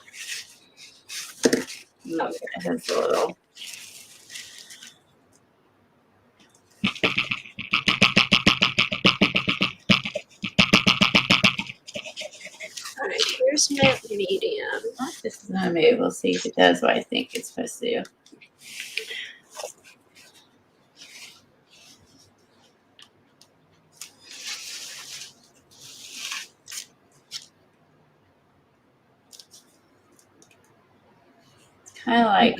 Look, it has a little. All right, here's matte medium. This is not able to see if it does what I think it's supposed to do. I like.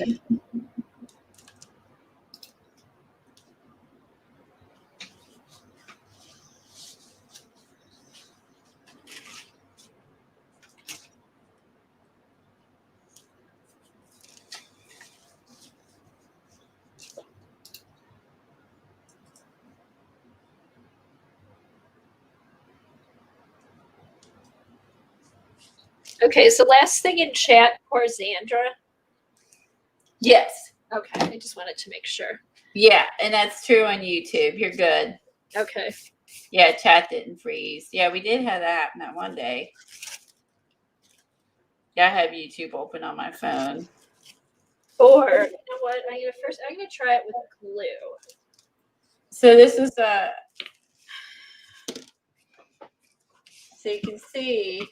Okay, so last thing in chat for Xandra. Yes. Okay, I just wanted to make sure. Yeah, and that's true on YouTube. You're good. Okay. Yeah, chat didn't freeze. Yeah, we did have that happen that one day. Yeah, I have YouTube open on my phone. Or, you know what? I'm gonna try it with glue. So this is so you can see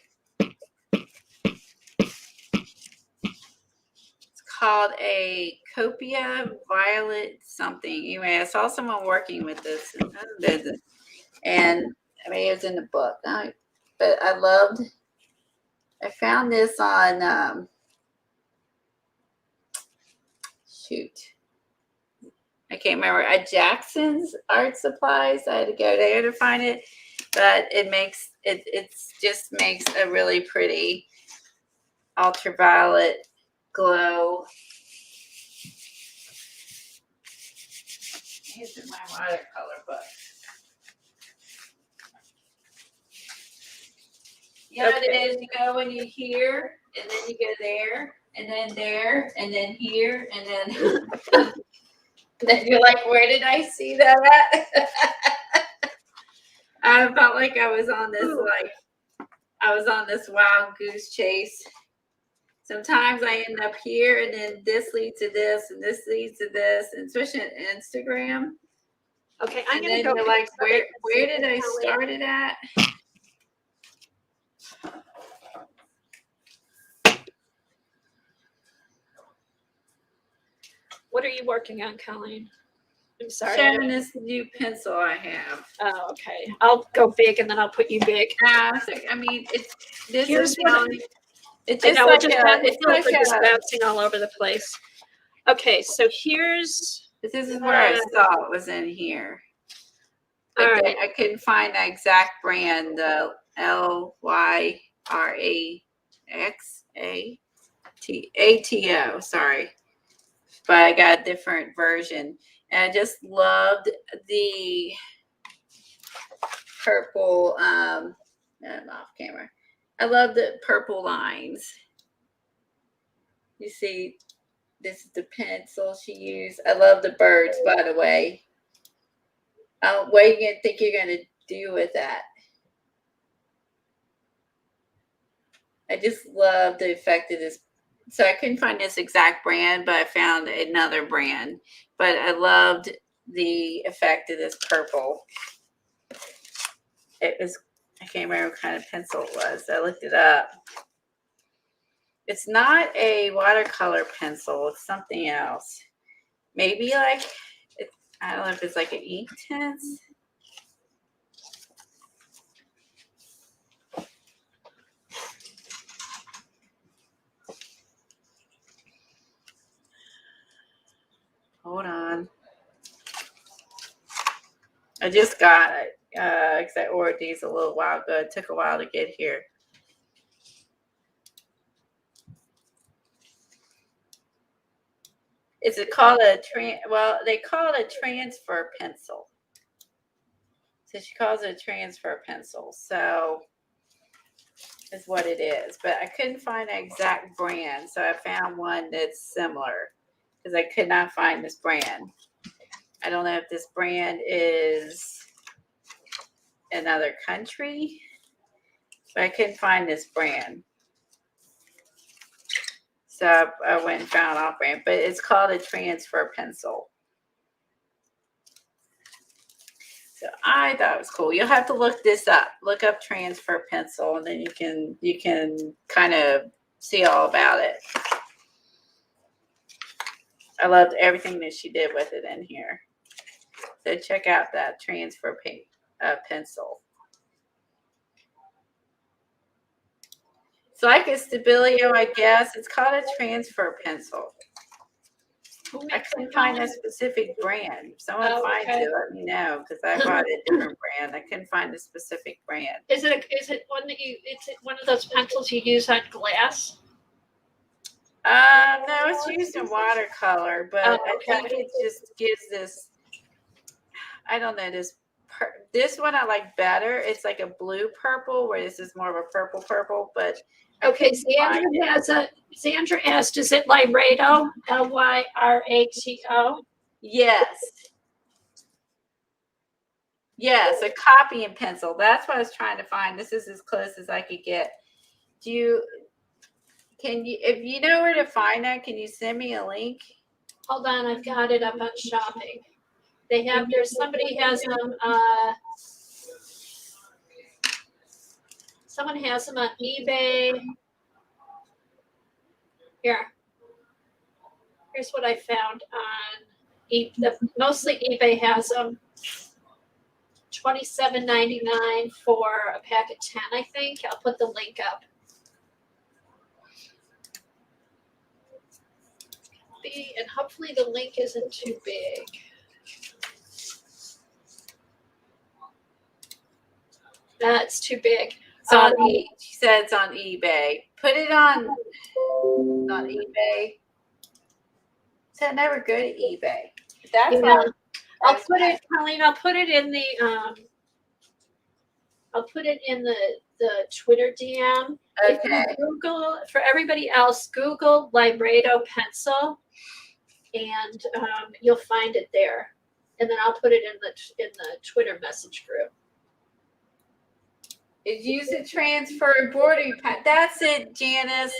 it's called a Copia Violet something. Anyway, I saw someone working with this and I mean it was in the book. But I found this on shoot. I can't remember. At Jackson's Art Supplies. I had to go there to find it. But it just makes a really pretty ultraviolet glow. Here's my watercolor book. You know what it is? You go when you here, and then you go there, and then here, and then then you're like, where did I see that at? I felt like I was on this wild goose chase. Sometimes I end up here, and then this leads to this, and this leads to this, and especially on Instagram. Okay, I'm gonna go. You're like, where did I start it at? What are you working on, Colleen? I'm sorry. Showing this new pencil I have. Oh, okay. I'll go big and then I'll put you big. I mean, it's this Here's is what only. It's I just know like it's like just bouncing all over the place. Okay, so here's. This is where I saw it was in here. But All right. I couldn't find the exact brand. The LYRAXATO. Sorry, but I got a different version, and I just loved the purple. I'm off camera. I love the purple lines. You see, this is the pencil she used. I love the birds, by the way. What are you going to think you're going to do with that? I just love the effect of this. So I couldn't find this exact brand, but I found another brand. But I loved the effect of this purple. It was, I can't remember what kind of pencil it was. I looked it up. It's not a watercolor pencil. It's something else. Maybe like, I don't know if it's like an ink tint. Hold on. I just got it because I ordered these a little while ago. It took a while to get here. Is it called they call it a transfer pencil. So she calls it a transfer pencil. So is what it is. But I couldn't find an exact brand. So I found one that's similar because I could not find this brand. I don't know if this brand is another country, but I couldn't find this brand. So I went and found off brand, but it's called a transfer pencil. So I thought it was cool. You'll have to look this up. Look up transfer pencil, and then you can kind of see all about it. I loved everything that she did with it in here. So check out that transfer pencil. It's like a Stabilio, I guess. It's called a transfer pencil. Who I makes couldn't it, find a Colin? specific brand. If someone Oh, finds okay. it, let me know, because I bought a different brand. I couldn't find a specific brand. Is it one that is it one of those pencils you use on glass? No, it's used in watercolor, but Oh, I think okay. it just gives this, I don't know, this one I like better. It's like a blue purple, where this is more of a purple, but I Okay, couldn't find it. Sandra asked, is it Lyrato? Lyrato? Yes. Yes, a copying pencil. That's what I was trying to find. This is as close as I could get. If you know where to find that, can you send me a link? Hold on, I've got it up on shopping. Somebody has them, someone has them on eBay. Here's what I found on mostly eBay has them. $27.99 for a pack of 10, I think. I'll put the link up. And hopefully the link isn't too big. That's too big. She said it's on eBay. Put it on eBay. So I never go to eBay. That's fine. I'll put it, Colleen. I'll put it in the Twitter DM. Okay. If you Google, for everybody else, Google Lyrato pencil, and you'll find it there. And then I'll put it in the Twitter message group. It's used to transfer embroidery. That's it, Janice.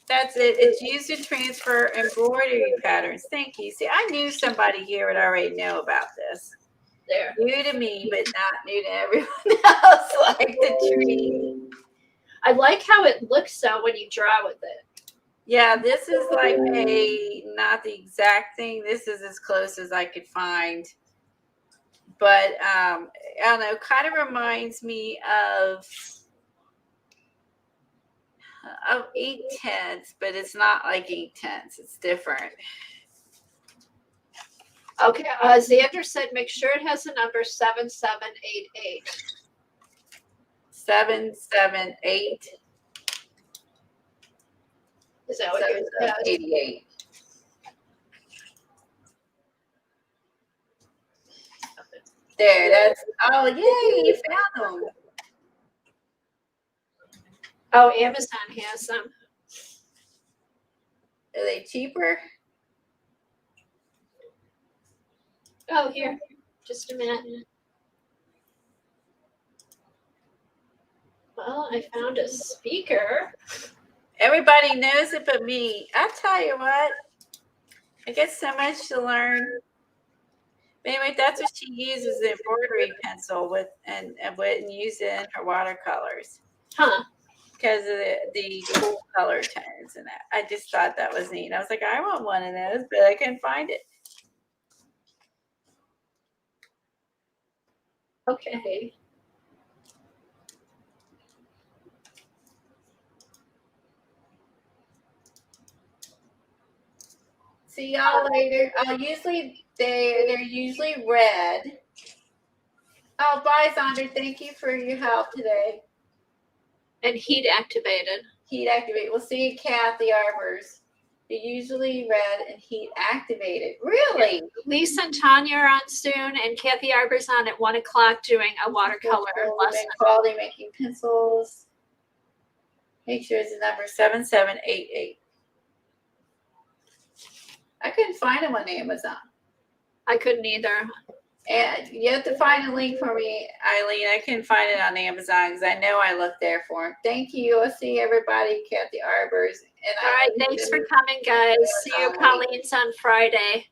That's it. It's used to transfer embroidery patterns. Thank you. See, I knew somebody here would already know about this. There. New to me, but not new to everyone else, like the tree. I like how it looks though when you draw with it. Yeah, this is like not the exact thing. This is as close as I could find. But I don't know, kind of reminds me of 8/10, but it's not like 8/10. It's different. Okay, Xander said make sure it has the number 7788. 778. Is that what yours has? 88. There, oh, yay, you found them. Oh, Amazon has them. Are they cheaper? Oh, here, just a minute. Well, I found a speaker. Everybody knows it but me. I tell you what, I get so much to learn. Anyway, that's what she uses, the embroidery pencil and use it in her watercolors. Huh. Because of the cool color tones and that. I just thought that was neat. I was like, I want one of those, but I couldn't find it. Okay. See y'all later. They're usually red. Oh, bye, Sandra. Thank you for your help today. And heat activated. Heat activated. We'll see you, Kathy Arbors. They're usually red and heat activated. Really? Lisa and Tanya are on soon, and Kathy Arbor's on at 1 o'clock doing a watercolor lesson. Quality making pencils. Make sure it's the number 7788. I couldn't find them on Amazon. I couldn't either. And you have to find a link for me, Eileen. I couldn't find it on Amazon because I know I looked there for them. Thank you. I'll see everybody, Kathy Arbors. All right. Thanks for coming, guys. See you, Colleen's on Friday.